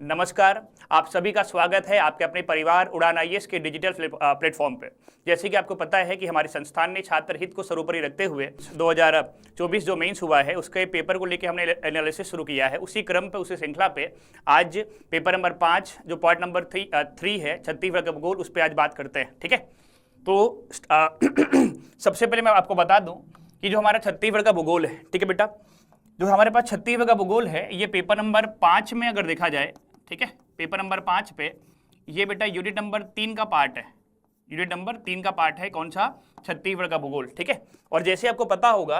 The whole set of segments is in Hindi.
नमस्कार, आप सभी का स्वागत है आपके अपने परिवार उड़ान आईएएस के डिजिटल प्लेटफॉर्म पे। जैसे कि आपको पता है कि हमारे संस्थान ने छात्र हित को सर्वोपरि रखते हुए 2024 जो मेंस हुआ है उसके पेपर को लेकर हमने एनालिसिस शुरू किया है। उसी क्रम पे उसी श्रृंखला पे आज पेपर नंबर 5 जो पार्ट नंबर 3 है छत्तीसगढ़ का भूगोल, उस पर आज बात करते हैं। ठीक है, तो सबसे पहले मैं आपको बता दूं कि जो हमारा छत्तीसगढ़ का भूगोल है, ठीक है बेटा, जो हमारे पास छत्तीसगढ़ का भूगोल है ये पेपर नंबर 5 में अगर देखा जाए, ठीक है, पेपर नंबर 5 पे ये बेटा यूनिट नंबर 3 का पार्ट है। यूनिट नंबर 3 का पार्ट है कौन सा? छत्तीसगढ़ का भूगोल। ठीक है, और जैसे आपको पता होगा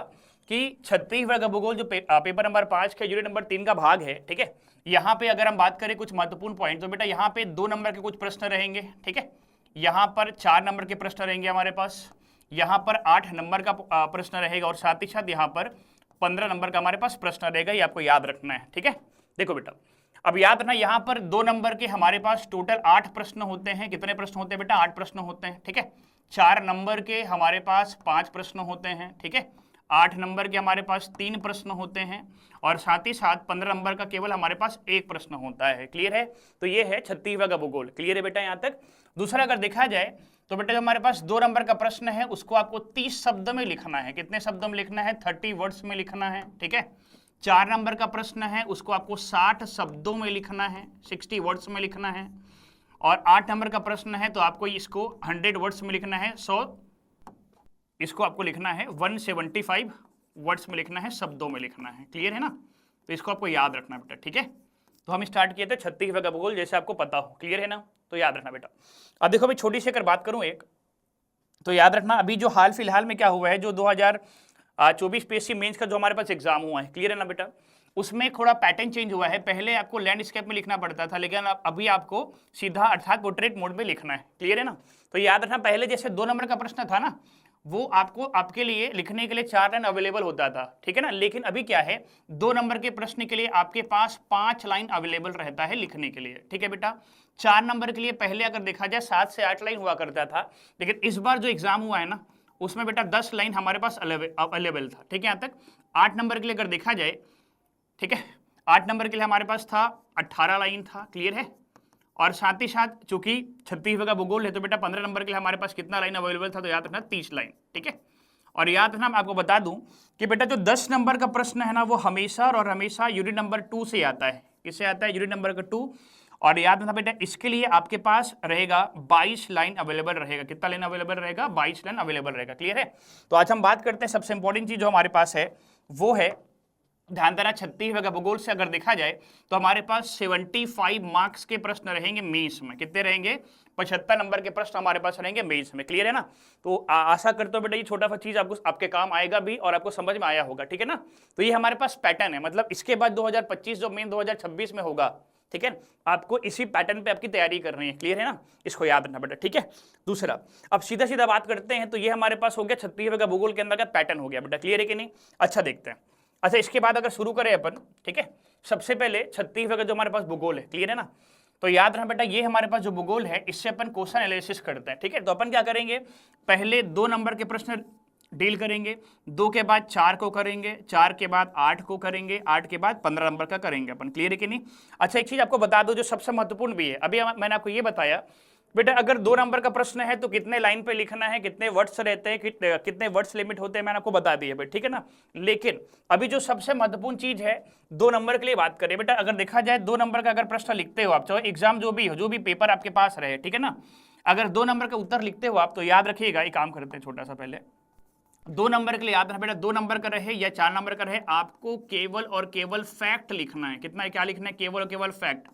कि छत्तीसगढ़ का भूगोल जो पेपर नंबर 5 के यूनिट नंबर 3 का भाग है, ठीक है, यहाँ पे अगर हम बात करें कुछ महत्वपूर्ण पॉइंट, तो बेटा यहाँ पे 2 नंबर के कुछ प्रश्न रहेंगे। ठीक है, यहाँ पर 4 नंबर के प्रश्न रहेंगे हमारे पास, यहाँ पर 8 नंबर का प्रश्न रहेगा और साथ ही साथ यहाँ पर 15 नंबर का हमारे पास प्रश्न रहेगा। ये आपको याद रखना है। ठीक है, देखो बेटा, अब याद रखना यहाँ पर 2 नंबर के हमारे पास टोटल 8 प्रश्न होते हैं। कितने प्रश्न होते हैं बेटा? 8 प्रश्न होते हैं। ठीक है, 4 नंबर के हमारे पास 5 प्रश्न होते हैं। ठीक है, 8 नंबर के हमारे पास 3 प्रश्न होते हैं और साथ ही साथ 15 नंबर का केवल हमारे पास 1 प्रश्न होता है। क्लियर है? तो ये है छत्तीसगढ़ का भूगोल। क्लियर है बेटा यहाँ तक? दूसरा अगर देखा जाए तो बेटा जो हमारे पास 2 नंबर का प्रश्न है उसको आपको 30 शब्द में लिखना है। कितने शब्दों में लिखना है? 30 वर्ड्स में लिखना है। ठीक है, 4 नंबर का प्रश्न है उसको आपको 60 शब्दों में लिखना है, 60 वर्ड्स में लिखना है। और 8 नंबर का प्रश्न है तो आपको इसको 100 वर्ड्स में लिखना है, 100, इसको आपको लिखना है 175 वर्ड्स में लिखना है, शब्दों में लिखना है। क्लियर है ना? तो इसको आपको याद रखना बेटा। ठीक है, तो हम स्टार्ट किए थे छत्तीसगढ़ का भूगोल, जैसे आपको पता हो। क्लियर है ना? तो याद रखना बेटा। अब देखो भाई, छोटी सी अगर बात करूं एक, तो याद रखना अभी जो हाल फिलहाल में क्या हुआ है, जो 2024 पीएससी मेंस का जो हमारे पास एग्जाम हुआ है, क्लियर है ना बेटा, उसमें थोड़ा पैटर्न चेंज हुआ है। पहले आपको लैंडस्केप में लिखना पड़ता था, लेकिन अभी आपको सीधा अर्थात पोर्ट्रेट मोड में लिखना है। क्लियर है ना? तो याद रखना, पहले जैसे 2 नंबर का प्रश्न था ना, वो आपको आपके लिए लिखने के लिए 4 लाइन अवेलेबल होता था। ठीक है ना? लेकिन अभी क्या है, 2 नंबर के प्रश्न के लिए आपके पास 5 लाइन अवेलेबल रहता है लिखने के लिए। ठीक है बेटा, 4 नंबर के लिए पहले अगर देखा जाए 7 से 8 लाइन हुआ करता था, लेकिन इस बार जो एग्जाम हुआ है ना उसमें बेटा 10 लाइन हमारे पास अवेलेबल था। ठीक है, यहाँ तक 8 नंबर के लिए अगर देखा जाए, ठीक है, 8 नंबर के लिए हमारे पास था 18 लाइन था। क्लियर है? और साथ ही साथ चूंकि छत्तीसगढ़ का भूगोल है तो बेटा 15 नंबर के लिए हमारे पास कितना लाइन अवेलेबल था? तो याद रखना 30 लाइन। ठीक है, और याद रखना मैं आपको बता दूं कि बेटा जो 10 नंबर का प्रश्न है ना वो हमेशा और हमेशा यूनिट नंबर 2 से आता है। किससे आता है? यूनिट नंबर का 2। और याद रखना बेटा, इसके लिए आपके पास रहेगा 22 लाइन अवेलेबल रहेगा। कितना लाइन अवेलेबल रहेगा? 22 लाइन अवेलेबल रहेगा। क्लियर है? तो आज हम बात करते हैं सबसे इंपॉर्टेंट चीज जो हमारे पास है वो है, ध्यान देना, छत्तीसगढ़ का भूगोल से अगर देखा जाए तो हमारे पास 75 मार्क्स के प्रश्न रहेंगे मेंस में। कितने रहेंगे? 75 नंबर के प्रश्न हमारे पास रहेंगे मेंस में। क्लियर है ना? तो आशा करता हूं बेटा ये छोटा सा चीज आपको आपके काम आएगा भी और आपको समझ में आया होगा। ठीक है ना? तो ये हमारे पास पैटर्न है, मतलब इसके बाद 2025 जो मेन 2026 में होगा, ठीक है, आपको इसी पैटर्न पे आपकी तैयारी करनी है। क्लियर है ना? इसको याद रखना बेटा। ठीक है, दूसरा अब सीधा सीधा बात करते हैं, तो ये हमारे पास हो गया छत्तीसगढ़ का भूगोल के अंदर का पैटर्न हो गया बेटा। क्लियर है कि नहीं? अच्छा, देखते हैं। अच्छा, इसके बाद अगर शुरू करें अपन, ठीक है, सबसे पहले छत्तीसगढ़ का जो हमारे पास भूगोल है, क्लियर है ना, तो याद रखना बेटा ये हमारे पास जो भूगोल है इससे अपन क्वेश्चन एनालिसिस करते हैं। ठीक है, तो अपन क्या करेंगे, पहले 2 नंबर के प्रश्न डील करेंगे, 2 के बाद 4 को करेंगे, 4 के बाद 8 को करेंगे, 8 के बाद 15 नंबर का करेंगे अपन। क्लियर है कि नहीं? अच्छा, एक चीज आपको बता दो जो सबसे महत्वपूर्ण भी है, अभी मैंने आपको ये बताया बेटा, अगर 2 नंबर का प्रश्न है तो कितने लाइन पे लिखना है, कितने वर्ड्स रहते हैं, कितने वर्ड्स लिमिट होते हैं, मैंने आपको बता दिया बेटा। ठीक है ना? लेकिन अभी जो सबसे महत्वपूर्ण चीज है 2 नंबर के लिए बात करें बेटा, अगर देखा जाए 2 नंबर का अगर प्रश्न लिखते हो आप, चाहे एग्जाम जो भी हो, जो भी पेपर आपके पास रहे, ठीक है ना, अगर 2 नंबर का उत्तर लिखते हो आप तो याद रखिएगा, एक काम करते हैं छोटा सा, पहले 2 नंबर के लिए याद रखना बेटा, 2 नंबर का रहे या 4 नंबर का रहे, आपको केवल और केवल फैक्ट लिखना है। कितना है? क्या लिखना है? केवल और केवल फैक्ट।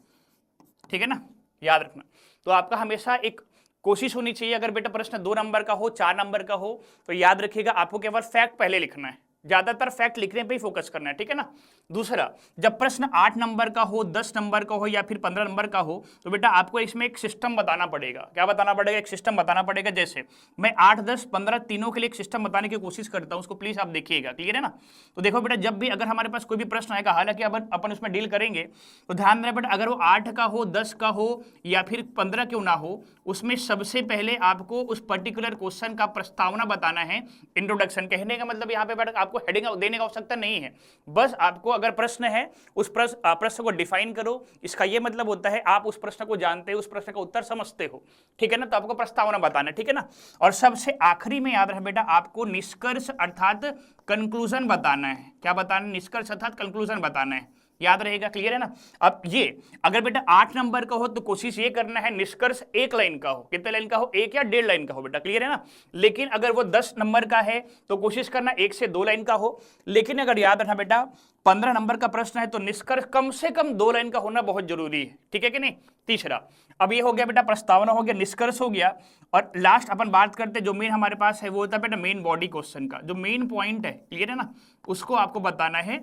ठीक है ना? याद रखना। तो आपका हमेशा एक कोशिश होनी चाहिए, अगर बेटा प्रश्न 2 नंबर का हो, 4 नंबर का हो, तो याद रखिएगा आपको केवल फैक्ट पहले लिखना है, ज्यादातर फैक्ट लिखने पे ही फोकस करना है। ठीक है ना? दूसरा, जब प्रश्न 8 नंबर का हो, 10 नंबर का हो या फिर 15 नंबर का हो, तो बेटा आपको इसमें एक सिस्टम बताना पड़ेगा। क्या बताना पड़ेगा? एक सिस्टम बताना पड़ेगा। जैसे मैं 8, 10, 15 तीनों के लिए एक सिस्टम बताने की कोशिश करता हूं, उसको प्लीज आप देखिएगा। क्लियर है ना? तो देखो बेटा, जब भी अगर हमारे पास कोई भी प्रश्न आएगा, हालांकि अपन उसमें डील करेंगे, तो ध्यान रहे बेटा, अगर वो 8 का हो, 10 का हो या फिर 15 क्यों ना हो, उसमें सबसे पहले आपको उस पर्टिकुलर क्वेश्चन का प्रस्तावना बताना है। इंट्रोडक्शन कहने का मतलब यहाँ पे बेटा आपको हेडिंग देने की आवश्यकता नहीं है। बस आपको अगर प्रश्न है उस प्रश्न को डिफाइन करो। इसका यह मतलब होता है आप उस प्रश्न को जानते हो, उस प्रश्न का उत्तर समझते हो, ठीक है ना। तो आपको प्रस्तावना बताना है, ठीक है ना। और सबसे आखिरी में याद रहे बेटा आपको निष्कर्ष अर्थात कंक्लूजन बताना है। क्या बताना है? निष्कर्ष अर्थात कंक्लूजन बताना है। याद रहेगा, क्लियर है ना। अब ये अगर बेटा 8 नंबर का हो तो कोशिश ये करना है निष्कर्ष 1 लाइन का हो। कितने लाइन का हो? 1 या 1.5 लाइन का हो बेटा, क्लियर है ना। लेकिन अगर वो 10 नंबर का है तो कोशिश करना 1 से 2 लाइन का हो। लेकिन अगर याद रखना बेटा 15 नंबर का प्रश्न है तो निष्कर्ष कम से कम 2 लाइन का होना बहुत जरूरी है, ठीक है कि नहीं। तीसरा, अब ये हो गया बेटा प्रस्तावना हो गया, निष्कर्ष हो गया। और लास्ट अपन बात करते जो मेन हमारे पास है वो होता है बेटा मेन बॉडी क्वेश्चन का, जो मेन पॉइंट है, क्लियर है ना, उसको आपको बताना है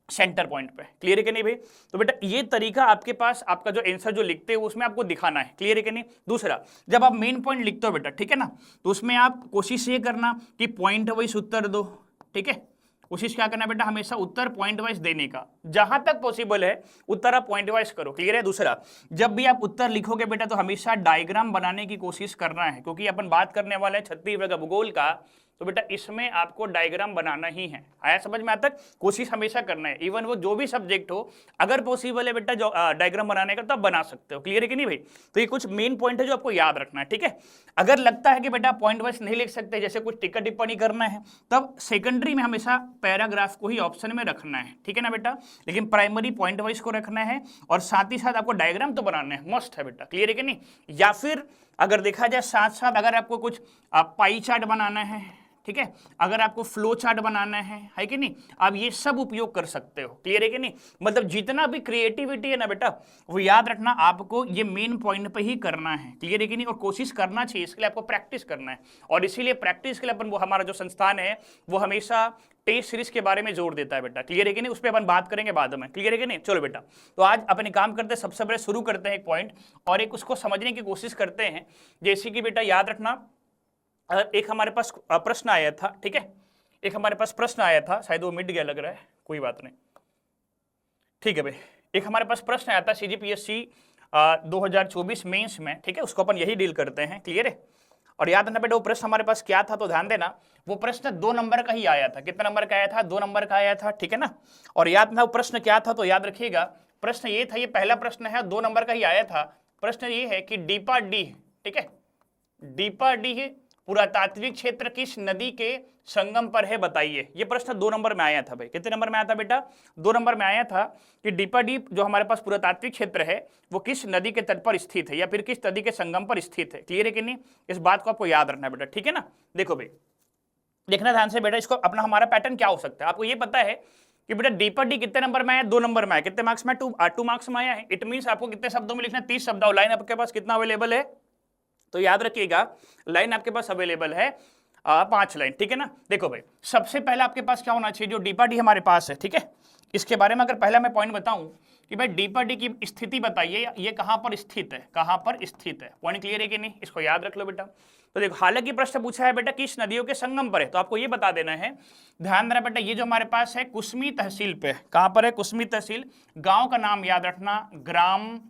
सेंटर पॉइंट पे। क्लियर है कि नहीं भाई। तो बेटा ये तरीका आपके पास, आपका जो आंसर जो लिखते हो उसमें आपको दिखाना है, क्लियर है कि नहीं। दूसरा, जब आप मेन पॉइंट लिखते हो बेटा, ठीक है ना, तो उसमें आप कोशिश ये करना कि पॉइंट वाइज उत्तर दो, ठीक है। कोशिश क्या करना बेटा हमेशा उत्तर पॉइंट वाइज देने का, जहां तक पॉसिबल है उत्तर आप पॉइंट वाइज करो, क्लियर है। दूसरा, जब भी आप उत्तर लिखोगे बेटा तो हमेशा डायग्राम बनाने की कोशिश करना है, क्योंकि अपन बात करने वाले हैं छत्तीसगढ़ का भूगोल का, तो बेटा इसमें आपको डायग्राम बनाना ही है। आया समझ में? आता कोशिश हमेशा करना है, इवन वो जो भी सब्जेक्ट हो, अगर पॉसिबल है बेटा जो डायग्राम बनाने का तो आप बना सकते हो, क्लियर है कि नहीं भाई। तो ये कुछ मेन पॉइंट है जो आपको याद रखना है, ठीक है। अगर लगता है कि बेटा पॉइंट वाइज नहीं लिख सकते, जैसे कुछ टिक्का टिप्पणी करना है, तब सेकेंडरी में हमेशा पैराग्राफ को ही ऑप्शन में रखना है, ठीक है ना बेटा। लेकिन प्राइमरी पॉइंट वाइज को रखना है और साथ ही साथ आपको डायग्राम तो बनाना है, मस्ट है बेटा, क्लियर है कि नहीं। या फिर अगर देखा जाए साथ साथ अगर आपको कुछ पाई चार्ट बनाना है, ठीक है, अगर आपको फ्लो चार्ट बनाना है कि नहीं, आप ये सब उपयोग कर सकते हो, क्लियर है कि नहीं। मतलब जितना भी क्रिएटिविटी है ना बेटा, वो याद रखना आपको ये मेन पॉइंट पे ही करना है, क्लियर है कि नहीं। और कोशिश करना चाहिए, इसके लिए आपको प्रैक्टिस करना है। और इसीलिए प्रैक्टिस के लिए अपन, वो हमारा जो संस्थान है वो हमेशा टेस्ट सीरीज के बारे में जोर देता है बेटा, क्लियर है कि नहीं। उस पर अपन बात करेंगे बाद में, क्लियर है कि नहीं। चलो बेटा, तो आज अपने काम करते हैं, सबसे पहले शुरू करते हैं एक पॉइंट और एक उसको समझने की कोशिश करते हैं। जैसे कि बेटा याद रखना, एक हमारे पास प्रश्न आया था, ठीक है, एक हमारे पास प्रश्न आया था, शायद वो मिट गया लग रहा है, कोई बात नहीं, ठीक है भाई। एक हमारे पास प्रश्न आया था CGPSC 2024 मेंस में, ठीक है, उसको अपन यही डील करते हैं, क्लियर है। और याद रखना बेटा वो प्रश्न हमारे पास क्या था, तो ध्यान देना, वो प्रश्न 2 नंबर का ही आया था। कितना नंबर का आया था? 2 नंबर का आया था, ठीक है ना। और याद रखना वो प्रश्न क्या था, तो याद रखिएगा प्रश्न ये था, ये पहला प्रश्न है, 2 नंबर का ही आया था। प्रश्न ये है कि डीपा डी, ठीक है, डीपा डी पुरातात्विक क्षेत्र किस नदी के संगम पर है, बताइए। ये प्रश्न 2 नंबर में आया था भाई। कितने नंबर में आया था बेटा? 2 नंबर में आया था कि डीपाडीप जो हमारे पास पुरातात्विक क्षेत्र है वो किस नदी के तट पर स्थित है या फिर किस नदी के संगम पर स्थित है, क्लियर है कि नहीं। इस बात को आपको याद रखना है बेटा, ठीक है ना। देखो भाई, देखना ध्यान से बेटा, इसको अपना हमारा पैटर्न क्या हो सकता है। आपको ये पता है कि बेटा डीपाडी कितने नंबर में आया? 2 नंबर में आया। कितने मार्क्स में? 2 मार्क्स में आया है। इट मीन्स आपको कितने शब्दों में लिखना है? 30 शब्द। लाइन आपके पास कितना अवेलेबल है? तो याद रखिएगा लाइन आपके पास अवेलेबल है 5 लाइन, ठीक है ना। देखो भाई, सबसे पहले आपके पास क्या होना चाहिए, जो डीपाडी हमारे पास है, ठीक है, इसके बारे में अगर पहला मैं पॉइंट बताऊं कि भाई डीपाडी की स्थिति बताइए, ये कहां पर स्थित है, कहां पर स्थित है। पॉइंट क्लियर है कि नहीं, इसको याद रख लो बेटा। तो देखो, हालांकि प्रश्न पूछा है बेटा किस नदियों के संगम पर है, तो आपको ये बता देना है। ध्यान देना बेटा, ये जो हमारे पास है कुसमी तहसील पे, कहां पर है? कुसमी तहसील। गांव का नाम याद रखना, ग्राम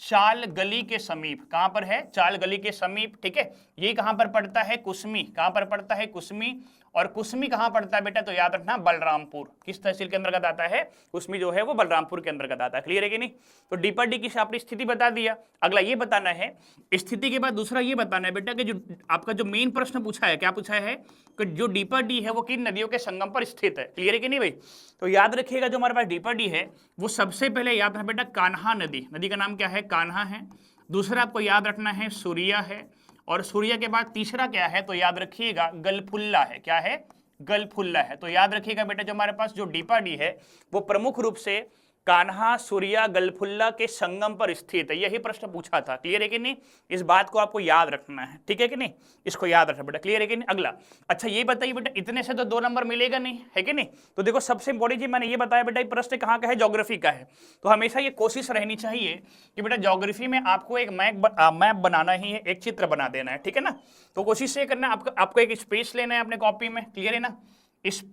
चाल गली के समीप। कहां पर है? चाल गली के समीप, ठीक है। ये कहां पर पड़ता है? कुसमी। कहां पर पड़ता है? कुसमी। और कुसमी कहां पड़ता है बेटा? तो याद रखना बलरामपुर। किस तहसील के अंतर्गत आता है? कुसमी जो है वो बलरामपुर के अंतर्गत आता है, क्लियर है कि नहीं। तो डीपाडी की आपने स्थिति बता दिया। अगला ये बताना है, स्थिति के बाद दूसरा ये बताना है बेटा कि जो आपका जो मेन प्रश्न पूछा है, क्या पूछा है कि जो डीपाडी है वो किन नदियों के संगम पर स्थित है, क्लियर है कि नहीं भाई। तो याद रखिएगा जो हमारे पास डीपाडी है वो सबसे पहले याद रखना बेटा कान्हा नदी, नदी का नाम क्या है? कान्हा है। दूसरा आपको याद रखना है सूरिया है। और सूर्य के बाद तीसरा क्या है? तो याद रखिएगा गलफुल्ला है। क्या है? गलफुल्ला है। तो याद रखिएगा बेटा जो हमारे पास जो डीपाडी है वो प्रमुख रूप से कान्हा, सूर्या, गलफुल्ला के संगम पर स्थित है। यही प्रश्न पूछा था, क्लियर है कि नहीं। इस बात को आपको याद रखना है, ठीक है कि नहीं, इसको याद रखना बेटा, क्लियर है कि नहीं। अगला, अच्छा ये बताइए बेटा, इतने से तो 2 नंबर मिलेगा नहीं, है कि नहीं। तो देखो सबसे इंपॉर्टेंट चीज मैंने ये बताया बेटा, प्रश्न कहाँ का है? ज्योग्राफी का है। तो हमेशा ये कोशिश रहनी चाहिए कि बेटा ज्योग्राफी में आपको एक मैप बनाना ही है, एक चित्र बना देना है, ठीक है ना। तो कोशिश ये करना है, आपको एक स्पेस लेना है अपने कॉपी में, क्लियर है ना। इस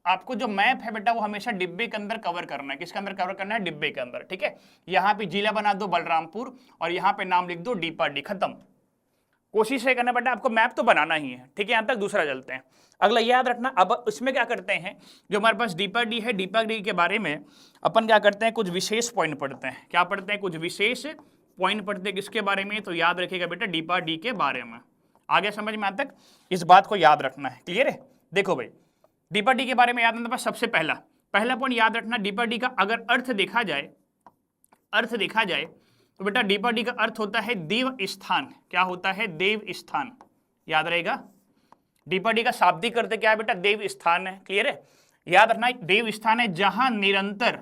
आपको जो मैप है बेटा वो हमेशा डिब्बे के अंदर कवर करना है। किसके अंदर कवर करना है? डिब्बे के अंदर, ठीक है। यहाँ पे जिला बना दो बलरामपुर और यहाँ पे नाम लिख दो डीपाडी, खत्म। कोशिश ये करना बेटा आपको मैप तो बनाना ही है, ठीक है। यहाँ तक दूसरा चलते हैं, अगला याद रखना। अब इसमें क्या करते हैं, जो हमारे पास डीपर डी है, डीपर डी के बारे में अपन क्या करते हैं, कुछ विशेष पॉइंट पढ़ते हैं। क्या पढ़ते हैं, कुछ विशेष पॉइंट पढ़ते हैं किसके बारे में, तो याद रखिएगा बेटा डीपर डी के बारे में। आगे समझ में आता तक इस बात को याद रखना है, क्लियर है। देखो भाई डीपर डी के बारे में याद रखना, सबसे पहला पॉइंट याद रखना, डीपर डी का अगर अर्थ देखा जाए तो बेटा डीपर डी का अर्थ होता है देव स्थान। क्या होता है, देव स्थान, याद रहेगा। डीपर डी का शाब्दिक अर्थ क्या है बेटा, देव स्थान है, क्लियर है। याद रखना देव स्थान है जहां निरंतर,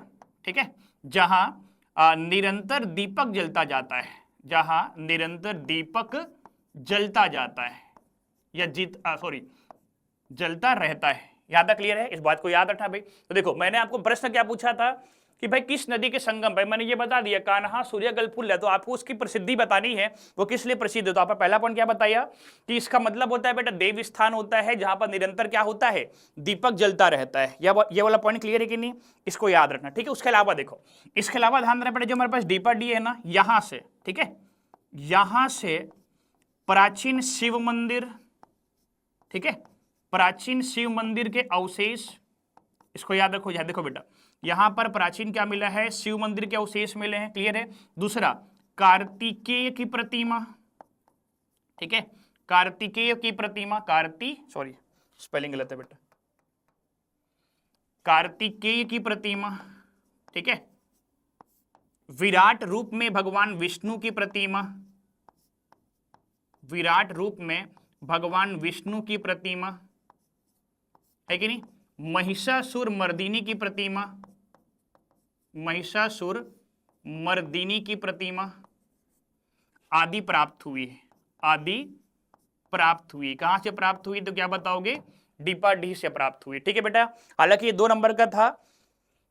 ठीक है, जहां निरंतर दीपक जलता जाता है, जहां निरंतर दीपक जलता जाता है या जलता रहता है। यहां तक क्लियर है, इस बात को याद रखना भाई। तो देखो मैंने आपको प्रश्न क्या पूछा था कि भाई किस नदी के संगम पे, मैंने ये बता दिया कान्हा सूर्य गलफुल्ला, तो आपको उसकी प्रसिद्धि बतानी है, वो किस लिए प्रसिद्ध है। तो आपका पहला पॉइंट क्या बताया कि इसका मतलब होता है बेटा देव स्थान होता है जहां पर निरंतर क्या होता है, दीपक जलता रहता है। ये वाला पॉइंट क्लियर है कि नहीं, इसको याद रखना, ठीक है। उसके अलावा देखो, इसके अलावा ध्यान रखना बेटा जो हमारे पास डीपर डी है ना, यहां से, ठीक है, यहां से प्राचीन शिव मंदिर, ठीक है, प्राचीन शिव मंदिर के अवशेष, इसको याद रखो। याद देखो बेटा यहां पर प्राचीन क्या मिला है, शिव मंदिर के अवशेष मिले हैं, क्लियर है। दूसरा कार्तिकेय की प्रतिमा, ठीक है, कार्तिकेय की प्रतिमा, स्पेलिंग गलत है बेटा, कार्तिकेय की प्रतिमा, ठीक है। विराट रूप में भगवान विष्णु की प्रतिमा, विराट रूप में भगवान विष्णु की प्रतिमा है कि नहीं। महिषासुर मर्दिनी की प्रतिमा, महिषासुर मर्दिनी की प्रतिमा आदि प्राप्त हुई है, आदि प्राप्त हुई। कहां से प्राप्त हुई, तो क्या बताओगे, डीपर डी से प्राप्त हुई, ठीक है बेटा। हालांकि ये 2 नंबर का था,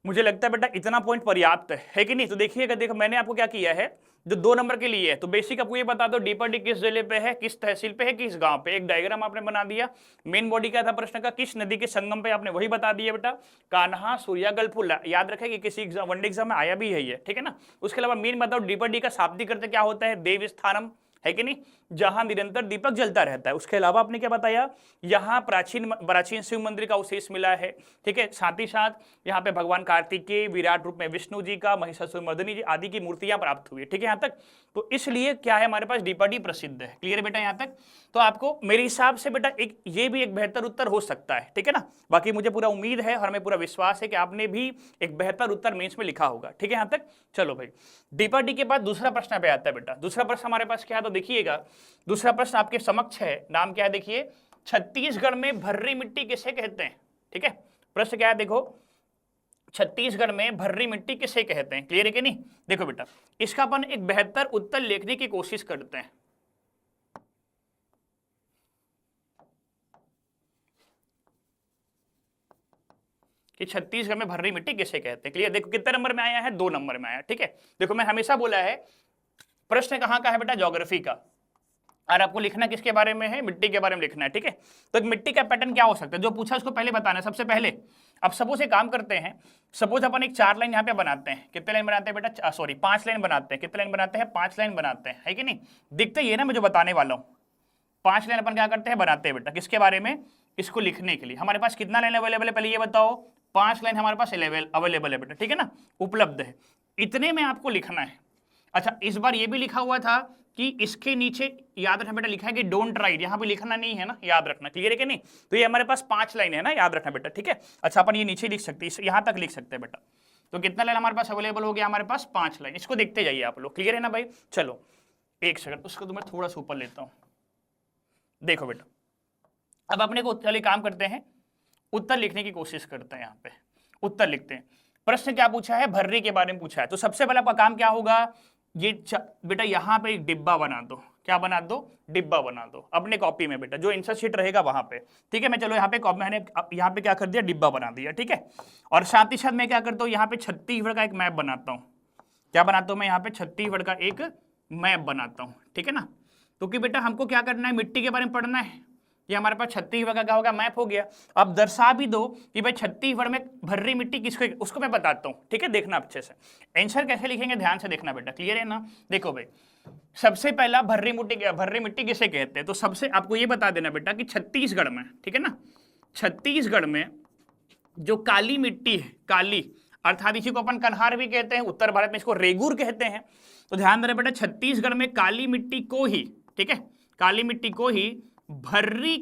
मुझे लगता है बेटा इतना पॉइंट पर्याप्त है कि नहीं। तो देखिएगा, देखो मैंने आपको क्या किया है, जो 2 नंबर के लिए है, तो बेसिक आपको ये बता दो डीपर डी किस जिले पे है, किस तहसील पे है, किस गांव पे। एक डायग्राम आपने बना दिया। मेन बॉडी क्या था प्रश्न का, किस नदी के संगम पे, आपने वही बता दिया बेटा, कान्हा सूर्या गलफुल्ला। याद रखें कि किसी वनडे एग्जाम में आया भी है ये, ठीक है ना। उसके अलावा मेन बताओ डीपर डी का शाब्दिक अर्थ क्या होता है, देव स्थानम, है कि नहीं, जहां निरंतर दीपक जलता रहता है। उसके अलावा आपने क्या बताया, यहाँ प्राचीन शिव मंदिर का अवशेष मिला है, ठीक है। साथ ही साथ यहाँ पे भगवान कार्तिकेय, विराट रूप में विष्णु जी का, महिषासुर मर्दिनी जी आदि की मूर्तियां प्राप्त हुई है, ठीक है। यहाँ तक तो इसलिए क्या है, हमारे पास डीपर डी प्रसिद्ध है, क्लियर बेटा यहाँ तक। तो आपको मेरे हिसाब से बेटा ये भी एक बेहतर उत्तर हो सकता है, ठीक है ना। बाकी मुझे पूरा उम्मीद है और हमें पूरा विश्वास है कि आपने भी एक बेहतर उत्तर मेंस में लिखा होगा, ठीक है यहाँ तक। चलो भाई डीपर डी के बाद दूसरा प्रश्न पे आता है बेटा। दूसरा प्रश्न हमारे पास क्या है, तो देखिएगा दूसरा प्रश्न आपके समक्ष है, नाम क्या है देखिए, छत्तीसगढ़ में भर्री मिट्टी किसे कहते हैं, ठीक है। प्रश्न क्या है देखो, छत्तीसगढ़ में भर्री मिट्टी किसे कहते हैं, क्लियर है कि नहीं। देखो बेटा इसका अपन एक बेहतर उत्तर लिखने की कोशिश करते हैं। कि छत्तीसगढ़ में भर्री मिट्टी किसे कहते हैं, क्लियर। देखो कितने नंबर में आया है, 2 नंबर में आया, ठीक है। देखो मैं हमेशा बोला है प्रश्न कहाँ का है बेटा, ज्योग्राफी का, और आपको लिखना किसके बारे में है, मिट्टी के बारे में लिखना है, ठीक है। तो एक मिट्टी का पैटर्न क्या हो सकता है, जो पूछा उसको पहले बताना है सबसे पहले। अब सपोज एक काम करते हैं, सपोज अपन एक 4 लाइन यहाँ पे बनाते हैं, कितने लाइन बनाते हैं बेटा, 5 लाइन बनाते हैं। कितने लाइन बनाते हैं, 5 लाइन बनाते हैं, है कि नहीं। दिखते ये ना मैं जो बताने वाला हूँ, 5 लाइन अपन क्या करते हैं, बनाते हैं बेटा, किसके बारे में, इसको लिखने के लिए। हमारे पास कितना लाइन अवेलेबल है, पहले ये बताओ। 5 लाइन हमारे पास अवेलेबल है बेटा, ठीक है ना, उपलब्ध है। इतने में आपको लिखना है। अच्छा इस बार ये भी लिखा हुआ था कि इसके नीचे याद रखना बेटा लिखा है कि डोंट राइट, यहाँ पे लिखना नहीं है ना, याद रखना, क्लियर है कि नहीं। तो ये हमारे पास 5 लाइन है ना, याद रखना बेटा, ठीक है। अच्छा अपन ये नीचे लिख सकते हैं, यहाँ तक लिख सकते हैं बेटा। तो कितना लाइन हमारे पास अवेलेबल हो गया, हमारे पास 5 लाइन। इसको देखते जाइए आप लोग, क्लियर है ना भाई। चलो 1 सेकंड, उसको तो मैं थोड़ा सा ऊपर लेता हूँ। देखो बेटा अब अपने को चलिए काम करते हैं, उत्तर लिखने की कोशिश करते हैं। यहाँ पे उत्तर लिखते हैं। प्रश्न क्या पूछा है, भर्री के बारे में पूछा है। तो सबसे पहला आपका काम क्या होगा, ये बेटा यहाँ पे एक डिब्बा बना दो। क्या बना दो, डिब्बा बना दो अपने कॉपी में बेटा, जो आंसर शीट रहेगा वहां पे, ठीक है। मैं चलो यहाँ पे मैंने यहाँ पे क्या कर दिया, डिब्बा बना दिया, ठीक है। और साथ ही साथ मैं क्या करता हूँ, यहाँ पे छत्तीसगढ़ का एक मैप बनाता हूँ। क्या बनाता हूँ मैं, यहाँ पे छत्तीसगढ़ का एक मैप बनाता हूँ, ठीक है ना। तो कि बेटा हमको क्या करना है, मिट्टी के बारे में पढ़ना है। ये हमारे पास छत्तीसगढ़ का क्या होगा, मैप हो गया। अब दर्शा भी दो कि भाई छत्तीसगढ़ में भर्री मिट्टी किसको, उसको मैं बताता हूँ, ठीक है। देखना अच्छे से आंसर कैसे लिखेंगे, ध्यान से देखना बेटा, क्लियर है ना। देखो भाई सबसे पहला भर्री मिट्टी किसे कहते हैं? तो सबसे आपको ये बता देना बेटा कि छत्तीसगढ़ में, ठीक है ना, छत्तीसगढ़ में जो काली मिट्टी है, काली अर्थात इसी को अपन कन्हार भी कहते हैं, उत्तर भारत में इसको रेगुर कहते हैं। तो ध्यान देना बेटा, छत्तीसगढ़ में काली मिट्टी को ही, ठीक है, काली मिट्टी को ही भर्री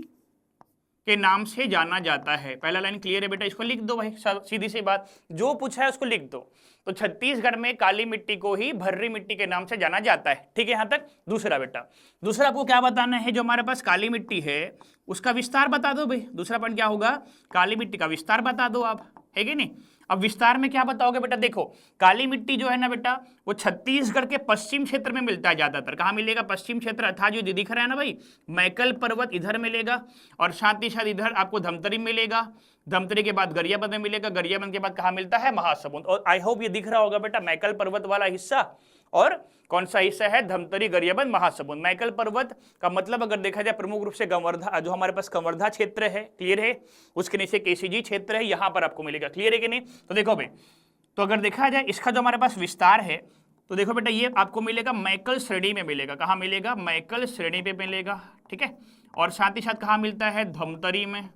के नाम से जाना जाता है। पहला लाइन क्लियर है बेटा, इसको लिख दो भाई, सीधी सी बात, जो पूछा है उसको लिख दो। तो छत्तीसगढ़ में काली मिट्टी को ही भर्री मिट्टी के नाम से जाना जाता है, ठीक है यहां तक। दूसरा बेटा, दूसरा आपको क्या बताना है, जो हमारे पास काली मिट्टी है उसका विस्तार बता दो भाई। दूसरा पॉइंट क्या होगा, काली मिट्टी का विस्तार बता दो आप, है कि नहीं। अब विस्तार में क्या बताओगे बेटा, देखो काली मिट्टी जो है ना बेटा, वो छत्तीसगढ़ के पश्चिम क्षेत्र में मिलता है ज्यादातर। कहाँ मिलेगा, पश्चिम क्षेत्र, अर्थात जो दिख रहा है ना भाई, मैकल पर्वत इधर मिलेगा, और साथ ही साथ इधर आपको धमतरी मिलेगा, धमतरी के बाद गरियाबंद में मिलेगा, गरियाबंद के बाद कहाँ मिलता है, महासमुंद। और आई होप ये दिख रहा होगा बेटा, मैकल पर्वत वाला हिस्सा, और कौन सा हिस्सा है, धमतरी, गरियाबंद, महासमुंद। मैकल पर्वत का मतलब अगर देखा जाए प्रमुख रूप से गंवर्धा, जो हमारे पास कंवर्धा क्षेत्र है, क्लियर है, उसके नीचे केसीजी क्षेत्र है, यहां पर आपको मिलेगा, क्लियर है कि नहीं। तो देखो भाई, तो अगर देखा जाए इसका जो हमारे पास विस्तार है, तो देखो बेटा ये आपको मिलेगा मैकल श्रेणी में मिलेगा। कहाँ मिलेगा, मैकल श्रेणी पे मिलेगा, ठीक है। और साथ ही साथ कहाँ मिलता है, धमतरी में,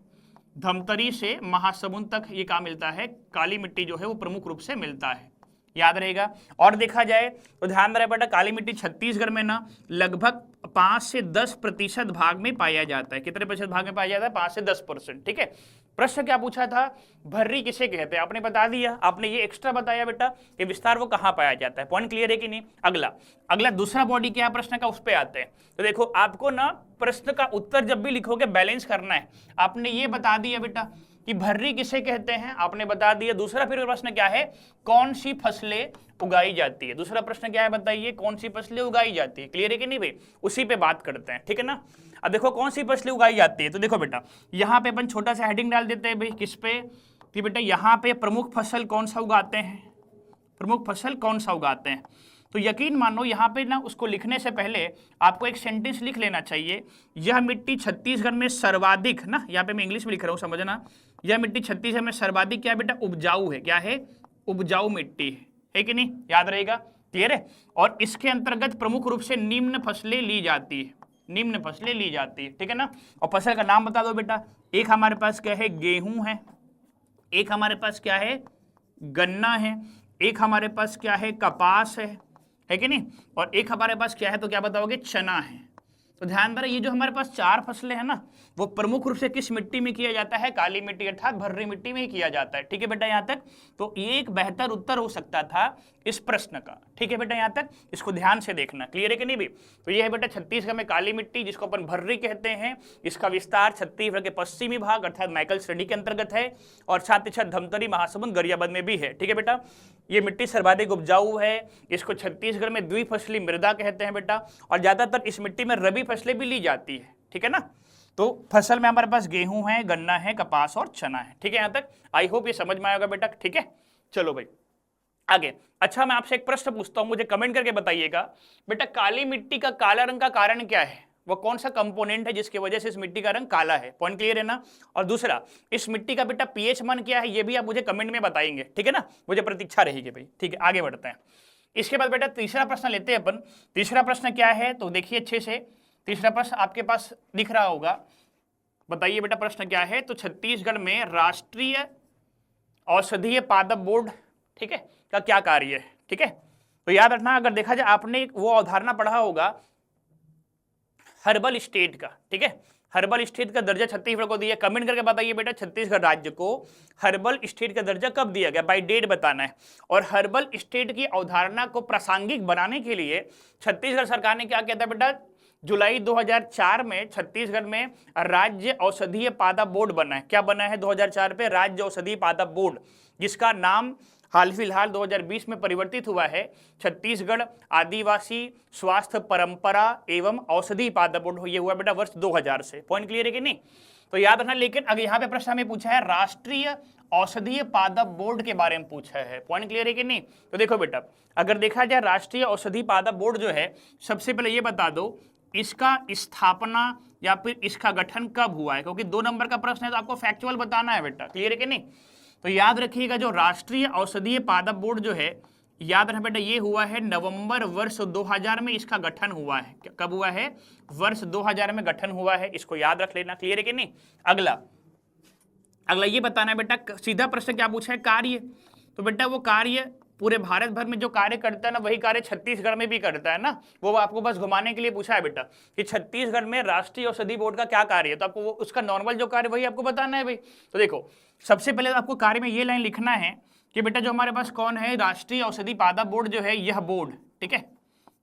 धमतरी से महासमुंद तक ये कहाँ मिलता है, काली मिट्टी जो है वो प्रमुख रूप से मिलता है, याद रहेगा। और देखा जाए तो ध्यान रहे बेटा, काली मिट्टी छत्तीसगढ़ में ना लगभग 5 से 10% भाग में पाया जाता है। कितने प्रतिशत भाग में पाया जाता है, 5 से 10%, ठीक है। प्रश्न क्या पूछा था, भर्री किसे कहते हैं, आपने बता दिया, आपने ये एक्स्ट्रा बताया बेटा कि विस्तार वो कहाँ पाया जाता है। पॉइंट क्लियर है कि नहीं। अगला दूसरा बॉडी क्या है प्रश्न का, उस पर आते हैं। तो देखो आपको ना प्रश्न का उत्तर जब भी लिखोगे बैलेंस करना है। आपने ये बता दिया बेटा कि भर्री किसे कहते हैं, आपने बता दिया। दूसरा फिर प्रश्न क्या है, कौन सी फसलें उगाई जाती है। दूसरा प्रश्न क्या है बताइए, कौन सी फसलें उगाई जाती है, क्लियर है कि नहीं भाई, उसी पे बात करते हैं, ठीक है ना। अब देखो कौन सी फसलें उगाई जाती है, तो देखो बेटा यहाँ पे अपन छोटा सा हेडिंग डाल देते हैं भाई, किस पे, कि बेटा यहाँ पे प्रमुख फसल कौन सा उगाते हैं, प्रमुख फसल कौन सा उगाते हैं। तो यकीन मानो यहाँ पे ना उसको लिखने से पहले आपको एक सेंटेंस लिख लेना चाहिए, यह मिट्टी छत्तीसगढ़ में सर्वाधिक, ना यहाँ पे मैं इंग्लिश में लिख रहा हूँ समझना, यह मिट्टी छत्तीसगढ़ में सर्वाधिक क्या है बेटा, उपजाऊ है। क्या है, उपजाऊ मिट्टी है कि नहीं, याद रहेगा, क्लियर है। और इसके अंतर्गत प्रमुख रूप से निम्न फसलें ली जाती है, निम्न फसलें ली जाती है, ठीक है ना। और फसल का नाम बता दो बेटा, एक हमारे पास क्या है, गेहूं है, एक हमारे पास क्या है, गन्ना है, एक हमारे पास क्या है, कपास है कि नहीं, और एक हमारे पास क्या है, तो क्या बताओगे, चना है। तो ध्यान देना, ये जो हमारे पास 4 फसलें हैं ना, वो प्रमुख रूप से किस मिट्टी में किया जाता है, काली मिट्टी अर्थात भर्री मिट्टी में ही किया जाता है, ठीक है बेटा यहाँ तक। तो ये एक बेहतर उत्तर हो सकता था इस प्रश्न का, ठीक है बेटा यहाँ तक, इसको ध्यान से देखना, क्लियर है कि नहीं भी। तो ये है बेटा छत्तीसगढ़ में काली मिट्टी, जिसको अपन भर्री कहते हैं, इसका विस्तार छत्तीसगढ़ के पश्चिमी भाग अर्थात मैकल श्रेणी के अंतर्गत है, और साथ ही साथ धमतरी, महासमुंद, गरियाबंद में भी है, ठीक है बेटा। ये मिट्टी सर्वाधिक उपजाऊ है, इसको छत्तीसगढ़ में द्विफसली मृदा कहते हैं बेटा, और ज्यादातर इस मिट्टी में रबी फसलें भी ली जाती है, ठीक है ना। तो फसल में हमारे पास गेहूं है, गन्ना है, कपास और चना है, ठीक है यहाँ तक। आई होप ये समझ में आएगा बेटा, ठीक है। चलो भाई आगे। अच्छा मैं आपसे एक प्रश्न पूछता हूं, मुझे कमेंट करके बताइएगा बेटा, काली मिट्टी का काला रंग का कारण क्या है, वो कौन सा कंपोनेंट है जिसकी वजह से इस मिट्टी का रंग काला है। पॉइंट क्लियर है ना। और दूसरा, इस मिट्टी का बेटा पीएच मान क्या है, ये भी आप मुझे कमेंट में बताएंगे, ठीक है ना, मुझे प्रतीक्षा रहेगी भाई, ठीक है। आगे बढ़ते हैं। इसके बाद बेटा तीसरा प्रश्न लेते हैं अपन। तीसरा प्रश्न क्या है, तो देखिए अच्छे से, तीसरा प्रश्न आपके पास दिख रहा होगा, बताइए बेटा प्रश्न क्या है। तो छत्तीसगढ़ में राष्ट्रीय औषधीय पादप बोर्ड, ठीक है, का क्या कार्य है, ठीक है। तो याद रखना, अगर देखा जाए आपने वो अवधारणा पढ़ा होगा हर्बल स्टेट का, ठीक है, हर्बल स्टेट का दर्जा छत्तीसगढ़ को दिया। कमेंट करके बताइए बेटा छत्तीसगढ़ राज्य को हर्बल स्टेट का दर्जा कब दिया गया, बाय डेट बताना है। और हर्बल स्टेट की अवधारणा को प्रासंगिक बनाने के लिए छत्तीसगढ़ सरकार ने क्या किया था बेटा, जुलाई 2004 में छत्तीसगढ़ में राज्य औषधीय पादप बोर्ड बना है। क्या बना है 2004 पे, राज्य औषधीय पादप बोर्ड, जिसका नाम हाल फिलहाल 2020 में परिवर्तित हुआ है छत्तीसगढ़ आदिवासी स्वास्थ्य परंपरा एवं औषधि पादप बोर्ड। ये हुआ बेटा वर्ष 2000 से। पॉइंट क्लियर है कि नहीं, तो याद रखना। लेकिन अगर यहाँ पे प्रश्न हमें पूछा है राष्ट्रीय औषधीय पादप बोर्ड के बारे में पूछा है, पॉइंट क्लियर है कि नहीं। तो देखो बेटा, अगर देखा जाए राष्ट्रीय औषधि पादप बोर्ड जो है, सबसे पहले ये बता दो इसका स्थापना या फिर इसका गठन कब हुआ है, क्योंकि 2 नंबर का प्रश्न है तो आपको फैक्चुअल बताना है बेटा, क्लियर है कि नहीं। तो याद रखिएगा, जो राष्ट्रीय औषधीय पादप बोर्ड जो है याद रखना बेटा, ये हुआ है नवंबर वर्ष 2000 में इसका गठन हुआ है। कब हुआ है? वर्ष 2000 में गठन हुआ है, इसको याद रख लेना। क्लियर है कि नहीं? अगला ये बताना है बेटा, सीधा प्रश्न क्या पूछा है? कार्य। तो बेटा वो कार्य पूरे भारत भर में जो कार्य करता है ना, वही कार्य छत्तीसगढ़ में भी करता है ना। वो आपको बस घुमाने के लिए पूछा है बेटा कि छत्तीसगढ़ में राष्ट्रीय औषधि बोर्ड का क्या कार्य है, तो आपको वो उसका नॉर्मल जो कार्य वही आपको बताना है भाई। तो देखो, सबसे पहले आपको कार्य में ये लाइन लिखना है कि बेटा जो हमारे पास कौन है, राष्ट्रीय औषधि पादप बोर्ड जो है, यह बोर्ड, ठीक है,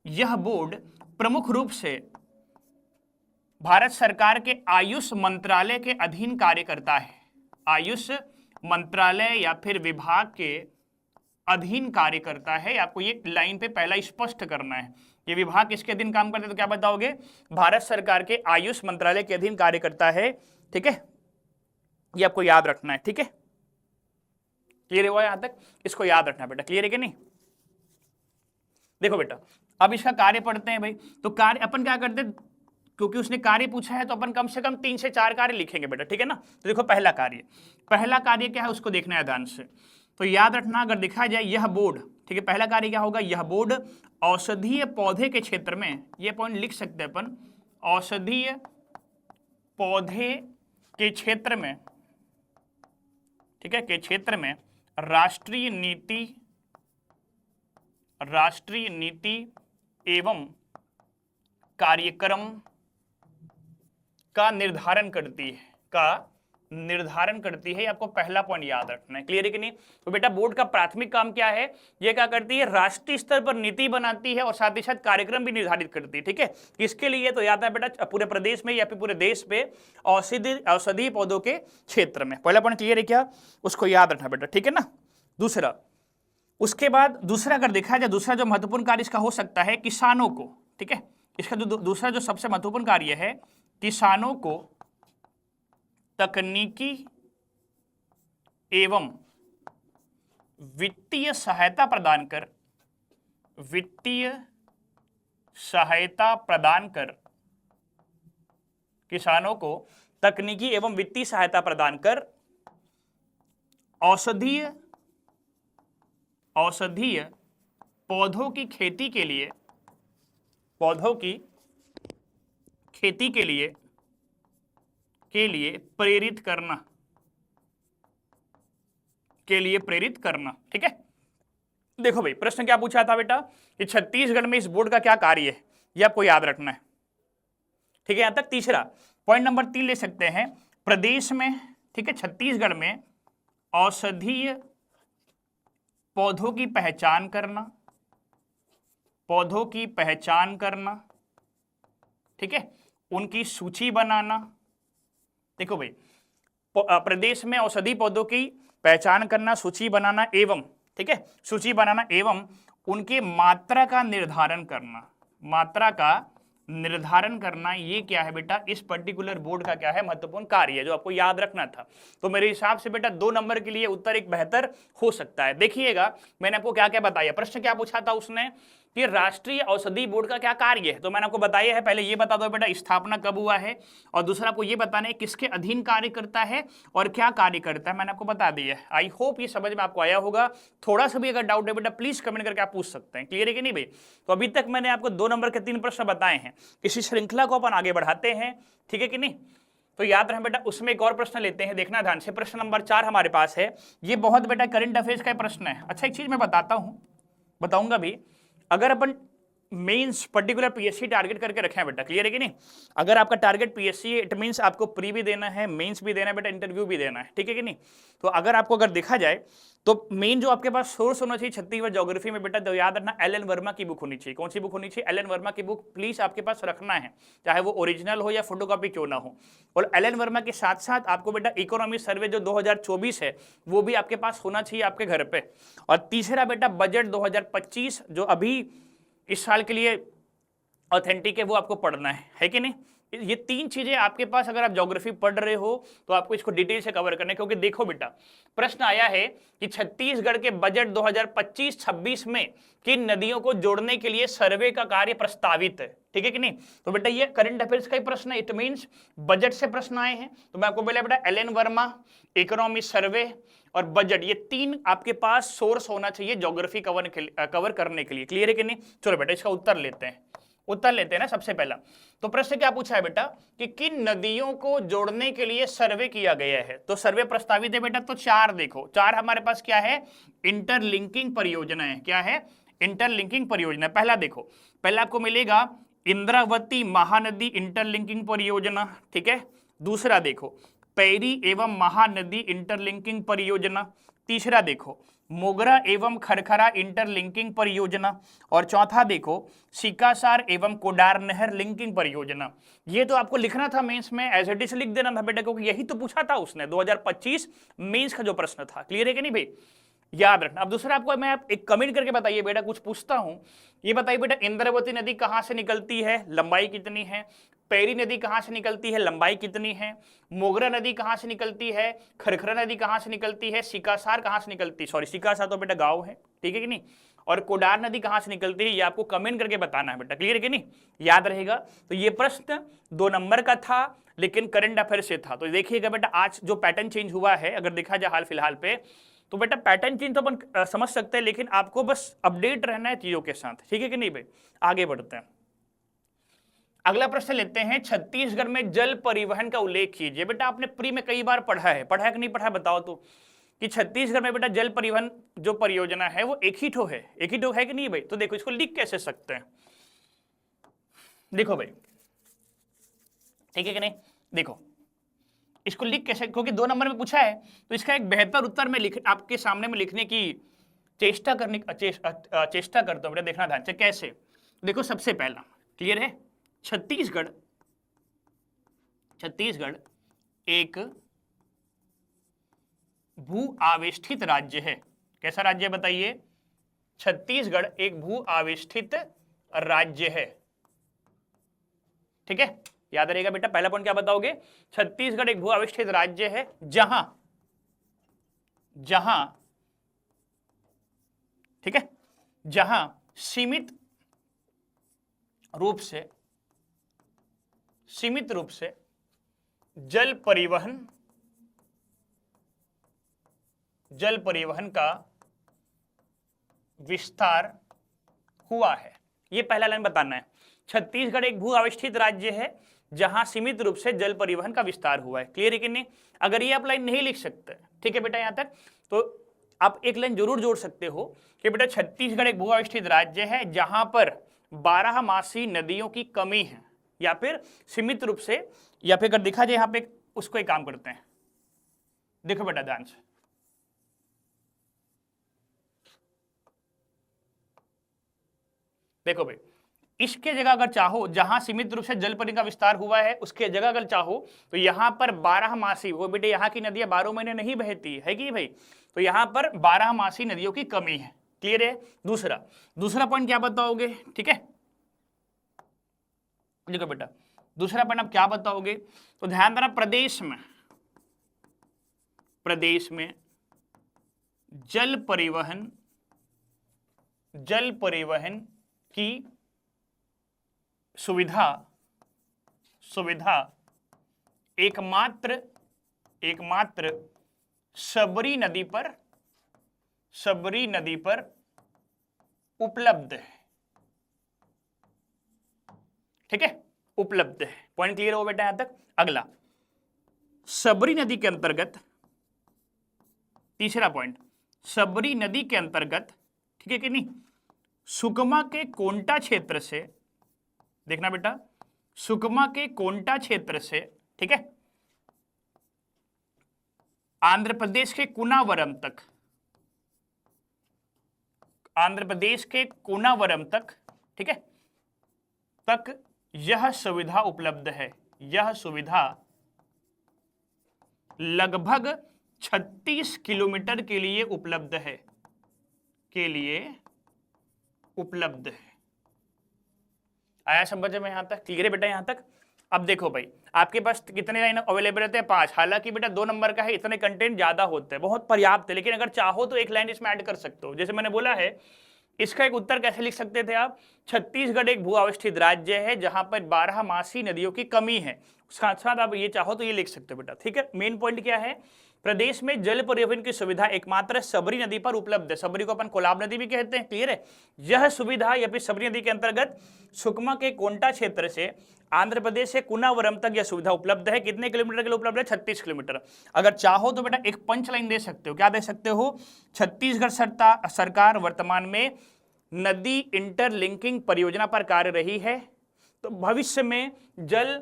यह बोर्ड प्रमुख रूप से भारत सरकार के आयुष मंत्रालय के अधीन कार्य करता है। आयुष मंत्रालय या फिर विभाग के अधीन कार्य करता है। आपको ये लाइन पे पहला स्पष्ट करना है, ये विभाग किसके अधीन काम करता है, तो क्या बताओगे? भारत सरकार के आयुष मंत्रालय के अधीन कार्य करता है, ठीक है, ये आपको याद रखना है, ठीक है। क्लियर हुआ यहां तक? इसको याद रखना बेटा, क्लियर है कि नहीं? देखो बेटा, अब इसका कार्य पढ़ते हैं भाई। तो कार्य अपन क्या करते हैं, क्योंकि उसने कार्य पूछा है तो अपन कम से कम 3 से 4 कार्य लिखेंगे बेटा, ठीक है ना। तो देखो पहला कार्य क्या है, उसको देखना है ध्यान से। तो याद रखना, अगर देखा जाए यह बोर्ड, ठीक है, पहला कार्य क्या होगा, यह बोर्ड औषधीय पौधे के क्षेत्र में, ये पॉइंट लिख सकते हैं अपन, औषधीय पौधे के क्षेत्र में, ठीक है, के क्षेत्र में राष्ट्रीय नीति एवं कार्यक्रम का निर्धारण करती है। आपको पहला पॉइंट याद रखना है। क्लियर है कि नहीं? तो बेटा बोर्ड का प्राथमिक काम क्या है, ये क्या करती है, राष्ट्रीय स्तर पर नीति बनाती है और साथ ही साथ कार्यक्रम भी निर्धारित करती है, ठीक है। किसके लिए? तो याद है बेटा, पूरे प्रदेश में या फिर पूरे देश पे औषधि पौधों के क्षेत्र में। पहला पॉइंट क्लियर है क्या? उसको याद रखना बेटा, ठीक है ना। दूसरा, उसके बाद दूसरा अगर देखा जाए, दूसरा जो महत्वपूर्ण कार्य इसका हो सकता है किसानों को, ठीक है, इसका जो दूसरा जो सबसे महत्वपूर्ण कार्य है, किसानों को तकनीकी एवं वित्तीय सहायता प्रदान कर किसानों को तकनीकी एवं वित्तीय सहायता प्रदान कर औषधीय पौधों की खेती के लिए प्रेरित करना, ठीक है। देखो भाई, प्रश्न क्या पूछा था बेटा कि छत्तीसगढ़ में इस बोर्ड का क्या कार्य है, ये आपको याद रखना है, ठीक है। यहां तक तीसरा पॉइंट नंबर 3 ले सकते हैं, प्रदेश में, ठीक है, छत्तीसगढ़ में औषधीय पौधों की पहचान करना, ठीक है, उनकी सूची बनाना। देखो भाई, प्रदेश में औषधि पौधों की पहचान करना, सूची बनाना एवं, ठीक है, सूची बनाना एवं उनके मात्रा का निर्धारण करना, ये क्या है बेटा, इस पर्टिकुलर बोर्ड का क्या है, महत्वपूर्ण कार्य है, जो आपको याद रखना था। तो मेरे हिसाब से बेटा 2 नंबर के लिए उत्तर एक बेहतर हो सकता है। देखिएगा मैंने आपको क्या क्या बताया। प्रश्न क्या पूछा था उसने कि राष्ट्रीय औषधि बोर्ड का क्या कार्य है, तो मैंने आपको बताया है। पहले ये बता दो बेटा स्थापना कब हुआ है, और दूसरा आपको ये बताना है किसके अधीन कार्य करता है और क्या कार्य करता है, मैंने आपको बता दिया है। आई होप ये समझ में आपको आया होगा। थोड़ा सा भी अगर डाउट है बेटा प्लीज कमेंट करके आप पूछ सकते हैं। क्लियर है कि नहीं भाई? तो अभी तक मैंने आपको 2 नंबर के 3 प्रश्न बताए हैं। इसी श्रृंखला को अपन आगे बढ़ाते हैं, ठीक है कि नहीं? तो याद रहे बेटा, उसमें एक और प्रश्न लेते हैं, देखना ध्यान से। प्रश्न नंबर 4 हमारे पास है, ये बहुत बेटा करंट अफेयर्स का प्रश्न है। अच्छा एक चीज मैं बताऊंगा भी, अगर अपन मेंस पर्टिकुलर पीएससी टारगेट करके रखे हैं बेटा, क्लियर है कि नहीं? अगर आपका टारगेट पीएससी, इट मींस आपको प्री भी देना है, मेंस भी देना है बेटा, इंटरव्यू भी देना है, ठीक है कि नहीं? तो अगर देखा जाए तो मेन जो आपके पास सोर्स होना चाहिए छत्तीसगढ़ ज्योग्राफी में बेटा, तो याद रखना एल.एन. वर्मा की बुक होनी चाहिए। कौन सी बुक होनी चाहिए? एल.एन. वर्मा की बुक प्लीज आपके पास रखना है, चाहे वो ओरिजिनल हो या फोटोकॉपी क्यों ना हो। और एल.एन. वर्मा के साथ साथ आपको बेटा इकोनॉमी सर्वे जो 2024 है वो भी आपके पास होना चाहिए आपके घर पे। और तीसरा बेटा बजट 2025 जो अभी इस साल के लिए ऑथेंटिक है, वो आपको पढ़ना है कि नहीं? ये तीन चीजें आपके पास, अगर आप ज्योग्राफी पढ़ रहे हो तो आपको इसको डिटेल से कवर करना है, क्योंकि देखो बेटा, प्रश्न आया है कि छत्तीसगढ़ के बजट 2025-26 में किन नदियों को जोड़ने के लिए सर्वे का कार्य प्रस्तावित है, ठीक है कि नहीं। तो बेटा ये करंट अफेयर्स का ही प्रश्न है, इट मींस बजट से प्रश्न आए हैं। तो मैं आपको बोला बेटा एल.एन. वर्मा, इकोनॉमी सर्वे और बजट, ये तीन आपके पास सोर्स होना चाहिए ज्योग्राफी कवर करने के लिए। क्लियर है कि नहीं। चलो बेटा इसका उत्तर लेते हैं ना। सबसे पहला तो प्रश्न क्या पूछा है बेटा कि किन नदियों को जोड़ने के लिए सर्वे किया गया है। तो सर्वे प्रस्तावित है बेटा, तो चार देखो, चार हमारे पास क्या है, इंटरलिंकिंग परियोजना है। क्या है, इंटरलिंकिंग परियोजना। पहला देखो, पहला आपको मिलेगा इंद्रावती महानदी इंटरलिंकिंग परियोजना, ठीक है। दूसरा देखो पैरी एवं महानदी इंटरलिंकिंग परियोजना। तीसरा देखो मोगरा एवं खरखरा इंटरलिंकिंग परियोजना। और चौथा देखो सिकासार एवं कोडार नहर लिंकिंग परियोजना। ये तो आपको लिखना था मेंस में, एज इट इज लिख देना था बेटा, क्योंकि यही तो पूछा था उसने 2025 मेंस का जो प्रश्न था। क्लियर है कि नहीं भाई, याद रखना। अब दूसरा आपको मैं एक कमेंट करके बताइए बेटा, कुछ पूछता हूं, ये बताइए बेटा इंद्रावती नदी कहां से निकलती है, लंबाई कितनी है। पैरी नदी कहां से निकलती है, लंबाई कितनी है। मोगरा नदी कहां से निकलती है, खरखरा नदी कहां से निकलती है, सिकासार कहां से निकलती है, सॉरी सिकासार तो बेटा गांव है, ठीक है कि नहीं। और कोडार नदी कहां से निकलती है, ये आपको कमेंट करके बताना है बेटा। क्लियर है कि नहीं, याद रहेगा। तो ये प्रश्न 2 नंबर का था, लेकिन करंट अफेयर से था। तो देखिएगा बेटा आज जो पैटर्न चेंज हुआ है, अगर देखा जाए हाल फिलहाल पे, तो बेटा पैटर्न चेंज तो अपन समझ सकते हैं, लेकिन आपको बस अपडेट रहना है चीजों के साथ, ठीक है कि नहीं भाई। आगे बढ़ते हैं, अगला प्रश्न लेते हैं। छत्तीसगढ़ में जल परिवहन का उल्लेख कीजिए। बेटा आपने प्री में कई बार पढ़ा है कि नहीं पढ़ा, बताओ तो, कि छत्तीसगढ़ में बेटा जल परिवहन जो परियोजना है वो एक ही ठो है कि नहीं भाई। तो देखो इसको लिख कैसे सकते हैं, देखो भाई, ठीक है कि नहीं। देखो इसको लिख कैसे, क्योंकि 2 नंबर में पूछा है, तो इसका एक बेहतर उत्तर में आपके सामने में लिखने की चेष्टा करता हूं बेटा, देखना ध्यान से कैसे। देखो सबसे पहला, क्लियर है, छत्तीसगढ़ एक भू आवेष्टित राज्य है। कैसा राज्य है बताइए, छत्तीसगढ़ एक भू आवेष्टित राज्य है, ठीक है। याद रहेगा बेटा, पहला पॉइंट क्या बताओगे, छत्तीसगढ़ एक भू आवेष्टित राज्य है जहां ठीक है, जहां सीमित रूप से जल परिवहन का विस्तार हुआ है। यह पहला लाइन बताना है, छत्तीसगढ़ एक भू आवेष्टित राज्य है जहां सीमित रूप से जल परिवहन का विस्तार हुआ है। क्लियर है कि नहीं। अगर ये आप लाइन नहीं लिख सकते, ठीक है बेटा, यहां तक तो आप एक लाइन जरूर जोड़ सकते हो कि बेटा छत्तीसगढ़ एक भू आवेष्टित राज्य है जहां पर 12मासी नदियों की कमी है, या फिर सीमित रूप से, या फिर अगर देखा जाए यहां पे उसको एक काम करते हैं। देखो बेटा ध्यान से, देखो भाई, इसके जगह अगर चाहो, जहां सीमित रूप से जल परिवहन का विस्तार हुआ है उसके जगह अगर चाहो तो यहां पर 12मासी, वो बेटे यहाँ की नदियां 12 महीने नहीं बहती है कि भाई, तो यहां पर 12मासी नदियों की कमी है। क्लियर है। दूसरा पॉइंट क्या बताओगे, ठीक है, देखो बेटा दूसरा पॉइंट आप क्या बताओगे, तो ध्यान देना, प्रदेश में जल परिवहन की सुविधा एकमात्र सबरी नदी पर उपलब्ध है, ठीक है, उपलब्ध है। पॉइंट क्लियर हो बेटा यहां तक। अगला, सबरी नदी के अंतर्गत, तीसरा पॉइंट, सबरी नदी के अंतर्गत, ठीक है कि नहीं, सुकमा के कोंटा क्षेत्र से, देखना बेटा, सुकमा के कोंटा क्षेत्र से, ठीक है, आंध्र प्रदेश के कुनावरम तक, ठीक है, तक यह सुविधा उपलब्ध है। यह सुविधा लगभग 36 किलोमीटर के लिए उपलब्ध है, आया समझ में यहां तक। क्लियर है बेटा यहां तक। अब देखो भाई, आपके पास कितने लाइन अवेलेबल रहते हैं? 5। हालांकि बेटा 2 नंबर का है, इतने कंटेंट ज्यादा होते हैं, बहुत पर्याप्त है, लेकिन अगर चाहो तो एक लाइन इसमें ऐड कर सकते हो। जैसे मैंने बोला है, इसका एक उत्तर कैसे लिख सकते थे आप? छत्तीसगढ़ एक भू अवस्थित राज्य है जहां पर 12 मासी नदियों की कमी है। साथ साथ आप ये चाहो तो ये लिख सकते हो बेटा, ठीक है। मेन पॉइंट क्या है? प्रदेश में जल परिवहन की सुविधा एकमात्र सबरी नदी पर उपलब्ध है। सबरी को अपन कोलाब नदी भी कहते हैं, क्लियर है। यह सुविधा या फिर सबरी नदी के अंतर्गत सुकमा के कोंटा क्षेत्र से आंध्र प्रदेश से कुनावरम तक यह सुविधा उपलब्ध है। कितने किलोमीटर के लिए उपलब्ध है? 36 किलोमीटर। अगर चाहो तो बेटा एक पंच लाइन दे सकते हो। क्या दे सकते हो? छत्तीसगढ़ सरकार वर्तमान में नदी इंटरलिंकिंग परियोजना पर कार्य रही है, तो भविष्य में जल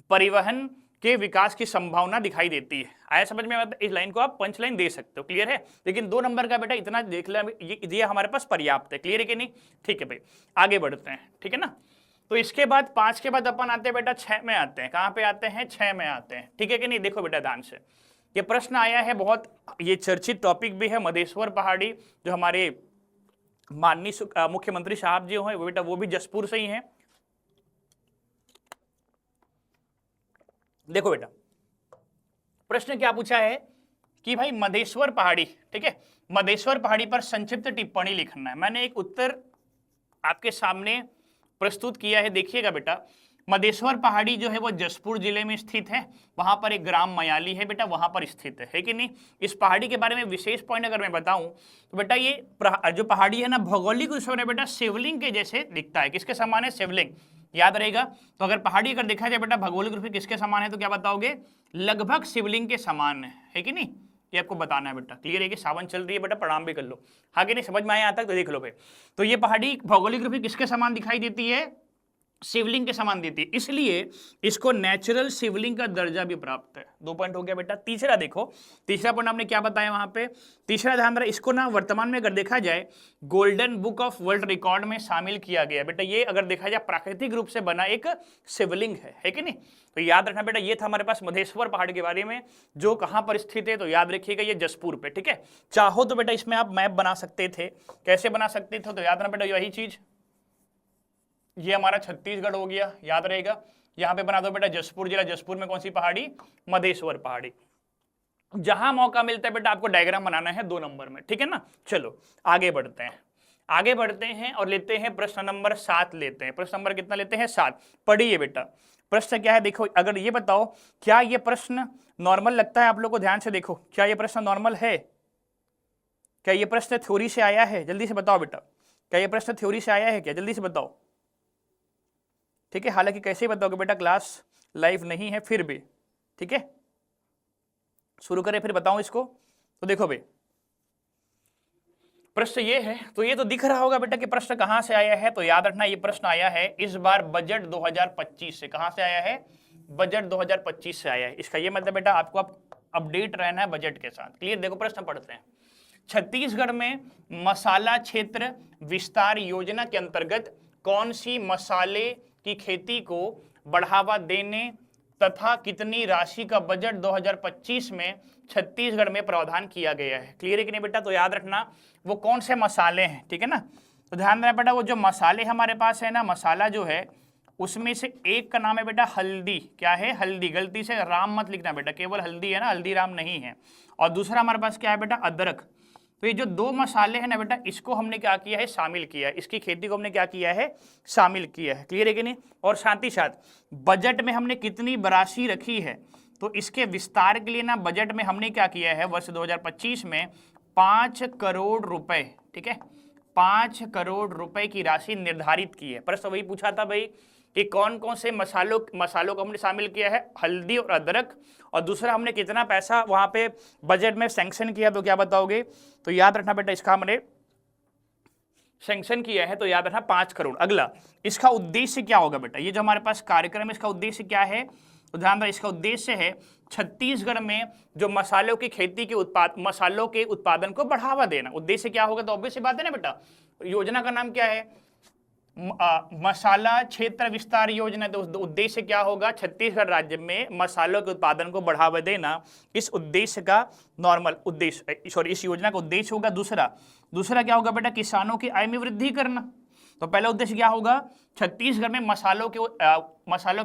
परिवहन के विकास की संभावना दिखाई देती है। आया समझ में? इस लाइन को आप पंच लाइन दे सकते हो, क्लियर है। लेकिन 2 नंबर का बेटा इतना देख ले, ये हमारे पास पर्याप्त है, क्लियर है कि नहीं? ठीक है भाई, आगे बढ़ते हैं, ठीक है ना। तो इसके बाद 5 के बाद अपन आते हैं बेटा 6 में आते हैं। कहां पे आते हैं? 6 में आते हैं, ठीक है कि नहीं? देखो बेटा ध्यान से, ये प्रश्न आया है, बहुत ये चर्चित टॉपिक भी है। मधेश्वर पहाड़ी जो हमारे माननीय मुख्यमंत्री साहब जी हैं, वो बेटा वो भी जसपुर से ही हैं। देखो बेटा प्रश्न क्या पूछा है कि भाई मधेश्वर पहाड़ी, ठीक है, मधेश्वर पहाड़ी पर संक्षिप्त टिप्पणी लिखना है। मैंने एक उत्तर आपके सामने प्रस्तुत किया है, देखिएगा बेटा। मधेश्वर पहाड़ी जो है वो जसपुर जिले में स्थित है। वहां पर एक ग्राम मयाली है बेटा, वहां पर स्थित है कि नहीं? इस पहाड़ी के बारे में विशेष पॉइंट अगर मैं बताऊं तो बेटा ये जो पहाड़ी है ना, भौगोलिक रूप से बेटा शिवलिंग के जैसे दिखता है। किसके समान है? शिवलिंग, याद रहेगा। तो अगर पहाड़ी अगर देखा जाए बेटा भौगोलिक रूप से किसके समान है, तो क्या बताओगे? लगभग शिवलिंग के समान है कि नहीं? ये आपको बताना है बेटा, क्लियर है कि सावन चल रही है बेटा, प्रणाम भी कर लो। हाँ कि नहीं? समझ में आया आता तो देख लो भाई। तो ये पहाड़ी भौगोलिक रूप से किसके समान दिखाई देती है? शिवलिंग के समान देती है, इसलिए इसको नेचुरल शिवलिंग का दर्जा भी प्राप्त है। 2 पॉइंट हो गया बेटा। तीसरा देखो, तीसरा पॉइंट आपने क्या बताया वहां पे? तीसरा ध्यान रहा, इसको ना वर्तमान में अगर देखा जाए golden book of world record में शामिल किया गया बेटा। ये अगर देखा जाए प्राकृतिक रूप से बना एक शिवलिंग है कि नहीं? तो याद रखना बेटा, ये था हमारे पास मधेश्वर पहाड़ के बारे में, जो कहां पर स्थित है, तो याद रखिएगा ये जसपुर पे, ठीक है। चाहो तो बेटा इसमें आप मैप बना सकते थे। कैसे बना सकते थे? तो याद रखना बेटा यही चीज, ये हमारा छत्तीसगढ़ हो गया, याद रहेगा। यहां पे बना दो बेटा जसपुर जिला, जसपुर में कौन सी पहाड़ी? मधेश्वर पहाड़ी। जहां मौका मिलता है बेटा आपको डायग्राम बनाना है 2 नंबर में, ठीक है ना। चलो आगे बढ़ते हैं, आगे बढ़ते हैं और लेते हैं प्रश्न नंबर 7 लेते हैं। प्रश्न नंबर कितना लेते हैं? 7। पढ़िए बेटा, प्रश्न क्या है देखो। अगर ये बताओ क्या ये प्रश्न नॉर्मल लगता है आप लोग को? ध्यान से देखो, क्या ये प्रश्न नॉर्मल है? क्या ये प्रश्न थ्योरी से आया है? जल्दी से बताओ बेटा, क्या ये प्रश्न थ्योरी से आया है क्या? जल्दी से बताओ, ठीक है। हालांकि कैसे बताओगे बेटा, क्लास लाइव नहीं है फिर भी, ठीक है। शुरू करें फिर बताऊं इसको। तो देखो भाई प्रश्न ये है, तो ये तो दिख रहा होगा बेटा कि प्रश्न कहां से आया है। तो याद रखना ये प्रश्न आया है इस बार बजट 2025 से। कहां से आया है? बजट 2025 से आया है। इसका ये मतलब बेटा आपको अपडेट रहना है बजट के साथ, क्लियर। देखो प्रश्न पढ़ते हैं। छत्तीसगढ़ में मसाला क्षेत्र विस्तार योजना के अंतर्गत कौन सी मसाले की खेती को बढ़ावा देने तथा कितनी राशि का बजट 2025 में छत्तीसगढ़ में प्रावधान किया गया है? क्लियर है कि नहीं बेटा? तो याद रखना वो कौन से मसाले हैं, ठीक है ना। तो ध्यान रखना बेटा, वो जो मसाले हमारे पास है ना, मसाला जो है उसमें से एक का नाम है बेटा हल्दी। क्या है? हल्दी। गलती से राम मत लिखना बेटा, केवल हल्दी है ना, हल्दीराम नहीं है। और दूसरा हमारे पास क्या है बेटा? अदरक। तो ये जो 2 मसाले हैं ना बेटा, इसको हमने क्या किया है? शामिल किया है। इसकी खेती को हमने क्या किया है? शामिल किया है, क्लियर है कि नहीं। और साथ ही साथ बजट में हमने कितनी राशि रखी है, तो इसके विस्तार के लिए ना बजट में हमने क्या किया है? वर्ष 2025 में 5 करोड़ रुपए, ठीक है, 5 करोड़ रुपए की राशि निर्धारित की है। प्रश्न वही पूछा था भाई कि कौन कौन से मसालों को हमने शामिल किया है? हल्दी और अदरक। और दूसरा हमने कितना पैसा वहां पे बजट में सैंक्शन किया, तो क्या बताओगे? तो याद रखना बेटा इसका हमने सैंक्शन किया है, तो याद रखना 5 करोड़। अगला, इसका उद्देश्य क्या होगा बेटा? ये जो हमारे पास कार्यक्रम है इसका उद्देश्य क्या है? तो ध्यान रखना इसका उद्देश्य है छत्तीसगढ़ में जो मसालों की खेती के मसालों के उत्पादन को बढ़ावा देना। उद्देश्य क्या होगा? तो ऑब्वियस सी बात है ना बेटा, योजना का नाम क्या है? मसाला क्षेत्र विस्तार योजना। तो उद्देश्य क्या होगा? छत्तीसगढ़ राज्य में मसालों के उत्पादन को बढ़ावा देना। इस उद्देश्य का नॉर्मल उद्देश्य, सॉरी, इस योजना का उद्देश्य होगा। दूसरा क्या होगा बेटा? किसानों की आय में वृद्धि करना। तो पहला उद्देश्य क्या होगा, छत्तीसगढ़ में मसालों के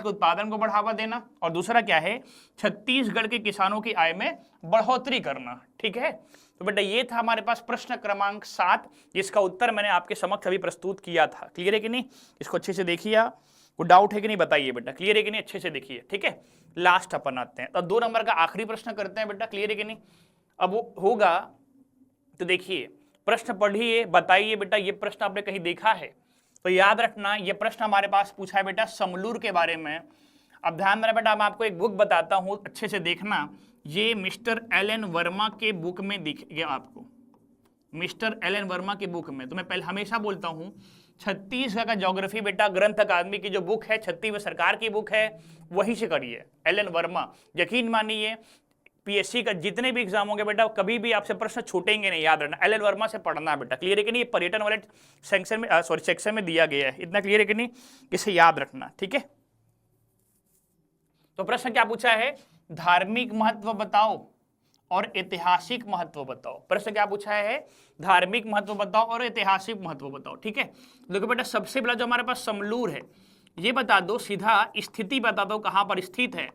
उत्पादन को बढ़ावा देना, और दूसरा क्या है, छत्तीसगढ़ के किसानों की आय में बढ़ोतरी करना। ठीक है, तो बेटा ये था हमारे पास प्रश्न क्रमांक 7, जिसका उत्तर मैंने आपके समक्ष अभी प्रस्तुत किया था। क्लियर है कि नहीं, इसको अच्छे से देखिए, कोई डाउट है कि नहीं बताइए बेटा, क्लियर है कि नहीं, अच्छे से देखिए। ठीक है, लास्ट अपन आते हैं, तो 2 नंबर का आखिरी प्रश्न करते हैं बेटा, क्लियर है कि नहीं। अब वो होगा तो देखिए, प्रश्न पढ़िए, बताइए बेटा ये प्रश्न आपने कहीं देखा है तो याद रखना, ये प्रश्न हमारे पास पूछा है बेटा समलूर के बारे में। अब ध्यान देना बेटा, मैं आपको एक बुक बताता हूं, अच्छे से देखना, ये मिस्टर एलन वर्मा के बुक में दिख गया आपको, मिस्टर एलन वर्मा की बुक में। तो मैं पहले हमेशा बोलता हूं, छत्तीसगढ़ का ज्योग्राफी बेटा ग्रंथ अकादमी की जो बुक है, छत्तीसगढ़ सरकार की बुक है, वहीं से करिए, एलन वर्मा। यकीन मानिए पीएससी का जितने भी एग्जाम होंगे बेटा, कभी भी आपसे प्रश्न छूटेंगे नहीं, याद रखना, एलन वर्मा से पढ़ना बेटा। क्लियर है कि नहीं, पर्यटन वाले सेक्शन में दिया गया है, इतना क्लियर है कि नहीं, इसे याद रखना। ठीक है, तो प्रश्न क्या पूछा है, धार्मिक महत्व बताओ और ऐतिहासिक महत्व बताओ। प्रश्न क्या पूछा है, धार्मिक महत्व बताओ और ऐतिहासिक महत्व बताओ। ठीक है, देखो बेटा, सबसे पहला जो हमारे पास समलूर है, ये बता दो, सीधा स्थिति बता दो कहां पर स्थित है।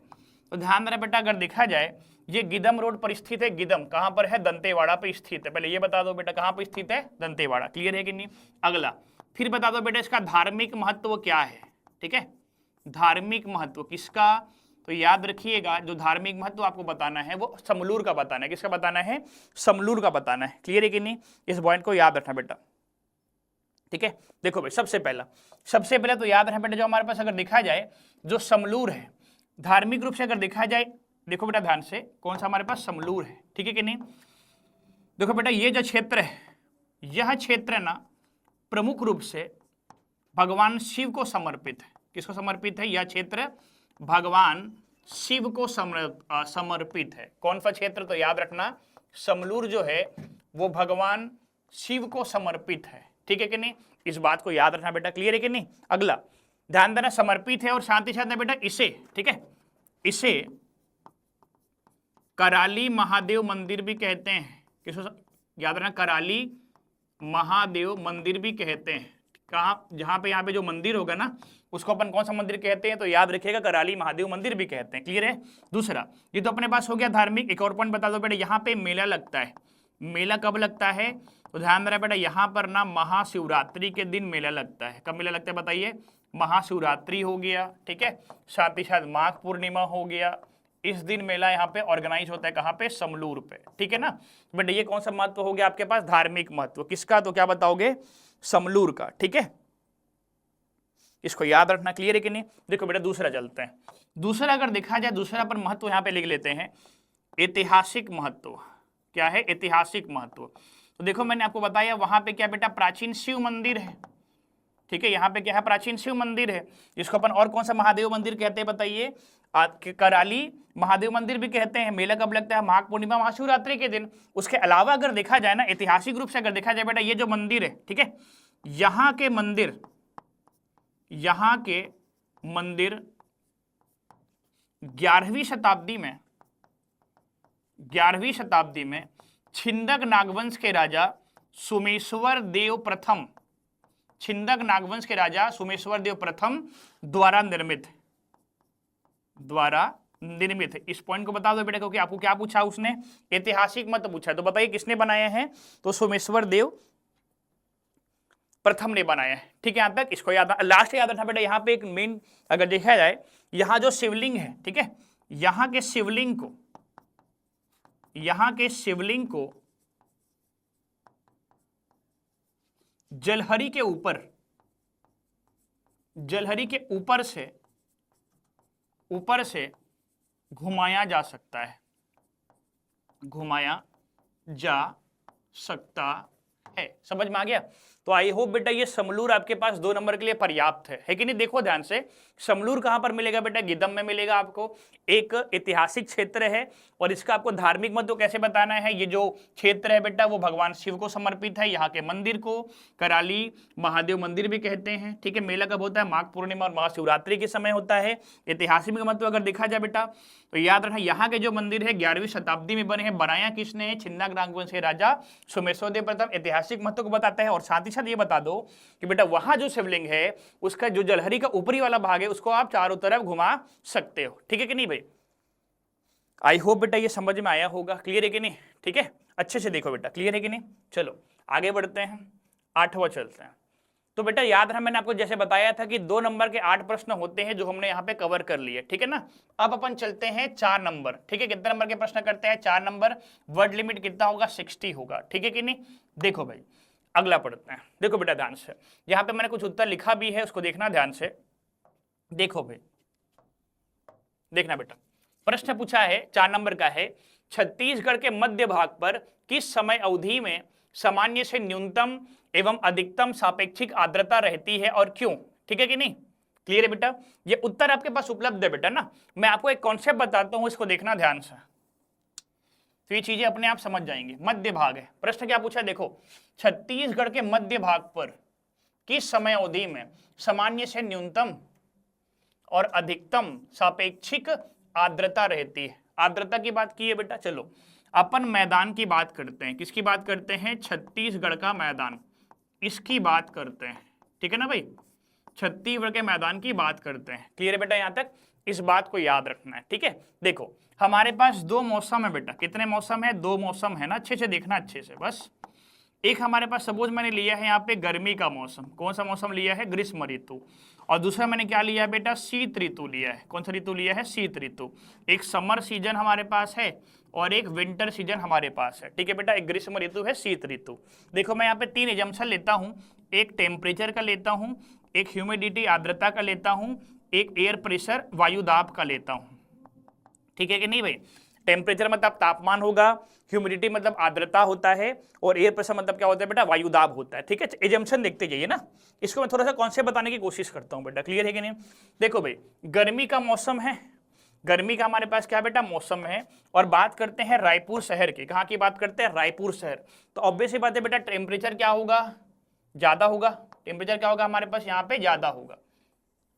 तो ध्यान देना बेटा, अगर देखा जाए ये गिदम रोड पर स्थित है, गिदम कहां पर है, दंतेवाड़ा पे स्थित है। पहले ये बता दो बेटा कहां पर स्थित है, दंतेवाड़ा। क्लियर है कि नहीं, अगला फिर बता दो बेटा इसका धार्मिक महत्व क्या है। ठीक है, धार्मिक महत्व किसका, तो याद रखिएगा जो धार्मिक महत्व आपको बताना है वो समलूर का बताना है। किसका बताना है, समलूर का बताना है। क्लियर है कि नहीं, इस पॉइंट को याद रखना बेटा। ठीक है, देखो भाई, सबसे पहले तो याद रखना बेटा, जो हमारे पास अगर देखा जाए जो समलूर है, धार्मिक रूप से अगर देखा जाए, देखो बेटा ध्यान से, कौन सा हमारे पास समलूर है। ठीक है कि नहीं, देखो बेटा ये जो क्षेत्र है, यह क्षेत्र ना प्रमुख रूप से भगवान शिव को समर्पित है। किसको समर्पित है, यह क्षेत्र भगवान शिव को समर्पित है। कौन सा क्षेत्र, तो याद रखना समलूर जो है वो भगवान शिव को समर्पित है। ठीक है कि नहीं, इस बात को याद रखना बेटा। क्लियर है कि नहीं, अगला ध्यान देना, समर्पित है और शांति साथ में बेटा इसे, ठीक है, इसे कराली महादेव मंदिर भी कहते हैं। किसको याद रखना, कराली महादेव मंदिर भी कहते हैं। कहाँ, जहां पे यहाँ पे जो मंदिर होगा ना उसको अपन कौन सा मंदिर कहते हैं, तो याद रखिएगा कराली महादेव मंदिर भी कहते हैं। क्लियर है, दूसरा ये तो अपने पास हो गया धार्मिक। एक और पॉइंट बता दो बेटा, यहाँ पे मेला लगता है। मेला कब लगता है, तो ध्यान देना बेटा, यहाँ पर ना महाशिवरात्रि के दिन मेला लगता है। कब मेला लगता है बताइए, महाशिवरात्रि हो गया, ठीक है, साथ ही साथ माघ पूर्णिमा हो गया, इस दिन मेला यहाँ पे ऑर्गेनाइज होता है। कहाँ पे, समलूर पे। ठीक है ना बेटा, ये कौन सा महत्व हो गया आपके पास, धार्मिक महत्व किसका, तो क्या बताओगे, समलूर का। ठीक है, इसको याद रखना। क्लियर है कि नहीं, देखो बेटा दूसरा चलते हैं। दूसरा अगर देखा जाए, दूसरा पर महत्व यहाँ पे लिख लेते हैं, ऐतिहासिक महत्व। क्या है, ऐतिहासिक महत्व। तो देखो मैंने आपको बताया वहां पे क्या बेटा, प्राचीन शिव मंदिर है। ठीक है, यहाँ पे क्या है, प्राचीन शिव मंदिर है, जिसको अपन और कौन सा महादेव मंदिर कहते हैं बताइए, कराली महादेव मंदिर भी कहते हैं। मेला कब लगता है, माघ पूर्णिमा महाशिवरात्रि के दिन। उसके अलावा अगर देखा जाए ना, ऐतिहासिक रूप से अगर देखा जाए बेटा, ये जो मंदिर है, ठीक है, यहाँ के मंदिर 11वीं शताब्दी में छिंदक नागवंश के राजा सोमेश्वर देव प्रथम द्वारा निर्मित है। इस पॉइंट को बता दो बेटा, क्योंकि आपको क्या पूछा उसने, ऐतिहासिक मत पूछा है। तो बताइए किसने बनाया है, तो सोमेश्वर देव प्रथम ने बनाया है। ठीक है, यहां तक इसको याद, लास्ट याद रखना बेटा। यहाँ पे एक मेन अगर देखा जाए, यहाँ जो शिवलिंग है, ठीक है, यहाँ के शिवलिंग को जलहरी के ऊपर से घुमाया जा सकता है। समझ में आ गया। तो आई होप बेटा ये समलूर आपके पास 2 नंबर के लिए पर्याप्त है कि नहीं। देखो ध्यान से, समलूर कहां पर मिलेगा बेटा, गिदम में मिलेगा आपको। एक ऐतिहासिक क्षेत्र है और इसका आपको धार्मिक महत्व कैसे बताना है। ये जो क्षेत्र है बेटा वो भगवान शिव को समर्पित है। यहाँ के मंदिर को कराली महादेव मंदिर भी कहते हैं। ठीक है, मेला कब होता है, माघ पूर्णिमा और महाशिवरात्रि के समय होता है। ऐतिहासिक महत्व अगर देखा जाए बेटा, तो याद रखना यहाँ के जो मंदिर है 11वीं शताब्दी में बने हैं। बनाया किसने है, छिंदक नागवंश के राजा सोमेश्वर देव प्रथम। ऐतिहासिक महत्व को बताता है और साथ ही ही साथ ये बता दो कि बेटा वहां जो शिवलिंग है उसका जो जलहरी का ऊपरी वाला भाग है उसको आप चारों तरफ घुमा सकते हो, ठीक है कि नहीं भाई। आई होप बेटा ये समझ में आया होगा, क्लियर है कि नहीं, ठीक है, अच्छे से देखो बेटा, क्लियर है कि नहीं। चलो आगे बढ़ते हैं, 8वां चलते हैं। तो बेटा याद रहा मैंने आपको जैसे बताया था कि 2 नंबर के 8 प्रश्न होते हैं जो हमने यहाँ पे कवर कर लिए, ठीक है ना। अब अपन चलते हैं 4 नंबर, ठीक है, कितने नंबर के प्रश्न करते हैं, 4 नंबर। वर्ड लिमिट कितना होगा, 60 होगा, ठीक है कि नहीं। देखो भाई अगला पढ़ते हैं, देखो बेटा ध्यान से, यहाँ पे मैंने कुछ उत्तर लिखा भी है, उसको देखना ध्यान से। देखो भाई, देखना बेटा, प्रश्न पूछा है 4 नंबर का है, छत्तीसगढ़ के मध्य भाग पर किस समय अवधि में सामान्य से न्यूनतम एवं अधिकतम सापेक्षिक आर्द्रता रहती है और क्यों, ठीक है कि नहीं, क्लियर है बेटा। ये उत्तर आपके पास उपलब्ध है बेटा ना। मैं आपको एक कॉन्सेप्ट बताता हूं, इसको देखना ध्यान से, तो ये चीजें अपने आप समझ जाएंगे। मध्य भाग है, प्रश्न क्या पूछा, देखो छत्तीसगढ़ के मध्य भाग पर किस समय अवधि में सामान्य से न्यूनतम और अधिकतम सापेक्षिक आर्द्रता रहती है। आर्द्रता की बात की है बेटा। चलो अपन मैदान की बात करते हैं, किसकी बात करते हैं, छत्तीसगढ़ का मैदान, इसकी बात करते हैं, ठीक है ना भाई, छत्तीसगढ़ के मैदान की बात करते हैं, क्लियर है बेटा। यहां तक इस बात को याद रखना है, ठीक है। देखो हमारे पास 2 मौसम है बेटा, कितने मौसम है, 2 मौसम है ना, अच्छे से देखना, अच्छे से बस। एक हमारे पास सपोज मैंने लिया है यहाँ पे गर्मी का मौसम, कौन सा मौसम लिया है, ग्रीष्म ऋतु। और दूसरा मैंने क्या लिया है बेटा, शीत ऋतु लिया है, कौन सा ऋतु लिया है, शीत ऋतु। एक समर सीजन हमारे पास है और एक विंटर सीजन हमारे पास है, ठीक है बेटा। एक ग्रीष्म ऋतु है, शीत ऋतु। देखो मैं यहाँ पे 3 एजम्पशन लेता हूँ, एक टेम्परेचर का लेता हूँ, एक ह्यूमिडिटी आर्द्रता का लेता हूँ, एक एयर प्रेशर वायु दाब का लेता हूँ, ठीक है कि नहीं भाई। टेम्परेचर मतलब तापमान होगा, ह्यूमिडिटी मतलब आर्द्रता होता है, और एयर प्रेशर मतलब क्या होता है बेटा, वायुदाब होता है, ठीक है। एजम्पशन देखते जाइए ना, इसको मैं थोड़ा सा कॉन्सेप्ट बताने की कोशिश करता हूँ बेटा, क्लियर है कि नहीं। देखो भाई गर्मी का मौसम है, गर्मी का हमारे पास क्या बेटा मौसम है, और बात करते हैं रायपुर शहर की, कहाँ की बात करते हैं, रायपुर शहर। तो ऑब्वियस सी बात है बेटा टेम्परेचर क्या होगा, ज्यादा होगा, टेम्परेचर क्या होगा हमारे पास यहाँ पे ज्यादा होगा,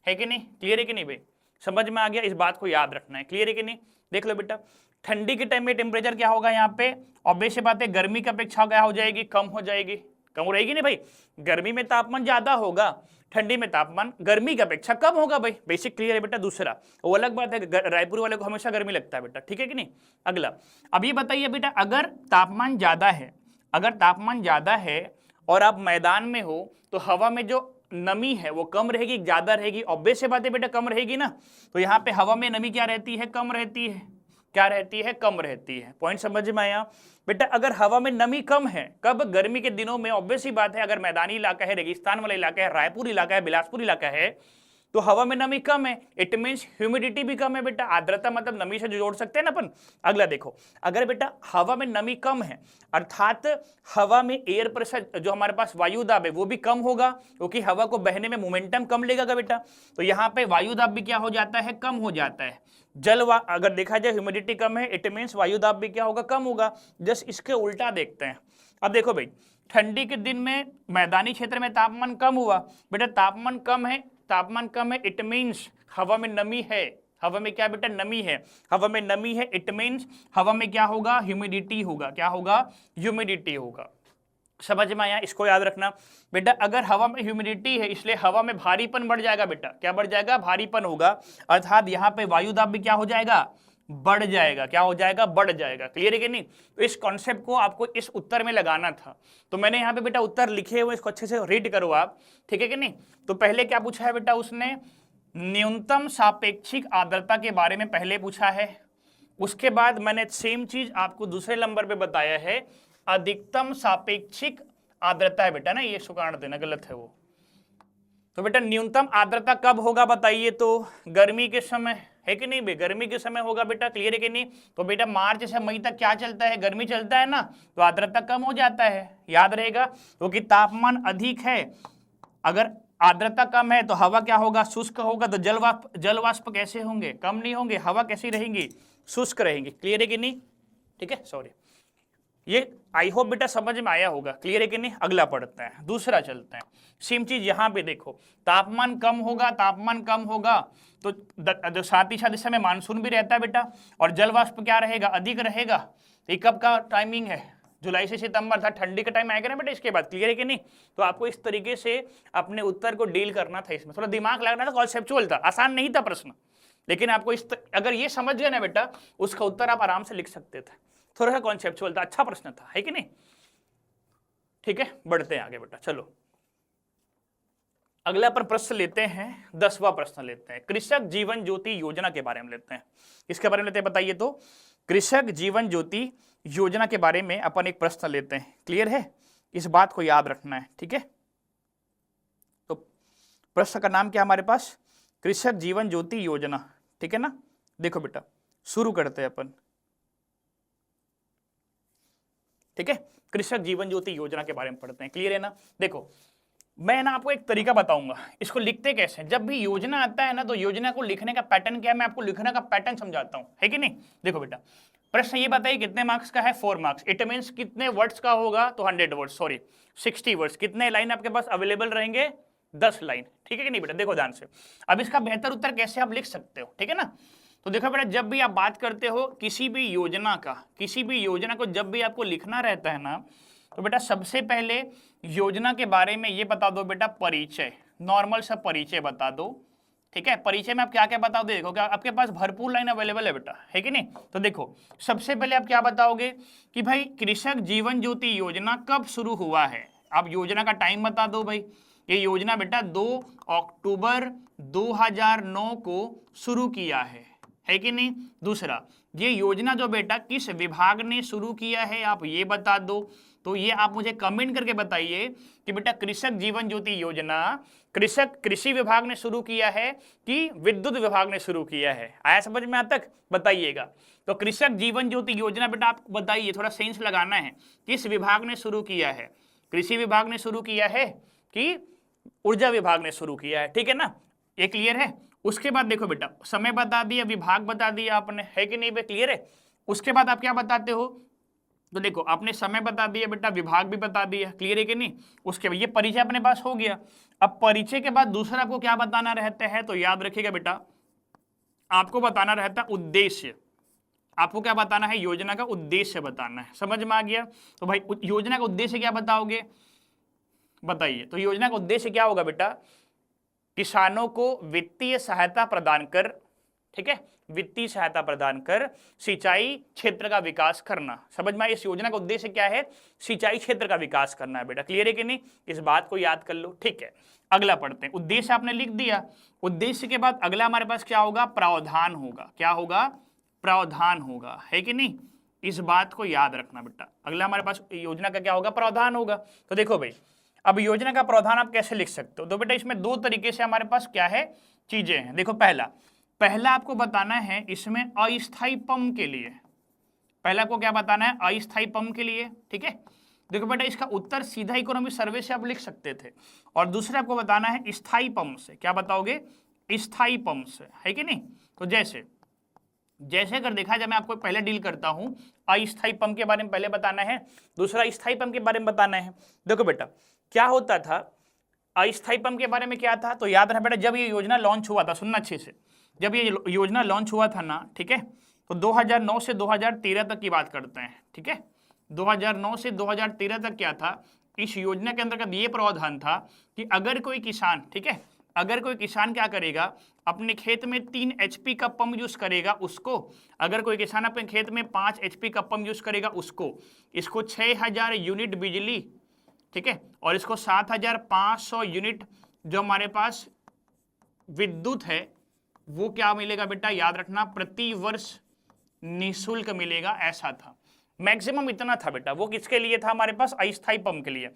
है कि नहीं, क्लियर है कि नहीं भाई, समझ में आ गया, इस बात को याद रखना है, क्लियर है कि नहीं। देख लो बेटा ठंडी के टाइम में टेम्परेचर क्या होगा यहाँ पे, ऑब्वियस सी बात है गर्मी की अपेक्षा क्या हो जाएगी, कम हो जाएगी, कम रहेगी नहीं भाई। गर्मी में तापमान ज्यादा होगा, ठंडी में तापमान गर्मी की अपेक्षा कम होगा भाई, बेसिक क्लियर है बेटा। दूसरा वो अलग बात है, रायपुर वाले को हमेशा गर्मी लगता है बेटा, ठीक है कि नहीं। अगला अब ये बताइए बेटा, अगर तापमान ज्यादा है, अगर तापमान ज्यादा है और आप मैदान में हो तो हवा में जो नमी है वो कम रहेगी ज्यादा रहेगी, ऑब्वियस से बात है बेटा कम रहेगी ना। तो यहाँ पे हवा में नमी क्या रहती है, कम रहती है, क्या रहती है, कम रहती है। पॉइंट समझ में आया बेटा। अगर हवा में नमी कम है कब, गर्मी के दिनों में, ऑब्वियस ही बात है अगर मैदानी इलाका है, रेगिस्तान वाला इलाका है, रायपुर इलाका है, बिलासपुर इलाका है, तो हवा में नमी कम है, इट मीन्स ह्यूमिडिटी भी कम है बेटा। आर्द्रता मतलब नमी से जोड़ सकते हैं ना अपन। अगला देखो, अगर बेटा हवा में नमी कम है अर्थात हवा में एयर प्रेशर जो हमारे पास वायु दाब है वो भी कम होगा, क्योंकि हवा को बहने में मोमेंटम कम लेगा बेटा। तो यहाँ पे वायु दाब भी क्या हो जाता है, कम हो जाता है। अगर देखा जाए ह्यूमिडिटी कम है, इट मीन्स वायु दाब भी क्या होगा, कम होगा। जस्ट इसके उल्टा देखते हैं। अब देखो भाई ठंडी के दिन में मैदानी क्षेत्र में तापमान कम हुआ बेटा, तापमान कम है, तापमान कम है, इट मीन्स हवा में नमी है, हवा में क्या बेटा नमी है, हवा में नमी है, इट मीन्स हवा में क्या होगा, ह्यूमिडिटी होगा, क्या होगा, ह्यूमिडिटी होगा। समझ में आया, इसको याद रखना बेटा। अगर हवा में ह्यूमिडिटी है इसलिए हवा में भारीपन बढ़ जाएगा बेटा, क्या बढ़ जाएगा, भारीपन होगा, अर्थात यहाँ पे वायु दाब भी क्या हो जाएगा, बढ़ जाएगा, क्या हो जाएगा, बढ़ जाएगा। क्लियर है कि नहीं। तो इस कॉन्सेप्ट को आपको इस उत्तर में लगाना था, तो मैंने यहाँ पे बेटा उत्तर लिखे हुए, इसको अच्छे से रीड करो आप, ठीक है कि नहीं। तो पहले क्या पूछा है बेटा, उसने न्यूनतम सापेक्षिक आर्द्रता के बारे में पहले पूछा है, उसके बाद मैंने सेम चीज आपको दूसरे नंबर पे बताया है, अधिकतम सापेक्षिक आर्द्रता है बेटा ना, ये सुकारण देना गलत है वो। तो बेटा न्यूनतम आर्द्रता कब होगा बताइए, तो गर्मी के समय, है कि नहीं भाई, गर्मी के समय होगा बेटा, क्लियर है कि नहीं। तो बेटा मार्च से मई तक क्या चलता है, गर्मी चलता है ना, तो आर्द्रता कम हो जाता है, याद रहेगा, क्योंकि तापमान अधिक है, अगर आर्द्रता कम है तो हवा क्या होगा, शुष्क होगा। तो जल वाष्प कैसे होंगे, कम नहीं होंगे, हवा कैसी रहेंगी, शुष्क रहेंगी। क्लियर है कि नहीं, ठीक है, सॉरी, ये आई होप बेटा समझ में आया होगा, क्लियर है कि नहीं। अगला पढ़ते हैं, दूसरा चलते हैं। सेम चीज यहाँ पे देखो, तापमान कम होगा, तापमान कम होगा तो साथ ही साथ इस समय मानसून भी रहता है बेटा, और जल वाष्प क्या रहेगा, अधिक रहेगा। तो कब का टाइमिंग है, जुलाई से सितंबर था, ठंडी का टाइम आएगा ना बेटा इसके बाद, क्लियर है कि नहीं। तो आपको इस तरीके से अपने उत्तर को डील करना था, इसमें थोड़ा दिमाग लगाना था, कॉन्सेप्चुअल था, आसान नहीं था प्रश्न, लेकिन आपको अगर ये समझ गए ना बेटा, उसका उत्तर आप आराम से लिख सकते थे। थोड़ा सा कॉन्सेप्चुअल था, अच्छा प्रश्न था, है कि नहीं। ठीक है, बढ़ते हैं आगे बेटा, चलो अगला पर प्रश्न लेते हैं, 10वां प्रश्न लेते हैं, कृषक जीवन ज्योति योजना के बारे में लेते हैं। इसके बारे में लेते हैं, बताइए तो, कृषक जीवन ज्योति योजना के बारे में अपन एक प्रश्न लेते हैं, क्लियर है, इस बात को याद रखना है, ठीक है। तो प्रश्न का नाम क्या हमारे पास, कृषक जीवन ज्योति योजना, ठीक है ना। देखो बेटा शुरू करते हैं अपन, ठीक है, कृषक जीवन ज्योति योजना के बारे में पढ़ते हैं, क्लियर है ना। देखो मैं ना आपको एक तरीका बताऊंगा, इसको लिखते कैसे, जब भी योजना आता है ना तो योजना को लिखने का पैटर्न क्या है, मैं आपको लिखने का पैटर्न समझाता हूं, है कि नहीं। देखो बेटा प्रश्न ये बताइए कितने मार्क्स का है, 4 मार्क्स, इट मीन्स कितने वर्ड्स का होगा, तो 100 वर्ड्स, सॉरी 60 वर्ड्स, कितने लाइन आपके पास अवेलेबल रहेंगे, 10 लाइन, ठीक है कि नहीं बेटा। देखो ध्यान से, अब इसका बेहतर उत्तर कैसे आप लिख सकते हो, ठीक है ना। तो देखो बेटा जब भी आप बात करते हो किसी भी योजना का, किसी भी योजना को जब भी आपको लिखना रहता है ना, तो बेटा सबसे पहले योजना के बारे में ये बता दो बेटा, परिचय, नॉर्मल सा परिचय बता दो, ठीक है। परिचय में आप क्या क्या बताओगे, देखो क्या आपके पास भरपूर लाइन अवेलेबल है बेटा, है कि नहीं। तो देखो सबसे पहले आप क्या बताओगे कि भाई कृषक जीवन ज्योति योजना कब शुरू हुआ है, आप योजना का टाइम बता दो भाई। ये योजना बेटा 2 अक्टूबर 2009 को शुरू किया है कि नहीं। दूसरा, ये योजना जो बेटा किस विभाग ने शुरू किया है आप ये बता दो। तो ये आप मुझे कमेंट करके बताइए कि बेटा कृषक जीवन ज्योति योजना कृषि विभाग ने शुरू किया है कि विद्युत विभाग ने शुरू किया है, आया समझ में आज तक, बताइएगा। तो कृषक जीवन ज्योति योजना बेटा आप बताइए, थोड़ा सेंस लगाना है, किस विभाग ने शुरू किया है, कृषि विभाग ने शुरू किया है कि ऊर्जा विभाग ने शुरू किया है, ठीक है ना, ये क्लियर है। उसके बाद देखो बेटा समय बता दिया, विभाग बता दिया आपने, है कि नहीं, क्लियर है। उसके बाद आप क्या बताते हो, तो देखो आपने समय बता दिया बेटा, विभाग भी बता दिया, क्लियर है कि नहीं। उसके बाद ये परिचय अपने पास हो गया। अब परिचय के बाद दूसरा आपको क्या बताना रहता है, तो याद रखिएगा बेटा आपको बताना रहता है उद्देश्य, आपको क्या बताना है, योजना का उद्देश्य बताना है, समझ में आ गया। तो भाई योजना का उद्देश्य क्या बताओगे, बताइए। तो योजना का उद्देश्य क्या होगा बेटा, किसानों को वित्तीय सहायता प्रदान कर, ठीक है, वित्तीय सहायता प्रदान कर सिंचाई क्षेत्र का विकास करना। समझ में, इस योजना का उद्देश्य क्या है, सिंचाई क्षेत्र का विकास करना है बेटा, क्लियर है कि नहीं, इस बात को याद कर लो, ठीक है। अगला पढ़ते हैं, उद्देश्य आपने लिख दिया। उद्देश्य के बाद अगला हमारे पास क्या होगा, प्रावधान होगा, क्या होगा, प्रावधान होगा, है कि नहीं, इस बात को याद रखना बेटा। अगला हमारे पास योजना का क्या होगा, प्रावधान होगा। तो देखो भाई अब योजना का प्रावधान आप कैसे लिख सकते हो, तो बेटा इसमें 2 तरीके से हमारे पास क्या है, चीजें हैं। देखो पहला आपको बताना है इसमें अस्थायी पंप के लिए, पहला आपको क्या बताना है, अस्थायी पंप के लिए, ठीक है। देखो बेटा इसका उत्तर सीधा इकोनॉमिक सर्वे से आप लिख सकते थे, और दूसरा आपको बताना है स्थायी पंप से, क्या बताओगे, स्थायी पंप से, है कि नहीं। तो जैसे अगर देखा जाए, मैं आपको पहले डील करता हूं, अस्थायी पंप के बारे में पहले बताना है, दूसरा स्थायी पंप के बारे में बताना है। देखो बेटा क्या होता था, अस्थायी पंप के बारे में क्या था, तो याद रखना बेटा जब ये योजना लॉन्च हुआ था, सुनना अच्छे से, जब ये योजना लॉन्च हुआ था ना, ठीक है, तो 2009 से 2013 तक की बात करते हैं, ठीक है। 2009 से 2013 तक क्या था, इस योजना के अंतर्गत ये प्रावधान था कि अगर कोई किसान, ठीक है, अगर कोई किसान क्या करेगा, अपने खेत में 3 HP का पंप यूज करेगा उसको, अगर कोई किसान अपने खेत में 5 HP का पंप यूज करेगा उसको, इसको 6000 यूनिट बिजली, ठीक है, और इसको 7500 यूनिट जो हमारे पास विद्युत है वो क्या मिलेगा बेटा, याद रखना प्रति वर्ष निःशुल्क मिलेगा, ऐसा था। मैक्सिमम इतना था बेटा, वो किसके लिए था, हमारे पास अस्थायी पंप के लिए।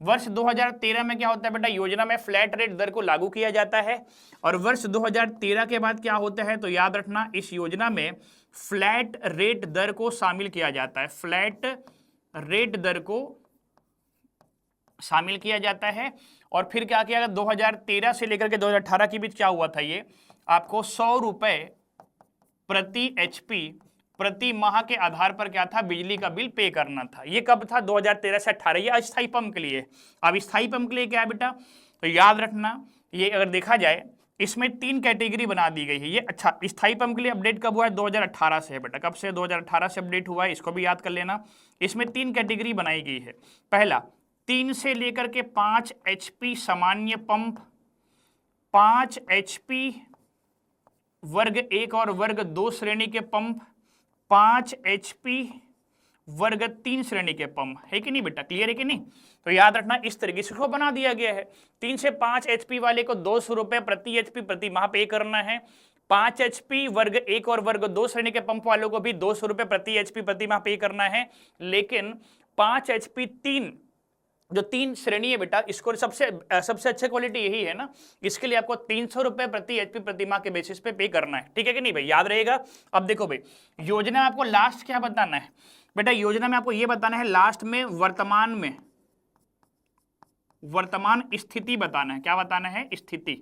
वर्ष 2013 में क्या होता है बेटा, योजना में फ्लैट रेट दर को लागू किया जाता है, और वर्ष 2013 के बाद क्या होता है, तो याद रखना इस योजना में फ्लैट रेट दर को शामिल किया जाता है, फ्लैट रेट दर को शामिल किया जाता है। और फिर क्या किया, 2013 से लेकर के 2018 के बीच क्या हुआ था, ये आपको 100 रुपए प्रति HP प्रति माह के आधार पर क्या था, बिजली का बिल पे करना था। ये कब था, 2013 से 18, ये अस्थायी पंप के लिए। अब स्थायी पंप के लिए क्या है बेटा, तो याद रखना ये अगर देखा जाए इसमें 3 कैटेगरी बना दी गई है ये। अच्छा, स्थायी पंप के लिए अपडेट कब हुआ है? 2018 से है बेटा। कब से? 2018 से अपडेट हुआ है, इसको भी याद कर लेना। इसमें 3 कैटेगरी बनाई गई है। पहला, 3 से लेकर के 5 HP सामान्य पंप, 5 HP वर्ग 1 और वर्ग 2 श्रेणी के पंप, 5 HP वर्ग 3 श्रेणी के पंप, है कि नहीं बेटा? क्लियर है कि नहीं? तो याद रखना, इस तरीके से इसको बना दिया गया है। 3 से 5 HP वाले को 200 रुपए प्रति HP प्रति माह पे करना है। 5 HP वर्ग 1 और वर्ग 2 श्रेणी के पंप वालों को भी 200 रुपए प्रति HP प्रति माह पे करना है। लेकिन 5 HP 3 जो 3 श्रेणी है बेटा, इसको सबसे अच्छी क्वालिटी यही है ना, इसके लिए आपको 300 रुपए प्रति HP प्रति माह के बेसिस पे पे करना है। ठीक है कि नहीं भाई? याद रहेगा। अब देखो भाई, योजना में आपको लास्ट क्या बताना है बेटा? योजना में आपको यह बताना है लास्ट में वर्तमान स्थिति बताना है। क्या बताना है? स्थिति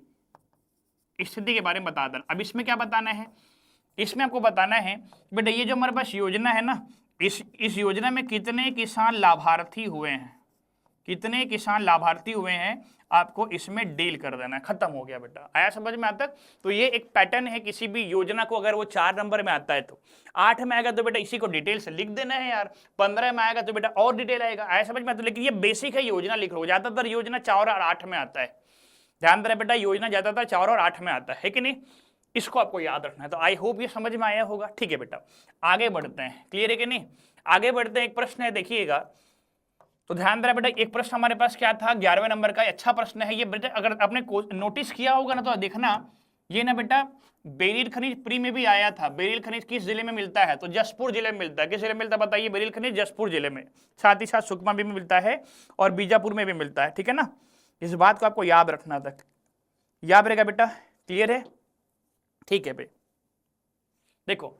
के बारे में बता देना। अब इसमें क्या बताना है? इसमें आपको बताना है बेटा, ये जो हमारे पास योजना है ना, इस योजना में कितने किसान लाभार्थी हुए हैं, कितने किसान लाभार्थी हुए हैं, आपको इसमें डील कर देना है। खत्म हो गया बेटा। आया समझ में आता? तो ये एक पैटर्न है किसी भी योजना को, अगर वो 4 नंबर में आता है तो 8 में आएगा तो बेटा इसी को डिटेल से लिख देना है यार। 15 में आएगा तो बेटा और डिटेल आएगा। आया समझ में आता? लेकिन ये बेसिक है, योजना लिख लो। ज्यादातर योजना 4 और 8 में आता है। ध्यान दे बेटा, योजना ज्यादातर 4 और 8 में आता है कि नहीं? इसको आपको याद रखना है। तो आई होप ये समझ में आया होगा। ठीक है बेटा, आगे बढ़ते हैं। क्लियर है कि नहीं? आगे बढ़ते हैं। एक प्रश्न है, देखिएगा तो ध्यान देना बेटा। एक प्रश्न हमारे पास क्या था? 11वें नंबर का। अच्छा प्रश्न है ये बेटा, अगर आपने नोटिस किया होगा ना तो देखना, ये ना बेटा बेरिल खनिज प्री में भी आया था। बेरिल खनिज किस जिले में मिलता है? तो जसपुर जिले में मिलता है। किस जिले में मिलता है बताइए? बेरिल खनिज जसपुर जिले में। साथ ही साथ सुकमा भी मिलता है और बीजापुर में भी मिलता है। ठीक है ना? इस बात को आपको याद रखना था। याद रहेगा बेटा? क्लियर है? ठीक है भाई। देखो,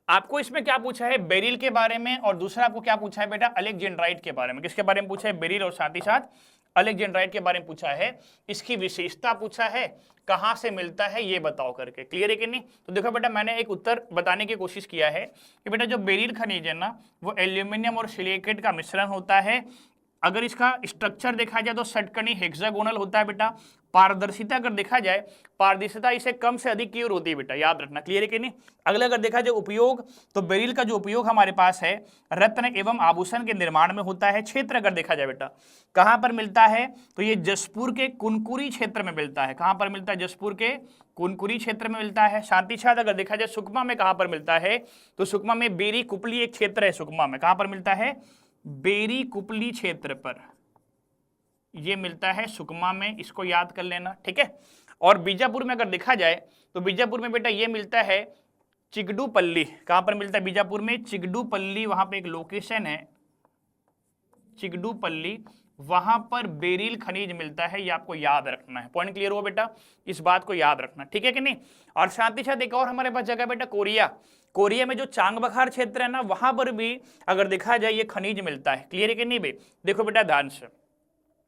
आपको इसमें क्या पूछा है? बेरिल के बारे में, और दूसरा आपको क्या पूछा है बेटा? अलेक्जेंड्राइट के बारे में। किसके बारे में पूछा है? बेरिल और साथ ही साथ अलेक्जेंड्राइट के बारे में पूछा है। इसकी विशेषता पूछा है, कहां से मिलता है ये बताओ करके। क्लियर है कि नहीं? तो देखो बेटा, मैंने एक उत्तर बताने की कोशिश किया है कि बेटा जो बेरिल खनिज है ना, वो एल्यूमिनियम और सिलिकेट का मिश्रण होता है। अगर इसका स्ट्रक्चर देखा जाए तो षटकोणीय हेक्सागोनल होता है बेटा। पारदर्शिता अगर देखा जाए, पारदर्शिता इसे कम से अधिक की ओर होती है बेटा। याद रखना। क्लियर है कि नहीं? अगला अगर देखा जाए उपयोग, तो बेरिल का जो उपयोग हमारे पास है रत्न एवं आभूषण के निर्माण में होता है। क्षेत्र अगर देखा जाए बेटा, कहां पर मिलता है? तो ये जसपुर के कुनकुरी क्षेत्र में मिलता है। कहां पर मिलता है? जसपुर के कुनकुरी क्षेत्र में मिलता है। साथ ही साथ अगर देखा जाए सुकमा में कहां पर मिलता है? तो सुकमा में बेरी कुपली एक क्षेत्र है। सुकमा में कहां पर मिलता है? बेरी कुपली क्षेत्र पर ये मिलता है, सुकमा में। इसको याद कर लेना। ठीक है? और बीजापुर में अगर देखा जाए तो बीजापुर में बेटा ये मिलता है चिगडूपल्ली। कहां पर मिलता है? बीजापुर में चिगडूपल्ली, वहां पे एक लोकेशन है चिगडूपल्ली, वहां पर बेरिल खनिज मिलता है। ये आपको याद रखना है। पॉइंट क्लियर हो बेटा? इस बात को याद रखना। ठीक है कि नहीं? और साथ ही साथ एक और हमारे पास जगह बेटा कोरिया। कोरिया में जो चांगबखार क्षेत्र है ना, वहां पर भी अगर देखा जाए ये खनिज मिलता है। क्लियर है कि नहीं भाई? देखो बेटा ध्यान से।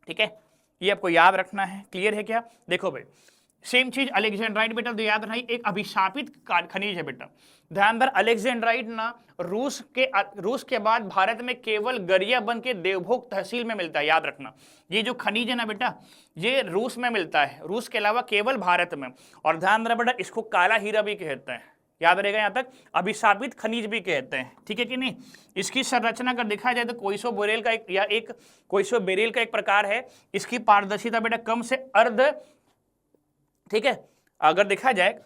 ठीक है? ये आपको याद रखना है। क्लियर है क्या? देखो भाई, सेम चीज अलेक्जेंड्राइट बेटा, तो याद रखना एक अभिशापित खनिज है बेटा। ध्यान दर, अलेक्जेंड्राइट ना रूस के बाद भारत में केवल गरियाबंद के देवभोग तहसील में मिलता है। याद रखना, ये जो खनिज है ना बेटा, ये रूस में मिलता है, रूस के अलावा केवल भारत में। और ध्यान रहा बेटा, इसको काला हीरा भी कहते हैं। याद रहेगा यहां तक? अभिशापित खनिज भी कहते हैं। ठीक है कि नहीं? इसकी संरचना अगर देखा जाए तो कोइसो बेरिल का कोइसो बेरिल का एक प्रकार है। इसकी पारदर्शिता बेटा कम से अर्ध, ठीक है, अगर देखा जाए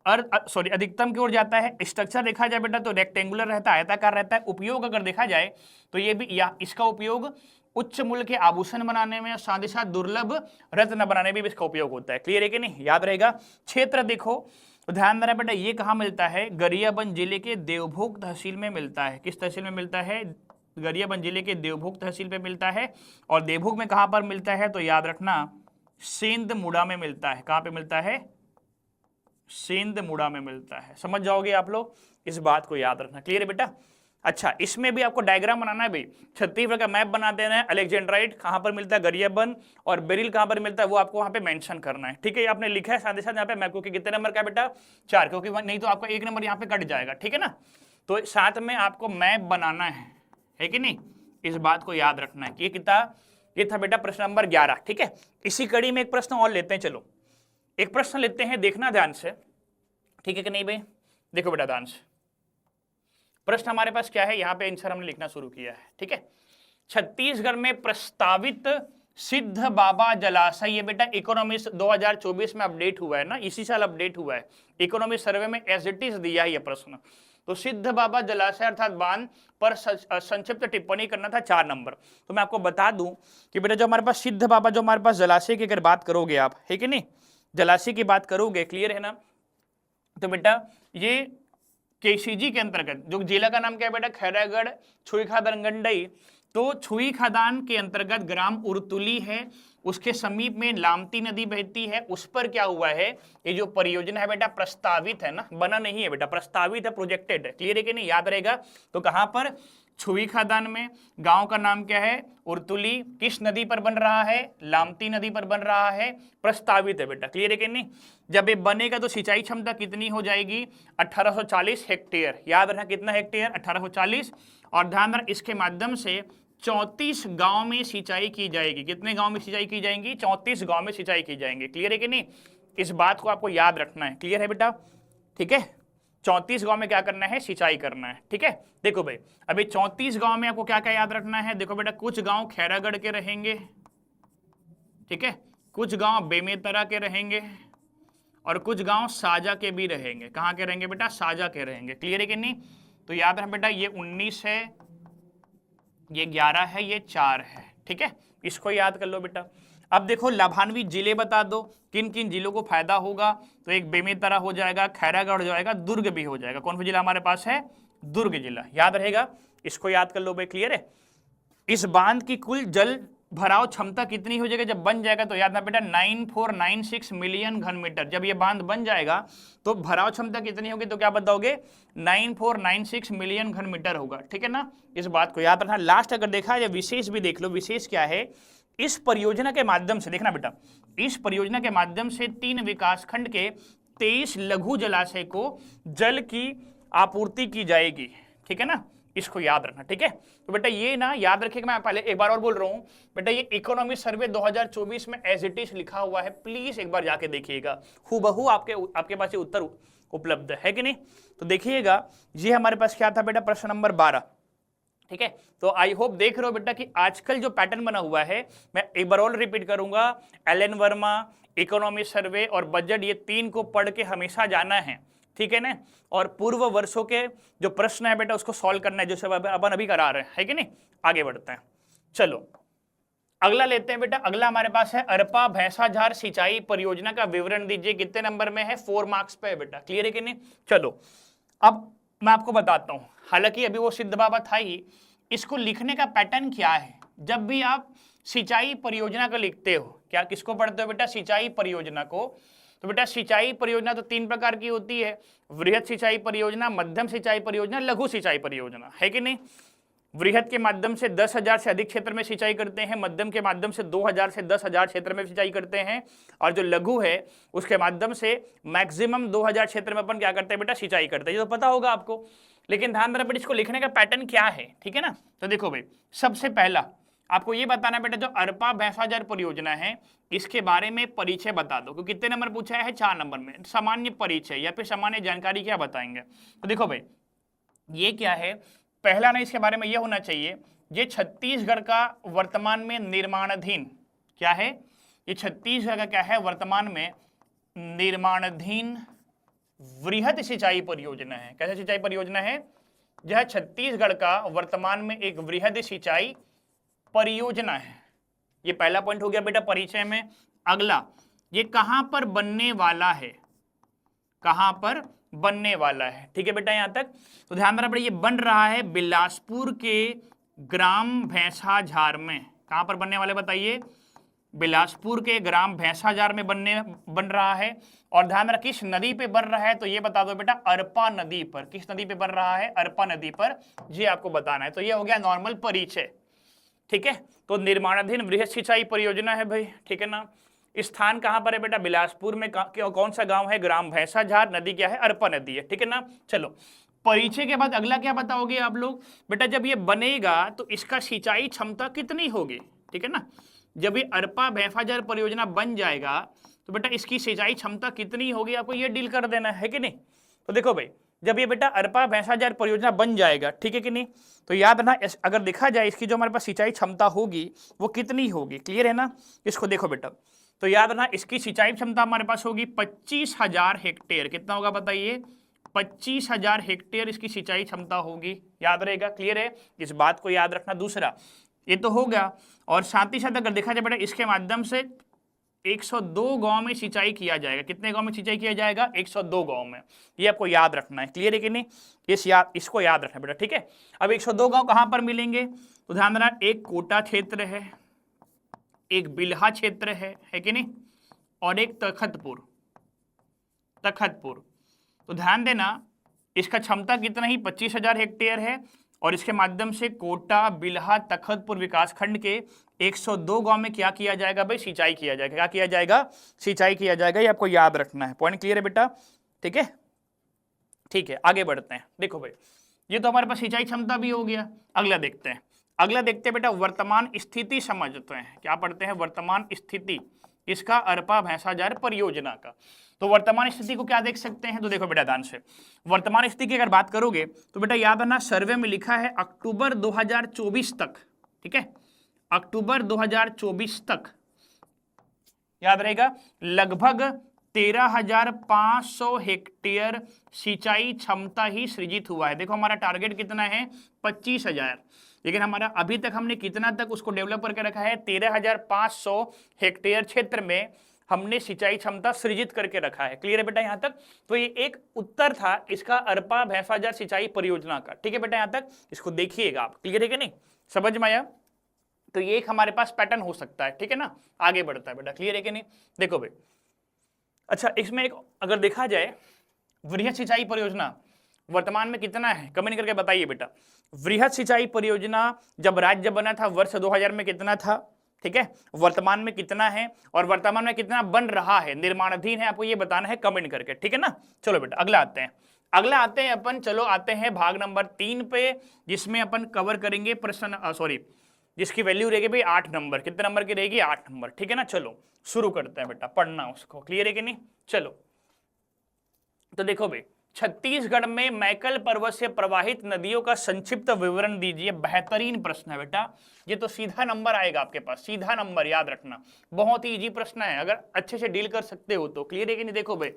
अधिकतम की ओर जाता है। स्ट्रक्चर देखा जाए बेटा तो रेक्टेंगुलर रहता है, आयताकार रहता है। उपयोग अगर देखा जाए तो ये भी इसका उपयोग उच्च मूल्य के आभूषण बनाने में, साथ ही साथ दुर्लभ रत्न बनाने में भी इसका उपयोग होता है। क्लियर है कि नहीं? याद रहेगा। क्षेत्र देखो तो ध्यान देना बेटा, ये कहाँ मिलता है? गरियाबंद जिले के देवभोग तहसील में मिलता है। किस तहसील में मिलता है? गरियाबंद जिले के देवभोग तहसील पे मिलता है। और देवभोग में कहां पर मिलता है? तो याद रखना सेंधमुड़ा में मिलता है। कहां पे मिलता है? सेंधमुड़ा में मिलता है। समझ जाओगे आप लोग? इस बात को याद रखना। क्लियर है बेटा? अच्छा, इसमें भी आपको डायग्राम बनाना है भाई। छत्तीसगढ़ का मैप बना देना है। अलेक्जेंड्राइट कहां पर मिलता है? गरियाबंद। और बेरिल कहां पर मिलता है वो आपको वहां पे मेंशन करना है। ठीक है? आपने लिखा है साथ ही साथ यहाँ पे मैप, क्योंकि कितने नंबर का बेटा? 4, क्योंकि नहीं तो आपका 1 नंबर यहाँ पे कट जाएगा। ठीक है ना? तो साथ में आपको मैप बनाना है कि नहीं? इस बात को याद रखना है कि ये था बेटा प्रश्न नंबर 11। ठीक है? इसी कड़ी में एक प्रश्न और लेते हैं। चलो, एक प्रश्न लेते हैं, देखना ध्यान से, ठीक है कि नहीं भाई? देखो बेटा ध्यान से, प्रश्न हमारे पास क्या है, यहाँ पे आंसर हमने लिखना शुरू किया है, ठीक है। छत्तीसगढ़ में प्रस्तावित सिद्ध बाबा जलाशय, ये बेटा इकोनॉमिक्स 2024 में अपडेट हुआ है ना, इसी साल अपडेट हुआ है, इकोनॉमिक सर्वे में एज इट इज दिया है ये प्रश्न। तो सिद्ध बाबा जलाशय अर्थात बांध पर संक्षिप्त टिप्पणी करना था 4 नंबर। तो मैं आपको बता दूं कि बेटा जो हमारे पास सिद्ध बाबा, जो हमारे पास जलाशय की अगर बात करोगे आप, है कि नहीं, जलाशय की बात करोगे, क्लियर है ना, तो बेटा ये केसीजी के अंतर्गत, जो जिला का नाम क्या है बेटा, खैरागढ़ छुई खादान गंडई, तो छुई खादान के अंतर्गत ग्राम उरतुली है, उसके समीप में लामती नदी बहती है, उस पर क्या हुआ है, ये जो परियोजना है बेटा प्रस्तावित है ना, बना नहीं है बेटा, प्रस्तावित है, प्रोजेक्टेड है, क्लियर है कि नहीं, याद रहेगा। तो कहां पर, छुई खादान में, गांव का नाम क्या है, उरतुली, किस नदी पर बन रहा है, लामती नदी पर बन रहा है, प्रस्तावित है बेटा, क्लियर है कि नहीं। जब ये बनेगा तो सिंचाई क्षमता कितनी हो जाएगी, 1840 हेक्टेयर, याद रखना कितना हेक्टेयर, 1840, और ध्यान रखना इसके माध्यम से 34 गांव में सिंचाई की जाएगी। कितने गांव में सिंचाई की जाएंगी, 34 गांव में सिंचाई की जाएंगी, क्लियर है कि नहीं, इस बात को आपको याद रखना है, क्लियर है बेटा, ठीक है। 34 गांव में क्या करना है, सिंचाई करना है, ठीक है। देखो भाई अभी 34 गांव में आपको क्या क्या याद रखना है, देखो बेटा कुछ गांव खैरागढ़ के रहेंगे, ठीक है, कुछ गांव बेमेतरा के रहेंगे, और कुछ गांव साजा के भी रहेंगे। कहां के रहेंगे बेटा, साजा के रहेंगे, क्लियर है कि नहीं। तो याद रखना बेटा ये 19 है, ये 11 है, ये 4 है, ठीक है, इसको याद कर लो बेटा। अब देखो लाभान्वित जिले बता दो, किन किन जिलों को फायदा होगा, तो एक बेमेतरा हो जाएगा, खैरागढ़ हो जाएगा, दुर्ग भी हो जाएगा। कौन सा जिला हमारे पास है, दुर्ग जिला, याद रहेगा, इसको याद कर लो भाई, क्लियर है। इस बांध की कुल जल भराव क्षमता कितनी हो जाएगी जब बन जाएगा, तो याद ना बेटा 9496 मिलियन घन मीटर। जब ये बांध बन जाएगा तो भराव क्षमता कितनी होगी, तो क्या बताओगे, 9496 मिलियन घन मीटर होगा, ठीक है ना, इस बात को याद रखना। लास्ट अगर देखा जाए विशेष भी देख लो, विशेष क्या है, इस परियोजना के माध्यम से, देखना बेटा, इस परियोजना के माध्यम से 3 विकासखंड के 23 लघु जलाशय को जल की आपूर्ति की जाएगी, ठीक है ना, इसको याद रखना, ठीक है। तो बेटा ये ना याद रखिएगा, मैं पहले एक बार और बोल रहा हूं बेटा, ये इकोनॉमिक सर्वे 2024 में एज इट इज लिखा हुआ है, प्लीज एक बार जाके देखिएगा, हूबहू आपके पास ये उत्तर उपलब्ध है कि नहीं। तो देखिएगा ये हमारे पास क्या था बेटा, प्रश्न नंबर 12, ठीक है। तो आई होप देख रहे हो बेटा कि आजकल जो पैटर्न बना हुआ है, मैं एक बार और रिपीट करूंगा, एलन वर्मा, इकोनॉमिक सर्वे और बजट, ये 3 को पढ़ के हमेशा जाना है, ठीक है ना, और पूर्व वर्षों के जो प्रश्न है बेटा उसको सॉल्व करना है, जो सब अपन अभी करा रहे हैं, है कि नहीं। आगे बढ़ते हैं, चलो अगला लेते हैं बेटा। अगला हमारे पास है अरपा भैंसाझार सिंचाई परियोजना का विवरण दीजिए, कितने नंबर में है, 4 मार्क्स पे है बेटा, क्लियर है कि नहीं। चलो अब मैं आपको बताता हूं, हालांकि अभी वो सिद्ध बाबा था ही, इसको लिखने का पैटर्न क्या है। जब भी आप सिंचाई परियोजना को लिखते हो, क्या किसको पढ़ते हो बेटा, सिंचाई परियोजना को, तो बेटा सिंचाई परियोजना तो 3 प्रकार की होती है, वृहद सिंचाई परियोजना, मध्यम सिंचाई परियोजना, लघु सिंचाई परियोजना, है कि नहीं। वृहद के माध्यम से 10,000 से अधिक क्षेत्र में सिंचाई करते हैं, मध्यम के माध्यम से 2,000 से 10,000 क्षेत्र में सिंचाई करते हैं, और जो लघु है उसके माध्यम से मैक्सिमम 2,000 क्षेत्र में अपन क्या करते हैं बेटा, सिंचाई करते हैं, ये तो पता होगा आपको। लेकिन ध्यान देना बेटा इसको लिखने का पैटर्न क्या है, ठीक है ना। तो देखो भाई सबसे पहला आपको ये बताना बेटा, जो अरपा भैंसाझार परियोजना है इसके बारे में परिचय बता दो, क्योंकि कितने नंबर पूछा है, 4 नंबर में, सामान्य परिचय या फिर सामान्य जानकारी क्या बताएंगे। तो देखो भाई ये क्या है, पहला ना इसके बारे में यह होना चाहिए, ये छत्तीसगढ़ का वर्तमान में निर्माणाधीन क्या है, ये छत्तीसगढ़ का क्या है, वर्तमान में निर्माणाधीन वृहद सिंचाई परियोजना है। कैसे सिंचाई परियोजना है, यह छत्तीसगढ़ का वर्तमान में एक वृहद सिंचाई परियोजना है। ये पहला पॉइंट हो गया बेटा परिचय में। अगला, ये कहां पर बनने वाला है, कहां पर बनने वाला है, ठीक है बेटा यहां तक। तो ध्यान रखना, ये बन रहा है बिलासपुर के ग्राम भैंसाझार में। कहां पर बनने वाले बताइए, बिलासपुर के ग्राम भैंसाझार में बन रहा है। और ध्यान रखिए किस नदी पे बन रहा है, तो ये बता दो बेटा अरपा नदी पर। किस नदी पे बन रहा है, अरपा नदी पर, ये आपको बताना है। तो ये हो गया नॉर्मल परिचय, ठीक है। तो निर्माणाधीन वृहद सिंचाई परियोजना है भाई, ठीक है ना। स्थान कहां पर है बेटा, बिलासपुर में। कौन सा गांव है, ग्राम भैंसाझार, नदी क्या है, अरपा नदी है, ठीक है ना। चलो परिचय के बाद अगला क्या बताओगे आप लोग बेटा, जब ये बनेगा तो इसका सिंचाई क्षमता कितनी होगी, ठीक है ना। जब ये अरपा भैंसाझार परियोजना बन जाएगा तो बेटा इसकी सिंचाई क्षमता कितनी होगी आपको ये डील कर देना है कि नहीं। तो देखो भाई जब ये बेटा अरपा भैंसाजार परियोजना बन जाएगा, ठीक है कि नहीं, तो याद रखना अगर देखा जाए इसकी जो हमारे पास सिंचाई क्षमता होगी वो कितनी होगी, क्लियर है ना। इसको देखो बेटा, तो याद रखना इसकी सिंचाई क्षमता हमारे पास होगी 25,000 हेक्टेयर। कितना होगा बताइए, 25,000 हेक्टेयर इसकी सिंचाई क्षमता होगी, याद रहेगा, क्लियर है, इस बात को याद रखना। दूसरा ये तो हो गया, और साथ ही साथ अगर देखा जाए बेटा इसके माध्यम से 102 गांव में सिंचाई किया जाएगा। कितने गांव में सिंचाई किया जाएगा, 102 गांव में, ये आपको याद रखना है, क्लियर है कि नहीं, इसको याद रखना बेटा, ठीक है। अब 102 गांव कहां पर मिलेंगे, तो ध्यान देना, एक कोटा क्षेत्र है, एक बिल्हा क्षेत्र है कि नहीं, और एक तखतपुर। तो ध्यान देना इसका क्षमता कितना ही 25,000 हेक्टेयर है, और इसके माध्यम से कोटा, बिल्हा, तखतपुर विकासखंड के 102 गांव में क्या किया जाएगा भाई, सिंचाई किया जाएगा। क्या किया जाएगा, सिंचाई किया जाएगा, ये आपको याद रखना है। पॉइंट क्लियर है बेटा, ठीक है, ठीक है, आगे बढ़ते हैं। देखो भाई ये तो हमारे पास सिंचाई क्षमता भी हो गया। अगला देखते हैं, बेटा वर्तमान स्थिति समझते हैं। क्या पढ़ते हैं, वर्तमान स्थिति इसका अरपा भैंसाजार परियोजना का। तो वर्तमान स्थिति को क्या देख सकते हैं, तो देखो बेटा ध्यान से, वर्तमान स्थिति की अगर बात करोगे तो बेटा याद रखना सर्वे में लिखा है अक्टूबर 2024 तक, ठीक है, अक्टूबर 2024 तक याद रहेगा लगभग 13,500 हेक्टेयर सिंचाई क्षमता ही सृजित हुआ है। देखो हमारा टारगेट कितना है, 25,000, लेकिन हमारा अभी तक हमने कितना तक उसको डेवलप करके रखा है, 13,500 हेक्टेयर क्षेत्र में हमने सिंचाई क्षमता सृजित करके रखा है। क्लियर है बेटा यहां तक। तो ये एक उत्तर था इसका अरपा भैंसाजार सिंचाई परियोजना का, ठीक है बेटा यहां तक, इसको देखिएगा आप, क्लियर है कि नहीं, समझ में आया। तो ये एक हमारे पास पैटर्न हो सकता है, ठीक है ना, आगे बढ़ता है बेटा, क्लियर है कि नहीं। देखो भाई अच्छा इसमें एक अगर देखा जाए वृहद सिंचाई परियोजना वर्तमान में कितना है, कमेंट करके बताइए बेटा। वृहद सिंचाई परियोजना जब राज्य बना था वर्ष 2000 में कितना था, ठीक है, वर्तमान में कितना है, और वर्तमान में कितना बन रहा है, निर्माणाधीन है, आपको ये बताना है कमेंट करके, ठीक है ना। चलो बेटा अगला आते हैं अपन, चलो आते हैं भाग नंबर 3 पे, जिसमें अपन कवर करेंगे प्रश्न जिसकी वैल्यू रहेगी भाई 8 नंबर। कितने नंबर की रहेगी, 8 नंबर, ठीक है ना। चलो शुरू करते हैं बेटा पढ़ना उसको, क्लियर है कि नहीं। चलो तो देखो भाई छत्तीसगढ़ में मैकल पर्वत से प्रवाहित नदियों का संक्षिप्त विवरण दीजिए। बेहतरीन प्रश्न है बेटा, ये तो सीधा नंबर आएगा आपके पास, सीधा नंबर, याद रखना, बहुत ही इजी प्रश्न है अगर अच्छे से डील कर सकते हो तो, क्लियर है कि नहीं। देखो भाई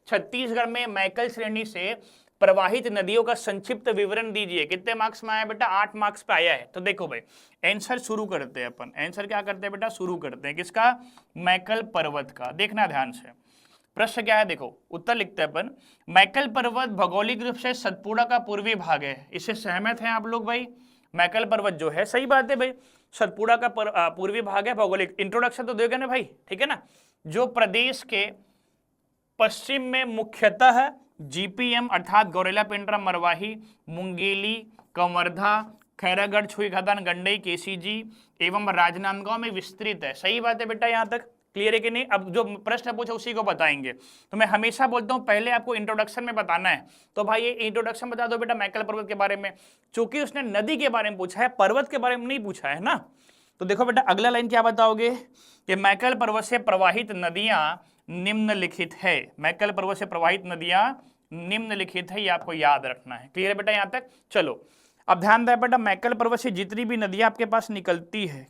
छत्तीसगढ़ में मैकल श्रेणी से प्रवाहित नदियों का संक्षिप्त विवरण दीजिए। कितने मार्क्स में आया बेटा, 8 मार्क्स पे आया है। तो देखो भाई आंसर शुरू करते हैं अपन, आंसर क्या करते हैं बेटा, शुरू करते हैं किसका, मैकल पर्वत का। देखना ध्यान से प्रश्न क्या है, देखो उत्तर लिखते हैं अपन, मैकल पर्वत भौगोलिक रूप से सतपुड़ा का पूर्वी भाग है। इससे सहमत हैं आप लोग भाई, मैकल पर्वत जो है, सही बात है भाई, सतपुड़ा का पूर्वी भाग है। भौगोलिक इंट्रोडक्शन तो देगा ना भाई, ठीक है ना। जो प्रदेश के पश्चिम में मुख्यतः जीपीएम अर्थात गौरेला पेंड्रा मरवाही, मुंगेली, कंवर्धा, खैरागढ़, छुई खदान, गंडई, केसीजी एवं राजनांदगांव में विस्तृत है। सही बात है बेटा यहाँ तक, क्लियर है कि नहीं। अब जो प्रश्न पूछा उसी को बताएंगे। तो मैं हमेशा बोलता हूं पहले आपको इंट्रोडक्शन में बताना है, तो भाई ये इंट्रोडक्शन बता दो बेटा मैकल पर्वत के बारे में, चूंकि उसने नदी के बारे में पूछा है, पर्वत के बारे में नहीं पूछा है ना। तो देखो बेटा अगला लाइन क्या बताओगे कि मैकल पर्वत से प्रवाहित नदियां निम्नलिखित है। मैकल पर्वत से प्रवाहित नदियां निम्नलिखित है, ये आपको याद रखना है, क्लियर है बेटा यहाँ तक। चलो अब ध्यान दें बेटा, मैकल पर्वत से जितनी भी नदियां आपके पास निकलती है,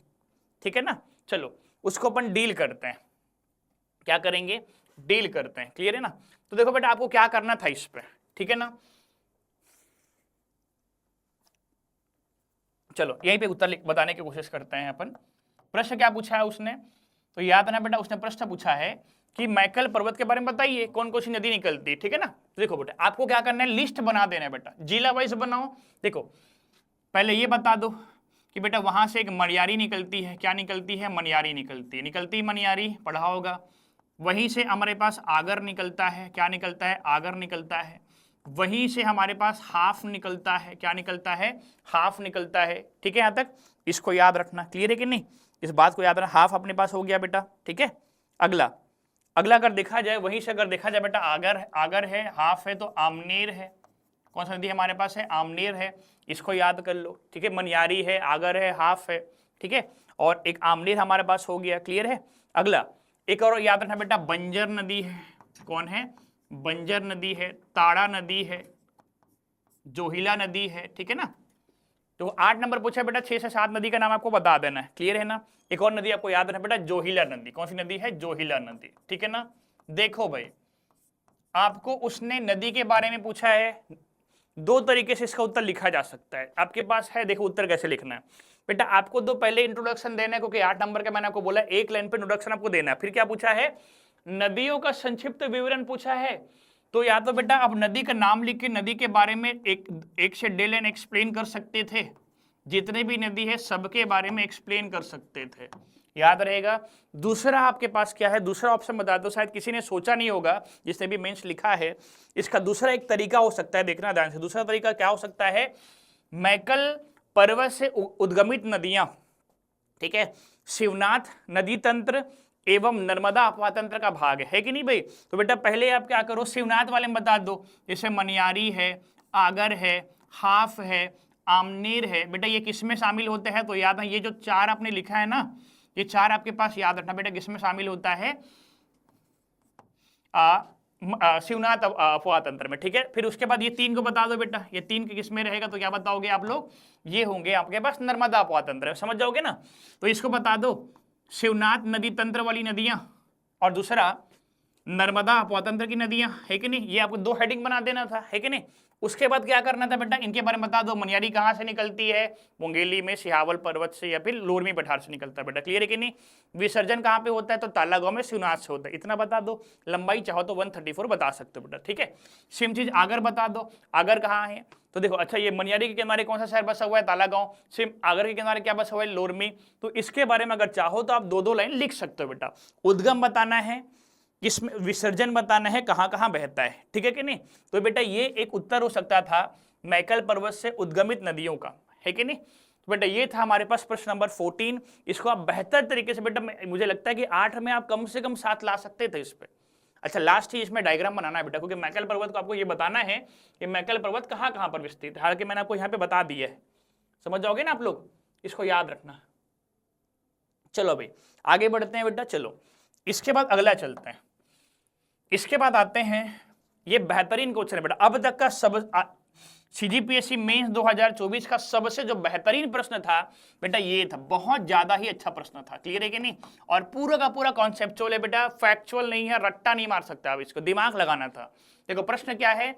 ठीक है ना, चलो उसको अपन डील करते हैं। क्या करेंगे, डील करते हैं, क्लियर है ना। तो देखो बेटा आपको क्या करना था इस पे, ठीक है ना। चलो यहीं पे उत्तर बताने की कोशिश करते हैं अपन। प्रश्न क्या पूछा है उसने, तो याद ना बेटा उसने प्रश्न पूछा है कि मैकल पर्वत के बारे में बताइए कौन कौन सी नदी निकलती है, ठीक है ना। तो देखो बेटा आपको क्या करना है, लिस्ट बना देना है बेटा, जिला वाइज बनाओ। देखो पहले ये बता दो कि बेटा वहां से एक मनियारी निकलती है, क्या निकलती है, मनियारी निकलती मनियारी, पढ़ा होगा। वहीं से हमारे पास आगर निकलता है, क्या निकलता है, आगर निकलता है। वहीं से हमारे पास हाफ निकलता है, क्या निकलता है, हाफ निकलता है, ठीक है। यहाँ तक इसको याद रखना, क्लियर है कि नहीं, इस बात को याद रखना। हाफ अपने पास हो गया बेटा, ठीक है। अगला अगर देखा जाए, वहीं से अगर देखा जाए बेटा आगर है, हाफ है, तो आमनेर है। कौन सा नदी हमारे पास है, आमनेर है, इसको याद कर लो, ठीक है। मनियारी है, आगर है, हाफ है, ठीक है, और एक आमनेर हमारे पास हो गया, क्लियर है। अगला एक और याद रखना बेटा, बंजर नदी है, कौन है, बंजर नदी है, ताड़ा नदी है, जोहिला नदी है, ठीक है ना। तो 8 नंबर पूछा बेटा, 6 से 7 नदी का नाम आपको बता देना है, क्लियर है ना। एक और नदी आपको याद रखना बेटा, जोहिला नदी, कौन सी नदी है, जोहिला नदी, ठीक है ना। देखो भाई, आपको उसने नदी के बारे में पूछा है, दो तरीके से इसका उत्तर लिखा जा सकता है, आपके पास है, देखो उत्तर कैसे लिखना है बेटा। आपको दो पहले इंट्रोडक्शन देना है, क्योंकि 8 नंबर का मैंने आपको बोला एक लाइन पे इंट्रोडक्शन आपको देना है। फिर क्या पूछा है, नदियों का संक्षिप्त विवरण पूछा है। तो या तो बेटा आप नदी का नाम लिख के नदी के बारे में एक से 1.5 लाइन एक्सप्लेन कर सकते थे, जितने भी नदी है सबके बारे में एक्सप्लेन कर सकते थे, याद रहेगा। दूसरा आपके पास क्या है, दूसरा ऑप्शन बता दो, शायद किसी ने सोचा नहीं होगा जिसने भी मेंस लिखा है। इसका दूसरा एक तरीका हो सकता है, देखना ध्यान से, दूसरा तरीका क्या हो सकता है, मैकल पर्वत से उद्गमित नदियां, ठीक है, शिवनाथ नदी तंत्र एवं नर्मदा अफवाह तंत्र का भाग है कि नहीं भाई। तो बेटा पहले आप क्या करो, शिवनाथ वाले में बता दो, जैसे मनियारी है, आगर है, हाफ है, आमनेर है, बेटा ये किस में शामिल होते हैं, तो याद है ये जो 4 आपने लिखा है ना, ये 4 आपके पास याद रखना बेटा, किसमें शामिल होता है, शिवनाथ अफवाह तंत्र में, ठीक है। फिर उसके बाद ये 3 को बता दो बेटा, ये 3 के किसमें रहेगा, तो क्या बताओगे आप लोग, ये होंगे आपके पास नर्मदा अफवाह तंत्र में, समझ जाओगे ना। तो इसको बता दो, शिवनाथ नदी तंत्र वाली नदियां, और दूसरा नर्मदा अफवाह तंत्र की नदियां, है कि नहीं। ये आपको 2 हेडिंग बना देना था, है कि नहीं। उसके बाद क्या करना था बेटा, इनके बारे में बता दो, मनियारी कहाँ से निकलती है, मुंगेली में सिहावल पर्वत से या फिर लोरमी पठार से निकलता है बेटा, क्लियर है कि नहीं। विसर्जन कहाँ पे होता है, तो तालागांव में शिवनाथ से होता है, इतना बता दो। लंबाई चाहो तो 134 बता सकते हो बेटा, ठीक है। सेम चीज आगर बता दो, आगर कहाँ है, तो देखो अच्छा ये मनियारी के किनारे कौन सा शहर बसा हुआ है, तालागांव। सेम आगर के किनारे क्या बसा हुआ है, लोरमी। तो इसके बारे में अगर चाहो तो आप 2-2 लाइन लिख सकते हो बेटा। उद्गम बताना है, किसमें विसर्जन बताना है, कहां कहां बहता है, ठीक है कि नहीं। तो बेटा ये एक उत्तर हो सकता था मैकल पर्वत से उद्गमित नदियों का, है कि नहीं। तो बेटा ये था हमारे पास प्रश्न नंबर 14। इसको आप बेहतर तरीके से बेटा, मुझे लगता है कि 8 में आप कम से कम 7 ला सकते थे इस पे। अच्छा लास्ट ही इसमें डायग्राम बनाना है बेटा, क्योंकि मैकल पर्वत को आपको ये बताना है कि मैकल पर्वत कहां कहां पर विस्तृत है। हालांकि मैंने आपको यहाँ पे बता दिया है, समझ जाओगे ना आप लोग, इसको याद रखना। चलो भाई आगे बढ़ते हैं बेटा, चलो इसके बाद अगला चलते हैं। इसके बाद आते हैं, ये बेहतरीन क्वेश्चन है बेटा, अब तक का सब सीजीपीएससी मेंस 2024 का सबसे जो बेहतरीन प्रश्न था बेटा ये था, बहुत ज्यादा ही अच्छा प्रश्न था, क्लियर है कि नहीं। और पूरा का पूरा कॉन्सेप्चुअल है बेटा, फैक्चुअल नहीं है, रट्टा नहीं मार सकता, अब इसको दिमाग लगाना था। देखो प्रश्न क्या है,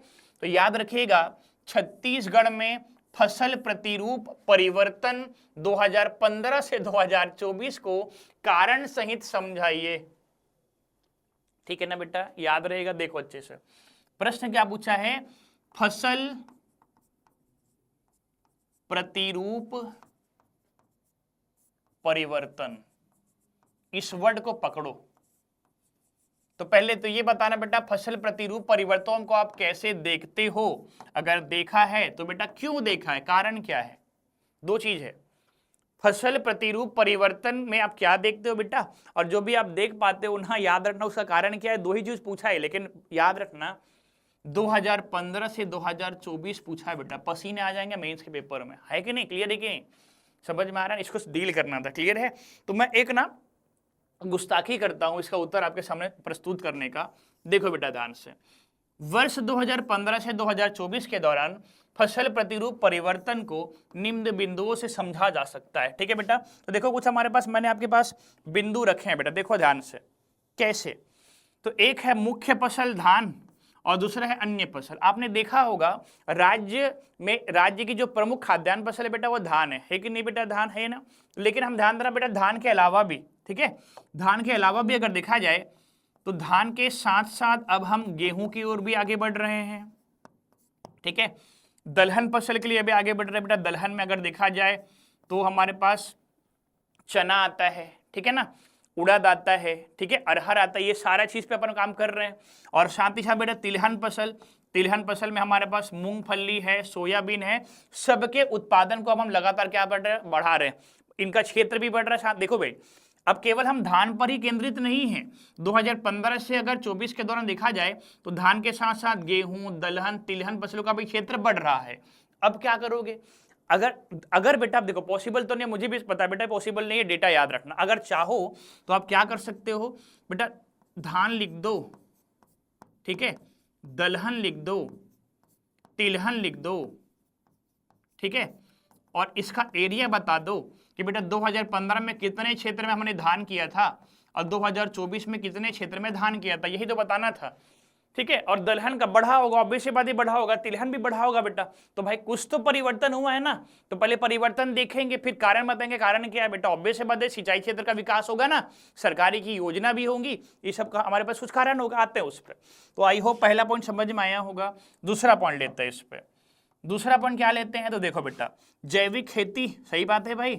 तो याद रखिएगा, छत्तीसगढ़ में फसल प्रतिरूप परिवर्तन 2015 से 2024 को कारण सहित समझाइए, ठीक है ना बेटा, याद रहेगा। देखो अच्छे से प्रश्न क्या पूछा है, फसल प्रतिरूप परिवर्तन, इस वर्ड को पकड़ो। तो पहले तो ये बताना बेटा, फसल प्रतिरूप परिवर्तन को आप कैसे देखते हो, अगर देखा है तो बेटा क्यों देखा है, कारण क्या है। 2 चीज है, फसल प्रतिरूप परिवर्तन में आप क्या देखते हो बेटा, और जो भी आप देख पाते हो ना, याद रखना उसका कारण क्या है। 2 ही चीज पूछा है, लेकिन याद रखना 2015 से 2024 पूछा है बेटा, पसीने आ जाएंगे मेंस के पेपर में, है कि नहीं, क्लियर है कि नहीं, समझ में आ रहा है, इसको डील करना था, क्लियर है। तो मैं एक ना गुस्ताखी करता हूं इसका उत्तर आपके सामने प्रस्तुत करने का। देखो बेटा ध्यान से, वर्ष 2015 से 2024 के दौरान फसल प्रतिरूप परिवर्तन को निम्न बिंदुओं से समझा जा सकता है, ठीक है बेटा। तो देखो कुछ हमारे पास, मैंने आपके पास बिंदु रखे हैं बेटा, देखो ध्यान से कैसे। तो एक है मुख्य फसल धान और दूसरा है अन्य फसल। आपने देखा होगा राज्य में, राज्य की जो प्रमुख खाद्यान्न फसल है बेटा वो धान है कि नहीं बेटा, धान है ना। लेकिन हम ध्यान देना बेटा, धान के अलावा भी, ठीक है, धान के अलावा भी अगर देखा जाए तो धान के साथ साथ अब हम गेहूं की ओर भी आगे बढ़ रहे हैं, ठीक है। दलहन फसल के लिए अभी आगे बढ़ रहे हैं बेटा। दलहन में अगर देखा जाए तो हमारे पास चना आता है, ठीक है ना, उड़द आता है, ठीक है, अरहर आता है, ये सारा चीज पे अपन काम कर रहे हैं। और साथ ही साथ बेटा तिलहन फसल, तिलहन फसल में हमारे पास मूंगफली है, सोयाबीन है, सबके उत्पादन को अब हम लगातार क्या बढ़ा रहे हैं, इनका क्षेत्र भी बढ़ रहा है। साथ देखो भाई, अब केवल हम धान पर ही केंद्रित नहीं है, 2015 से अगर 24 के दौरान देखा जाए तो धान के साथ साथ गेहूं, दलहन, तिलहन फसलों का भी क्षेत्र बढ़ रहा है। अब क्या करोगे, अगर अगर बेटा आप देखो पॉसिबल तो नहीं, मुझे भी पता है बेटा पॉसिबल नहीं है, डेटा याद रखना। अगर चाहो तो आप क्या कर सकते हो बेटा, धान लिख दो, ठीक है, दलहन लिख दो, तिलहन लिख दो, ठीक है, और इसका एरिया बता दो कि बेटा 2015 में कितने क्षेत्र में हमने धान किया था और 2024 में कितने क्षेत्र में धान किया था, यही तो बताना था, ठीक है। और दलहन का बढ़ा होगा, ऑब्वियस बात ही बढ़ा होगा, तिलहन भी बढ़ा होगा बेटा। तो भाई कुछ तो परिवर्तन हुआ है ना, तो पहले परिवर्तन देखेंगे फिर कारण बताएंगे। कारण क्या है बेटा, ऑब्वियस बात है, सिंचाई क्षेत्र का विकास होगा ना, सरकारी की योजना भी होंगी, ये सब का हमारे पास कुछ कारण होगा, आते हैं उस पर। तो आई होप पहला पॉइंट समझ में आया होगा। दूसरा पॉइंट लेते हैं इस पर। दूसरा पॉइंट क्या लेते हैं, तो देखो बेटा जैविक खेती, सही बात है भाई।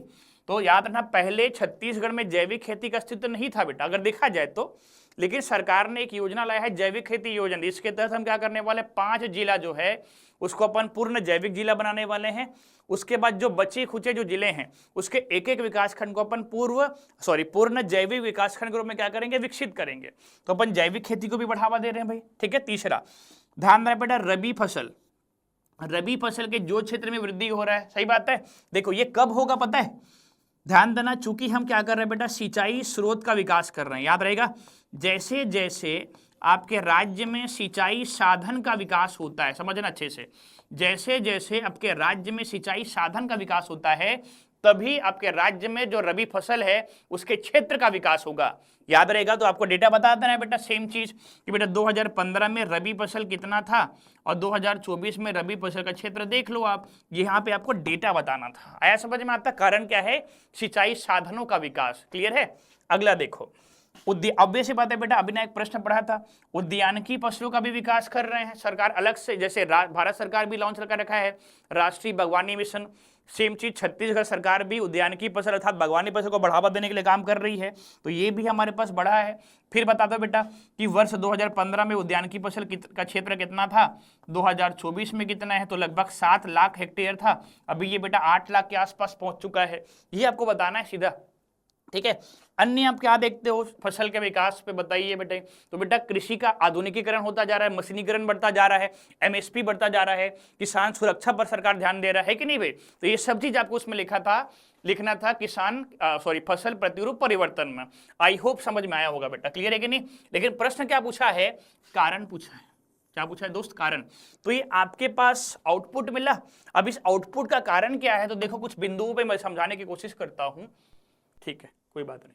तो याद रखना पहले छत्तीसगढ़ में जैविक खेती का अस्तित्व नहीं था बेटा, अगर देखा जाए तो, लेकिन सरकार ने एक योजना लाया है जैविक खेती योजना। इसके तहत हम क्या करने वाले, 5 जिला जो है उसको अपन पूर्ण जैविक जिला बनाने वाले हैं। उसके बाद जो बचे खुचे जो जिले हैं उसके एक एक विकासखंड को अपन पूर्ण जैविक विकासखंड के रूप में क्या करेंगे, विकसित करेंगे। तो अपन जैविक खेती को भी बढ़ावा दे रहे हैं भाई, ठीक है। तीसरा ध्यान रहे बेटा, रबी फसल, रबी फसल के जो क्षेत्र में वृद्धि हो रहा है, सही बात है। देखो ये कब होगा पता है, ध्यान देना, चूंकि हम क्या कर रहे हैं बेटा, सिंचाई स्रोत का विकास कर रहे हैं, याद रहेगा। जैसे जैसे आपके राज्य में सिंचाई साधन का विकास होता है, समझना अच्छे से, जैसे जैसे आपके राज्य में सिंचाई साधन का विकास होता है तभी आपके राज्य में जो रबी फसल है उसके क्षेत्र का विकास होगा, याद रहेगा। तो आपको डेटा बता देना है बेटा सेम चीज कि बेटा 2015 में रबी फसल कितना था और 2024 में रबी फसल का क्षेत्र देख लो आप, यहाँ पे आपको डेटा बताना था। आया समझ में आता, कारण क्या है, सिंचाई साधनों का विकास, क्लियर है। अगला देखो, ऑब्वियस बात है बेटा, अभी ना एक प्रश्न पढ़ा था, उद्यानिकी फसलों का भी विकास कर रहे हैं सरकार अलग से, जैसे भारत सरकार भी लॉन्च कर रखा है राष्ट्रीय बागवानी मिशन, सेम चीज छत्तीसगढ़ सरकार भी उद्यानिकी फसल अर्थात बागवानी फसल को बढ़ावा देने के लिए काम कर रही है, तो ये भी हमारे पास बढ़ा है। फिर बता दो बेटा कि वर्ष 2015 में उद्यानिकी फसल का क्षेत्र कितना था, 2024 में कितना है, तो लगभग 7 लाख हेक्टेयर था, अभी ये बेटा 8 लाख के आसपास पहुंच चुका है, ये आपको बताना है सीधा, ठीक है। अन्य आप क्या देखते हो फसल के विकास पे बताइए बेटे, तो बेटा कृषि का आधुनिकीकरण होता जा रहा है, मशीनीकरण बढ़ता जा रहा है, एमएसपी बढ़ता जा रहा है, किसान सुरक्षा पर सरकार ध्यान दे रहा है कि नहीं भाई। तो ये सब चीज आपको उसमें लिखना था फसल प्रतिरूप परिवर्तन में। आई होप समझ में आया होगा बेटा, क्लियर है कि नहीं। लेकिन प्रश्न क्या पूछा है, कारण पूछा है, क्या पूछा है दोस्त, कारण। तो ये आपके पास आउटपुट मिला, अब इस आउटपुट का कारण क्या है, तो देखो कुछ बिंदुओं पे मैं समझाने की कोशिश करता हूं, ठीक है, कोई बात नहीं,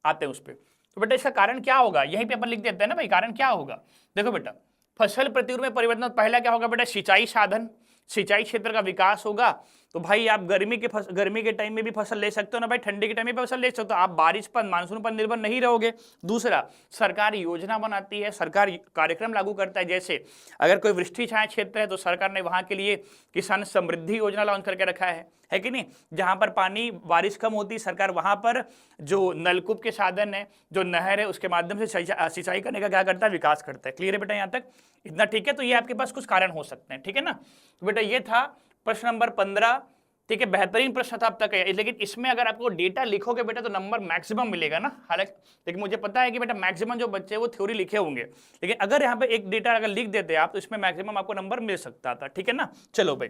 आते हैं उस पर। तो बेटा इसका कारण क्या होगा, यहीं पे अपन लिख देते हैं ना भाई, कारण क्या होगा। देखो बेटा फसल प्रतिरूप में परिवर्तन, पहला क्या होगा बेटा, सिंचाई साधन, सिंचाई क्षेत्र का विकास होगा। तो भाई आप गर्मी के टाइम में भी फसल ले सकते हो ना भाई, ठंडी के टाइम में भी फसल ले सकते हो, आप बारिश पर मानसून पर निर्भर नहीं रहोगे। दूसरा, सरकार योजना बनाती है, सरकार कार्यक्रम लागू करता है, जैसे अगर कोई वृष्टि छाया क्षेत्र है तो सरकार ने वहां के लिए किसान समृद्धि योजना लॉन्च करके रखा है कि नहीं। जहां पर पानी बारिश कम होती है, सरकार वहां पर जो नलकूप के साधन है, जो नहर है, उसके माध्यम से सिंचाई करने का क्या करता है, विकास करता है। क्लियर है बेटा यहाँ तक, इतना ठीक है। तो ये आपके पास कुछ कारण हो सकते हैं, ठीक है ना। तो बेटा ये था प्रश्न नंबर 15, ठीक है, बेहतरीन प्रश्न था अब तक है। लेकिन इसमें अगर आपको डेटा लिखोगे बेटा तो नंबर मैक्सिमम मिलेगा ना, हालांकि लेकिन मुझे पता है कि बेटा मैक्सिमम जो बच्चे वो थ्योरी लिखे होंगे, लेकिन अगर यहाँ पे एक डेटा अगर लिख देते आप तो इसमें मैक्सिमम आपको नंबर मिल सकता था, ठीक है ना। चलो भाई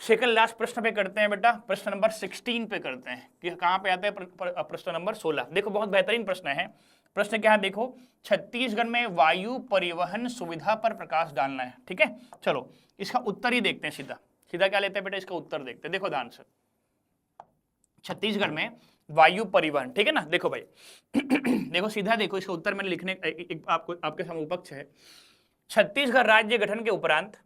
सेकंड लास्ट प्रश्न पे करते हैं बेटा, प्रश्न नंबर 16 पे करते हैं कि कहाँ पे आता है प्रश्न नंबर 16। देखो बहुत बेहतरीन प्रश्न है। प्रश्न क्या है देखो, छत्तीसगढ़ में वायु परिवहन सुविधा पर प्रकाश डालना है, ठीक है। चलो इसका उत्तर ही देखते हैं, सीधा सीधा क्या लेते हैं बेटा, इसका उत्तर देखते हैं। देखो ध्यान से, छत्तीसगढ़ में वायु परिवहन, ठीक है ना। देखो भाई देखो सीधा देखो, इसका उत्तर मैंने लिखने आपको आपके समूपक्ष है। छत्तीसगढ़ राज्य गठन के उपरांत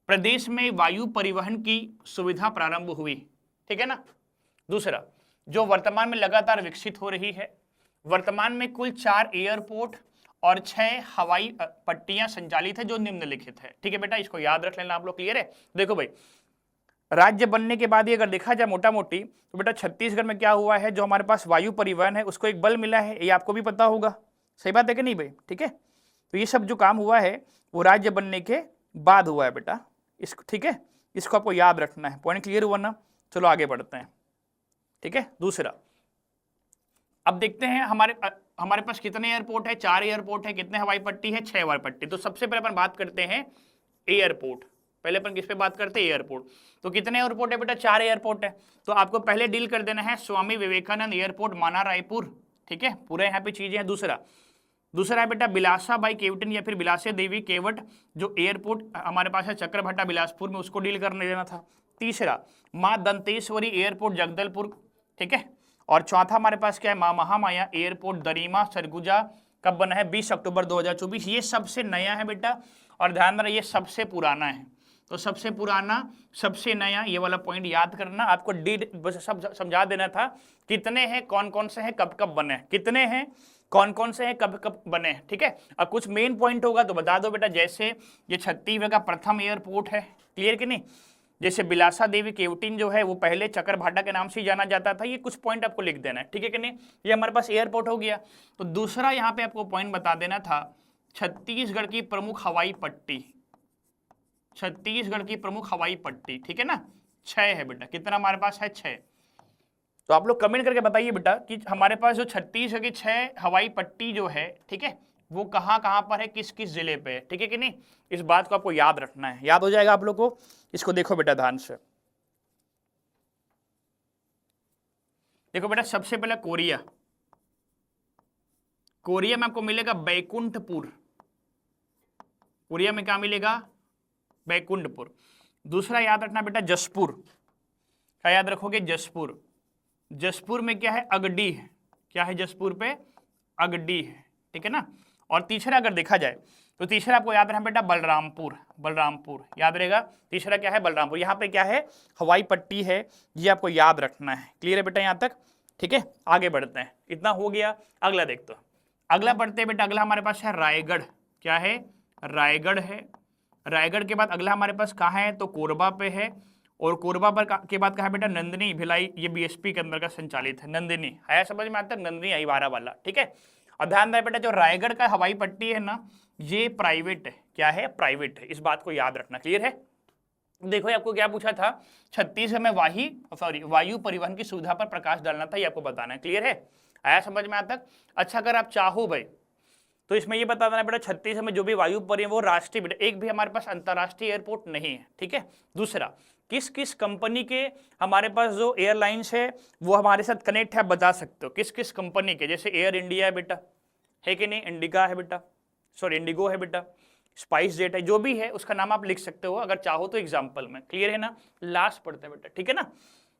प्रदेश में वायु परिवहन की सुविधा प्रारंभ हुई, ठीक है ना। दूसरा, जो वर्तमान में लगातार विकसित हो रही है, वर्तमान में कुल 4 एयरपोर्ट और 6 हवाई पट्टियां संचालित है जो निम्नलिखित है, ठीक है बेटा, इसको याद रख लेना आप लोग, क्लियर है। देखो भाई राज्य बनने के बाद ये अगर देखा जाए मोटा मोटी तो बेटा छत्तीसगढ़ में क्या हुआ है, जो हमारे पास वायु परिवहन है उसको एक बल मिला है, ये आपको भी पता होगा, सही बात है कि नहीं भाई, ठीक है। तो ये सब जो काम हुआ है वो राज्य बनने के बाद हुआ है बेटा, इसको ठीक है, इसको आपको याद रखना है। पॉइंट क्लियर हुआ ना, चलो आगे बढ़ते हैं, ठीक है। दूसरा, अब देखते हैं हमारे पास कितने एयरपोर्ट है, 4 एयरपोर्ट है, कितने हवाई पट्टी है, 6 हवाई पट्टी। तो सबसे पहले अपन बात करते हैं एयरपोर्ट, पहले अपन किस पे बात करते हैं, एयरपोर्ट। तो कितने एयरपोर्ट है बेटा, 4 एयरपोर्ट है। तो आपको पहले डील कर देना है स्वामी विवेकानंद एयरपोर्ट माना रायपुर, ठीक है, पूरे यहाँ पे चीजें हैं। दूसरा है बेटा बिलासा बाई केवटन या फिर बिलासे देवी केवट, जो एयरपोर्ट हमारे पास है चक्रभट्टा बिलासपुर में, उसको डील करने देना था। तीसरा माँ दंतेश्वरी एयरपोर्ट जगदलपुर, ठीक है। और चौथा हमारे पास क्या है, माँ महामाया एयरपोर्ट दरीमा सरगुजा, कब बना है, 20 अक्टूबर 2024। ये सबसे नया है बेटा, और ध्यान रखना ये सबसे पुराना है। तो सबसे पुराना, सबसे नया, ये वाला पॉइंट याद करना। आपको बस सब समझा देना था कितने हैं, कौन कौन से हैं, कब कब बने, कितने हैं, कौन कौन से हैं, कब कब बने, ठीक है। अब कुछ मेन पॉइंट होगा तो बता दो बेटा, जैसे ये छत्तीसगढ़ का प्रथम एयरपोर्ट है, क्लियर कि नहीं। जैसे बिलासा देवी केवटिन जो है वो पहले चकरभाटा के नाम से ही जाना जाता था। ये कुछ पॉइंट आपको लिख देना है, ठीक है कि नहीं। ये हमारे पास एयरपोर्ट हो गया। तो दूसरा यहाँ पे आपको पॉइंट बता देना था, छत्तीसगढ़ की प्रमुख हवाई पट्टी, छत्तीसगढ़ की प्रमुख हवाई पट्टी, ठीक है ना, 6 है बेटा। कितना हमारे पास है, 6। तो आप लोग कमेंट करके बताइए बेटा कि हमारे पास जो छत्तीसगढ़ की 6 हवाई पट्टी जो है, ठीक है, वो कहाँ कहाँ पर है, किस किस जिले पे है, ठीक है कि नहीं। इस बात को आपको याद रखना है, याद हो जाएगा आप लोग को। इसको देखो बेटा ध्यान से, देखो बेटा सबसे पहले कोरिया, कोरिया में आपको मिलेगा बैकुंठपुर, कोरिया में क्या मिलेगा, बैकुंठपुर। दूसरा याद रखना बेटा जसपुर, क्या याद रखोगे, जसपुर। जसपुर में क्या है, अगडी है, क्या है जसपुर पे, अगडी है, ठीक है ना। और तीसरा अगर देखा जाए तो तीसरा आपको याद रखना बेटा बलरामपुर, बलरामपुर याद रहेगा। तीसरा क्या है, बलरामपुर। यहाँ पे क्या है, हवाई पट्टी है, ये आपको याद रखना है। क्लियर है बेटा यहाँ तक, ठीक है। आगे बढ़ते हैं, इतना हो गया। अगला देखते हो, अगला बढ़ते हैं बेटा। अगला हमारे पास है रायगढ़, क्या है, रायगढ़ है। रायगढ़ के बाद अगला हमारे पास कहाँ है, तो कोरबा पे है। और कोरबा पर के बाद कहा बेटा नंदिनी भिलाई, ये बीएसपी के अंदर का संचालित है। नंदिनी आया समझ में आता है, नंदिनी अहिवारा वाला, ठीक है। और ध्यान रहे बेटा जो रायगढ़ का हवाई पट्टी है ना, ये प्राइवेट है, क्या है, प्राइवेट है। इस बात को याद रखना, क्लियर है। देखो आपको क्या पूछा था, छत्तीसगढ़ में वायु परिवहन की सुविधा पर प्रकाश डालना था, ये आपको बताना है। क्लियर है, आया समझ में आता। अच्छा अगर आप चाहो भाई तो इसमें ये बता देना बेटा छत्तीसगढ़ में जो भी वायु परिवहन वो राष्ट्रीय बेटा, एक भी हमारे पास अंतर्राष्ट्रीय एयरपोर्ट नहीं है, ठीक है। दूसरा किस किस कंपनी के हमारे पास जो एयरलाइंस है वो हमारे साथ कनेक्ट है, आप बता सकते हो किस किस कंपनी के। जैसे एयर इंडिया है बेटा, है कि नहीं, इंडिका है बेटा, सॉरी इंडिगो है बेटा, स्पाइस जेट है, जो भी है उसका नाम आप लिख सकते हो अगर चाहो तो एग्जाम्पल में। क्लियर है ना, लास्ट पढ़ते हैं बेटा, ठीक है ना।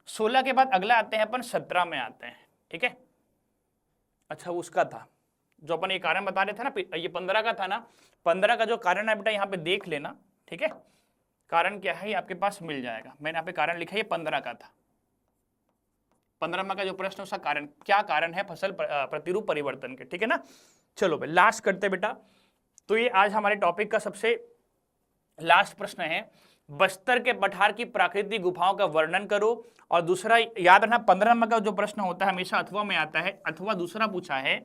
16 के बाद अगला आते हैं अपन 17 में आते हैं, ठीक है। अच्छा उसका था जो अपन ये कारण बता रहे थे ना, ये 15 का था ना, 15 का जो कारण है बेटा यहाँ पे देख लेना, ठीक है। कारण क्या है ये आपके पास मिल जाएगा, मैंने यहाँ पे कारण लिखा है, ये 15 का था। 15 में का जो प्रश्न उसका कारण, क्या कारण है फसल प्रतिरूप परिवर्तन के, ठीक है ना। चलो भाई लास्ट करते बेटा। तो ये आज हमारे टॉपिक का सबसे लास्ट प्रश्न है, बस्तर के पठार की प्राकृतिक गुफाओं का वर्णन करो। और दूसरा याद रखना 15 नंबर का जो प्रश्न होता है हमेशा अथवा में आता है, अथवा दूसरा पूछा है,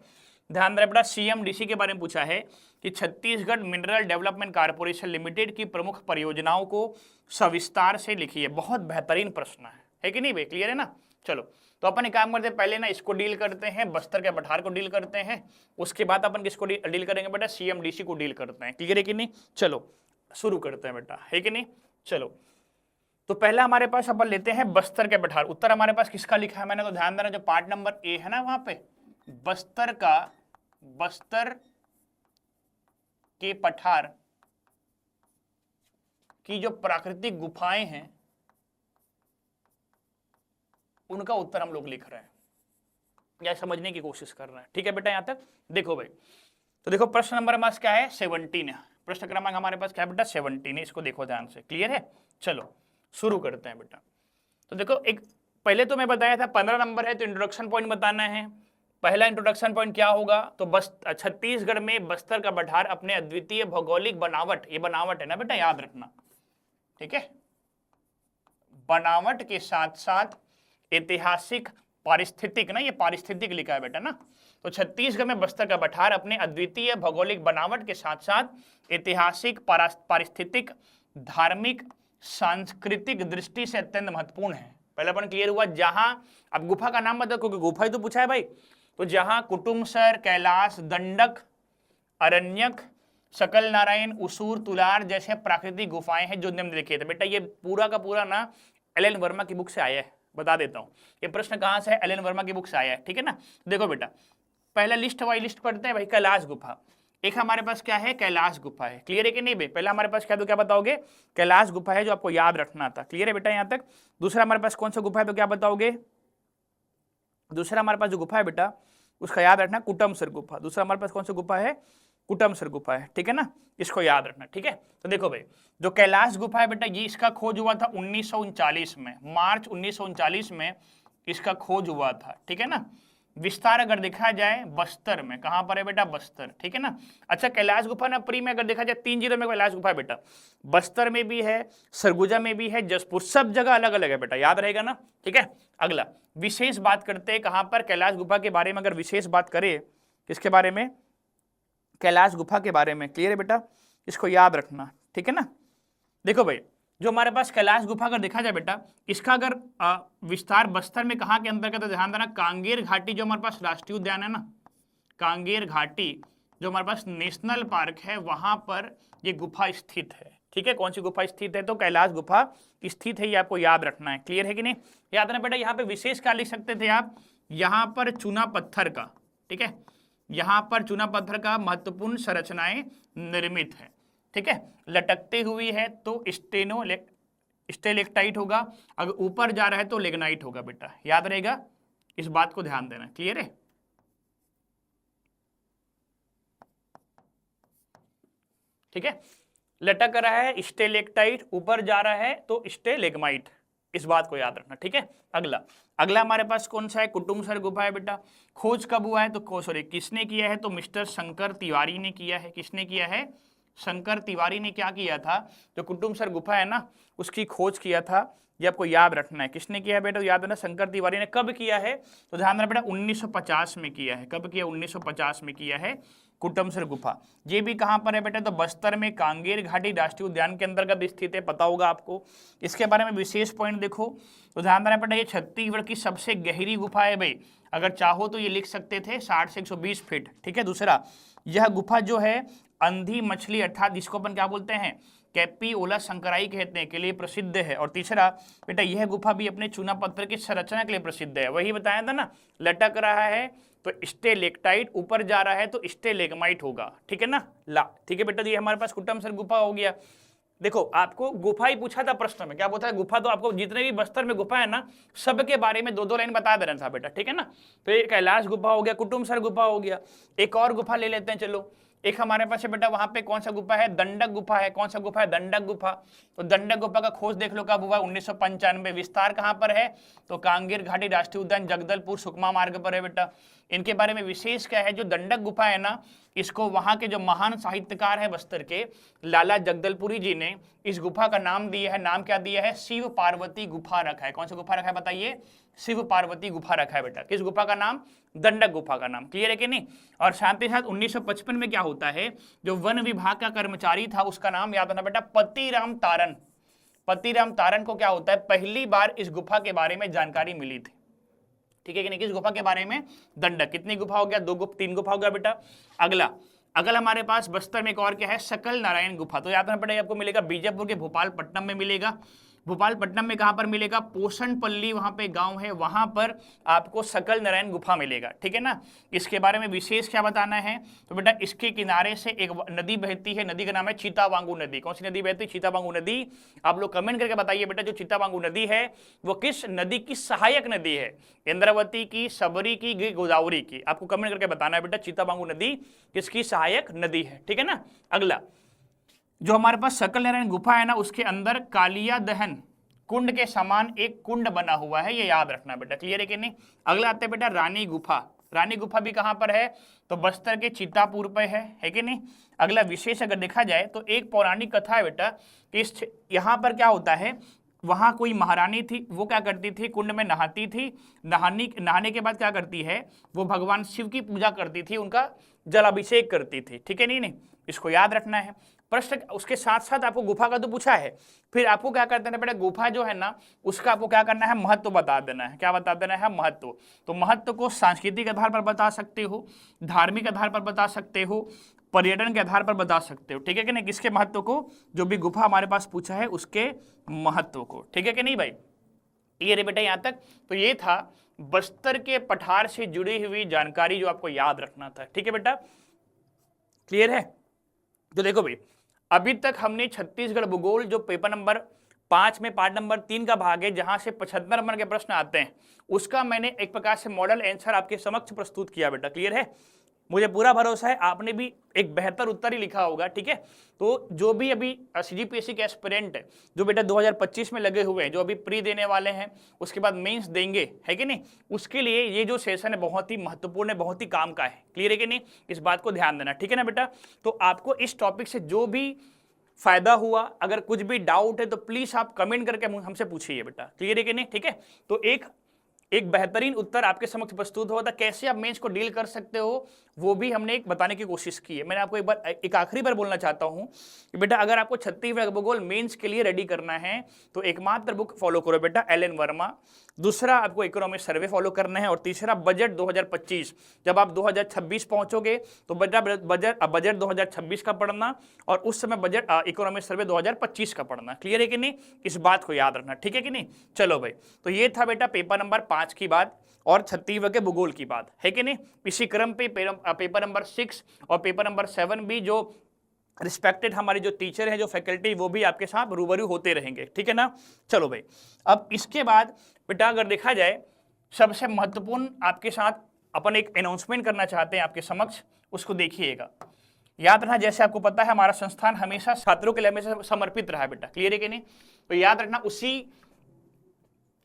ध्यान रहे बेटा सीएमडीसी के बारे में पूछा है कि Chhattisgarh mineral development corporation limited की प्रमुख परियोजनाओं को सविस्तार से लिखिए। बहुत बेहतरीन प्रश्न है कि नहीं भाई, क्लियर है ना। चलो तो अपन एक काम करते हैं, पहले ना इसको डील करते हैं, बस्तर के पठार को डील करते हैं, उसके बाद अपन किसको डील करेंगे बेटा, सीएमडीसी को डील करते हैं। क्लियर है कि नहीं, चलो शुरू करते हैं बेटा, है कि नहीं। चलो तो पहला हमारे पास अपन लेते हैं बस्तर के पठार। उत्तर हमारे पास किसका लिखा है मैंने, तो ध्यान देना जो पार्ट नंबर ए है ना वहां पे बस्तर के पठार की जो प्राकृतिक गुफाएं हैं उनका उत्तर हम लोग लिख रहे हैं या समझने की कोशिश कर रहे हैं, ठीक है बेटा। यहां तक देखो भाई, तो देखो प्रश्न नंबर हमारे पास क्या है, 17 है। प्रश्न क्रमांक हमारे पास क्या है बेटा, 17 है। इसको देखो ध्यान से, क्लियर है। चलो शुरू करते हैं बेटा। तो देखो एक पहले तो मैं बताया था 15 नंबर है तो इंट्रोडक्शन पॉइंट बताना है। पहला इंट्रोडक्शन पॉइंट क्या होगा, तो बस छत्तीसगढ़ में बस्तर का पठार अपने अद्वितीय भौगोलिक बनावट, ये बनावट है ना बेटा याद रखना, ठीक है, बनावट के साथ साथ ऐतिहासिक पारिस्थितिक ना, ये पारिस्थितिक लिखा है बेटा ना। तो छत्तीसगढ़ में बस्तर का पठार अपने अद्वितीय भौगोलिक बनावट के साथ साथ ऐतिहासिक, पारिस्थितिक, धार्मिक, सांस्कृतिक दृष्टि से अत्यंत महत्वपूर्ण है। पहले अपन क्लियर हुआ, जहां अब गुफा का नाम बता, क्योंकि गुफा ही तो पूछा है भाई। तो जहां कुटुम्बसर, कैलाश, दंडक, अरण्यक, सकल नारायण, उसूर, तुलार जैसे प्राकृतिक गुफाएं हैं जो निम्नलिखित है। बेटा ये पूरा का पूरा ना एल.एन. वर्मा की बुक से आया है, बता देता हूँ ये प्रश्न कहाँ से है, एल.एन. वर्मा की बुक से आया है, ठीक है ना। देखो बेटा पहला लिस्ट वाइज लिस्ट पढ़ते हैं भाई। कैलाश गुफा, एक हमारे पास क्या है, कैलाश गुफा है, क्लियर है कि नहीं भाई। पहला हमारे पास क्या, तो क्या बताओगे, कैलाश गुफा है जो आपको याद रखना था, क्लियर है बेटा यहाँ तक। दूसरा हमारे पास कौन सा गुफा है, तो क्या बताओगे, दूसरा हमारे पास जो गुफा है बेटा उसका याद रखना कुटमसर गुफा। दूसरा हमारे पास कौन सा गुफा है, कुटमसर गुफा है, ठीक है ना, इसको याद रखना, ठीक है। तो देखो भाई जो कैलाश गुफा है बेटा ये इसका खोज हुआ था 1939 में, मार्च 1939 में इसका खोज हुआ था, ठीक है ना। विस्तार अगर देखा जाए बस्तर में, कहां पर है बेटा, बस्तर, ठीक है ना। अच्छा कैलाश गुफा ना प्री में अगर देखा जाए 3 जिलों में कैलाश गुफा है बेटा, बस्तर में भी है, सरगुजा में भी है, जसपुर, सब जगह अलग अलग है बेटा, याद रहेगा ना, ठीक है। अगला विशेष बात करते हैं कहां पर, कैलाश गुफा के बारे में अगर विशेष बात करें, किसके बारे में, कैलाश गुफा के बारे में, क्लियर है बेटा, इसको याद रखना, ठीक है ना। देखो भाई जो हमारे पास कैलाश गुफा अगर देखा जाए बेटा इसका अगर विस्तार बस्तर में कहाँ के अंतर्गत है, ध्यान देना, कांगेर घाटी जो हमारे पास राष्ट्रीय उद्यान है ना, कांगेर घाटी जो हमारे पास नेशनल पार्क है वहां पर ये गुफा स्थित है, ठीक है। कौन सी गुफा स्थित है, तो कैलाश गुफा स्थित है, ये आपको याद रखना है, क्लियर है कि नहीं। याद रखना बेटा यहाँ पे विशेष क्या लिख सकते थे आप, यहाँ पर चूना पत्थर का, ठीक है, यहाँ पर चूना पत्थर का महत्वपूर्ण संरचनाएं निर्मित है, ठीक है। लटकते हुई है तो स्टेलेक्टाइट होगा, अगर ऊपर जा रहा है तो लेग्नाइट होगा बेटा, याद रहेगा, इस बात को ध्यान देना, क्लियर है। ठीक है, लटक रहा है स्टेलेक्टाइट, ऊपर जा रहा है तो स्टेलेग्माइट, इस बात को याद रखना, ठीक है। अगला अगला हमारे पास कौन सा है, कुटुमसर गुफा है बेटा। खोज कब हुआ है, तो सॉरी किसने किया है, तो मिस्टर शंकर तिवारी ने किया है। किसने किया है, शंकर तिवारी ने क्या किया था, जो कुटुमसर गुफा है ना उसकी खोज किया था, ये आपको याद रखना है। किसने किया है बेटा, याद रखना, शंकर तिवारी ने। कब किया है, तो ध्यान रखना बेटा 1950 में किया है। कब किया, 1950 में किया है कुटुमसर गुफा। ये भी कहाँ पर है बेटा, तो बस्तर में कांगेर घाटी राष्ट्रीय उद्यान के अंतर्गत स्थित है, पता होगा आपको। इसके बारे में विशेष पॉइंट देखो तो ध्यान रखना बेटा ये छत्तीसगढ़ की सबसे गहरी गुफा है भाई, अगर चाहो तो ये लिख सकते थे 60 से 120 फीट, ठीक है। दूसरा यह गुफा जो है अंधी मछली अर्थात जिसको अपन क्या बोलते हैं, कैपियोला शंकराई कहते हैं, के लिए प्रसिद्ध है। और तीसरा बेटा यह गुफा भी अपने चूना पत्थर की संरचना के लिए प्रसिद्ध है, वही बताया था ना, लटक रहा है तो स्टेलेक्टाइट, ऊपर जा रहा है तो स्टेलेग्माइट होगा, ठीक है ना, ला, ठीक है बेटा। ये हमारे पास कुटुमसर गुफा हो गया। देखो आपको गुफा ही पूछा था प्रश्न में, क्या बोलता है गुफा, तो आपको जितने भी बस्तर में गुफा है ना सबके बारे में 2-2 लाइन बता देना था बेटा, ठीक है ना। तो ये कैलाश गुफा हो गया, कुटुमसर गुफा हो गया। एक और गुफा ले लेते हैं, चलो एक हमारे पास है बेटा, वहां पे कौन सा गुफा है, दंडक गुफा है। कौन सा गुफा है, दंडक गुफा। तो दंडक गुफा का खोज देख लो कब हुआ, 1995। विस्तार कहां पर है, तो कांगेर घाटी राष्ट्रीय उद्यान जगदलपुर सुकमा मार्ग पर है बेटा। इनके बारे में विशेष क्या है, जो दंडक गुफा है ना इसको वहां के जो महान साहित्यकार है बस्तर के लाला जगदलपुरी जी ने इस गुफा का नाम दिया है, नाम क्या दिया है, शिव पार्वती गुफा रखा है। कौन सा गुफा रखा है बताइए, शिव पार्वती गुफा रखा है बेटा। किस गुफा का नाम, दंडक गुफा का नाम, क्लियर है कि नहीं। और साथ ही साथ 1955 में क्या होता है, जो वन विभाग का कर्मचारी था उसका नाम याद रखना बेटा, पतिराम तारन। पतिराम तारन को क्या होता है, पहली बार इस गुफा के बारे में जानकारी मिली थी, ठीक है कि नहीं, किस गुफा के बारे में, दंडक। कितनी गुफा हो गया, 3 गुफा हो गया बेटा। अगला हमारे पास बस्तर में एक और क्या है, सकल नारायण गुफा। तो याद रखना पड़ेगा, आपको मिलेगा बीजापुर के भोपालपट्टनम में मिलेगा। भोपालपट्टनम में कहां पर मिलेगा, पोषणपल्ली वहां पे गांव है, वहां पर आपको सकल नारायण गुफा मिलेगा, ठीक है ना। इसके बारे में विशेष क्या बताना है, तो बेटा इसके किनारे से एक नदी बहती है, नदी का नाम है चितावांगू नदी। कौन सी नदी बहती है, चितावांगू नदी। आप लोग कमेंट करके बताइए बेटा, जो चितावांगू नदी है वो किस नदी की सहायक नदी है, इंद्रावती की, सबरी की, गोदावरी की। आपको कमेंट करके बताना है बेटा, चितावांगू नदी किसकी सहायक नदी है, ठीक है ना। अगला जो हमारे पास सकल नारायण गुफा है ना उसके अंदर कालिया दहन कुंड के समान एक कुंड बना हुआ है, ये याद रखना बेटा, क्लियर है कि नहीं। अगला आते हैं बेटा रानी गुफा। रानी गुफा भी कहां पर है, तो बस्तर के चितापुर पे है कि नहीं। अगला विशेष अगर देखा जाए तो एक पौराणिक कथा है बेटा कि इस यहाँ पर क्या होता है, वहां कोई महारानी थी, वो क्या करती थी, कुंड में नहाती थी, नहाने के बाद क्या करती है, वो भगवान शिव की पूजा करती थी, उनका जलाभिषेक करती थी, ठीक है नहीं, इसको याद रखना है। प्रश्न उसके साथ साथ आपको गुफा का तो पूछा है, फिर आपको क्या करना है बेटा, गुफा जो है ना उसका आपको क्या करना है, महत्व बता देना है। क्या बता देना है, महत्व। तो महत्व को सांस्कृतिक आधार पर बता सकते हो, धार्मिक आधार पर बता सकते हो, पर्यटन के आधार पर बता सकते हो, ठीक है कि नहीं, किसके महत्व को, जो भी गुफा हमारे पास पूछा है उसके महत्व को, ठीक है कि नहीं भाई। ये रे बेटा यहाँ तक। तो ये था बस्तर के पठार से जुड़ी हुई जानकारी जो आपको याद रखना था, ठीक है बेटा, क्लियर है। तो देखो भाई, अभी तक हमने छत्तीसगढ़ भूगोल जो पेपर नंबर 5 में पार्ट नंबर 3 का भाग है, जहां से 75 नंबर के प्रश्न आते हैं, उसका मैंने एक प्रकार से मॉडल आंसर आपके समक्ष प्रस्तुत किया बेटा, क्लियर है। मुझे पूरा भरोसा है आपने भी एक बेहतर उत्तर ही लिखा होगा, ठीक है। तो जो भी अभी सीजीपीएससी के एस्पिरेंट है, जो बेटा 2025 में लगे हुए हैं, जो अभी प्री देने वाले हैं, उसके बाद मेंस देंगे, है कि नहीं, उसके लिए ये जो सेशन है बहुत ही महत्वपूर्ण है, बहुत ही काम का है, क्लियर है कि नहीं, इस बात को ध्यान देना, ठीक है ना बेटा। तो आपको इस टॉपिक से जो भी फायदा हुआ, अगर कुछ भी डाउट है तो प्लीज आप कमेंट करके हमसे पूछिए बेटा, क्लियर है कि नहीं, ठीक है। तो एक बेहतरीन उत्तर आपके समक्ष प्रस्तुत होगा। कैसे आप मेंस को डील कर सकते हो वो भी हमने एक बताने की कोशिश की है। मैंने आपको एक आखिरी बार बोलना चाहता हूं कि बेटा अगर आपको छत्तीसगढ़ भूगोल मेंस के लिए रेडी करना है तो एकमात्र बुक फॉलो करो बेटा, एलन वर्मा। दूसरा आपको इकोनॉमिक सर्वे फॉलो करना है, और तीसरा बजट 2025। जब आप 2026 पहुंचोगे तो बेटा बजट 2026 का पढ़ना, और उस समय बजट इकोनॉमिक सर्वे 2025 का पढ़ना, क्लियर है कि नहीं, इस बात को याद रखना, ठीक है कि नहीं। चलो भाई, तो ये था बेटा पेपर नंबर 5 की बात और छत्तीसगढ़ के भूगोल की बात, है कि नहीं। इसी क्रम पे पेपर नंबर 6 और पेपर नंबर 7 भी जो रिस्पेक्टेड हमारे जो टीचर हैं, जो फैकल्टी, वो भी आपके साथ रूबरू होते रहेंगे, ठीक है ना। चलो भाई, अब इसके बाद बेटा अगर देखा जाए, सबसे महत्वपूर्ण आपके साथ अपन एक अनाउंसमेंट करना चाहते हैं आपके समक्ष, उसको देखिएगा। याद रखना, जैसे आपको पता है हमारा संस्थान हमेशा छात्रों के लिए हमेशा समर्पित रहा है बेटा, क्लियर है कि नहीं। तो याद रखना, उसी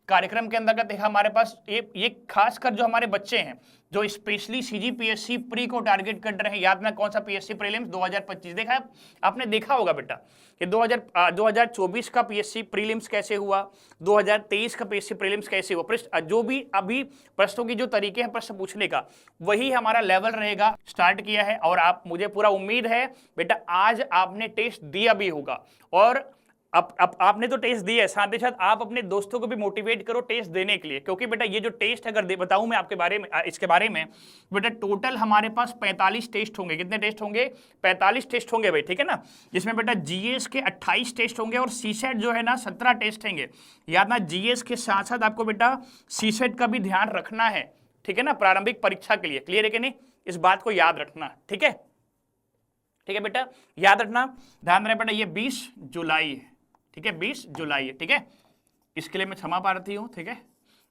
कार्यक्रम के अंतर्गत देखा हमारे पास ये खासकर जो हमारे बच्चे हैं जो स्पेशली सीजीपीएससी प्री को टारगेट कर रहे हैं, याद ना कौन सा पीएससी प्रीलिम्स 2025 देखा है आपने, देखा होगा बेटा कि 2024 का पीएससी प्रीलिम्स कैसे हुआ, 2023 का पीएससी प्रीलिम्स कैसे हुआ, जो भी अभी प्रश्नों की जो तरीके हैं प्रश्न पूछने का, वही हमारा लेवल रहेगा, स्टार्ट किया है। और आप, मुझे पूरा उम्मीद है बेटा आज आपने टेस्ट दिया भी होगा, और अब आपने तो टेस्ट दिया है, साथ ही साथ आप अपने दोस्तों को भी मोटिवेट करो टेस्ट देने के लिए, क्योंकि बेटा ये जो टेस्ट अगर बताऊं मैं आपके बारे में, इसके बारे में बेटा, टोटल हमारे पास 45 टेस्ट होंगे। कितने टेस्ट होंगे? 45 टेस्ट होंगे भाई, ठीक है ना। जिसमें बेटा जीएस के 28 टेस्ट होंगे और सीसेट जो है ना 17 टेस्ट होंगे। याद ना, जीएस के साथ साथ आपको बेटा सीसेट का भी ध्यान रखना है, ठीक है ना, प्रारंभिक परीक्षा के लिए, क्लियर है कि नहीं, इस बात को याद रखना, ठीक है, ठीक है बेटा, याद रखना, ध्यान रहे बेटा, ये 20 जुलाई है, ठीक है, 20 जुलाई है, ठीक है, इसके लिए मैं क्षमा प्रार्थी हूं, ठीक है,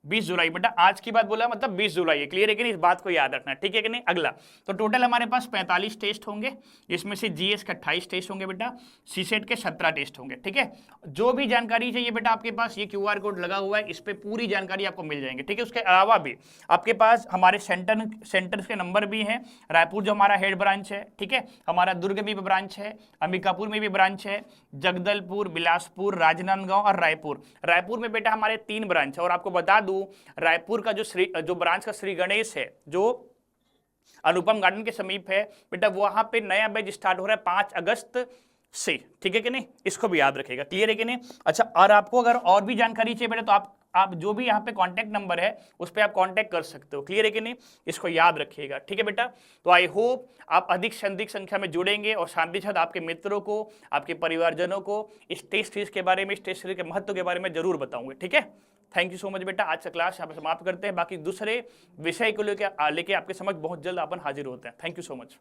20 जुलाई बेटा, आज की बात बोला मतलब 20 जुलाई है, क्लियर है कि नहीं, इस बात को याद रखना, ठीक है कि नहीं। अगला, तो टोटल हमारे पास 45 टेस्ट होंगे, इसमें से जीएस के 28 टेस्ट होंगे बेटा, सीसेट के 17 टेस्ट होंगे, ठीक है। जो भी जानकारी चाहिए बेटा आपके पास ये क्यूआर कोड लगा हुआ है, इस पे पूरी जानकारी आपको मिल जाएंगे, ठीक है। उसके अलावा भी आपके पास हमारे सेंटर्स के नंबर भी हैं। रायपुर जो हमारा हेड ब्रांच है, ठीक है, हमारा दुर्ग में भी ब्रांच है, अंबिकापुर में भी ब्रांच है, जगदलपुर, बिलासपुर, राजनांदगांव और रायपुर में बेटा हमारे 3 ब्रांच है। और आपको बता दूं, रायपुर का जो ब्रांच का श्री गणेश है, जो अनुपम गार्डन के समीप है बेटा, वहां पे नया बैच स्टार्ट हो रहा है 5 अगस्त से, ठीक है कि नहीं, इसको भी याद रखेगा, क्लियर है कि नहीं। अच्छा, और आपको अगर और भी जानकारी चाहिए बेटा तो आप जो भी यहाँ पे कांटेक्ट नंबर है उस पर आप कांटेक्ट कर सकते हो, क्लियर है कि नहीं, इसको याद रखिएगा, ठीक है बेटा। तो आई होप आप अधिक से अधिक संख्या में जुड़ेंगे और साथ ही साथ आपके मित्रों को, आपके परिवारजनों को इस टेस्ट सीरीज के बारे में, इस टेस्ट सीरीज के महत्व के बारे में जरूर बताऊंगे, ठीक है। थैंक यू सो मच बेटा, आज का क्लास यहाँ पर समाप्त करते हैं, बाकी दूसरे विषय को लेके आपके समझ बहुत जल्द अपन हाजिर होते हैं। Thank you so much.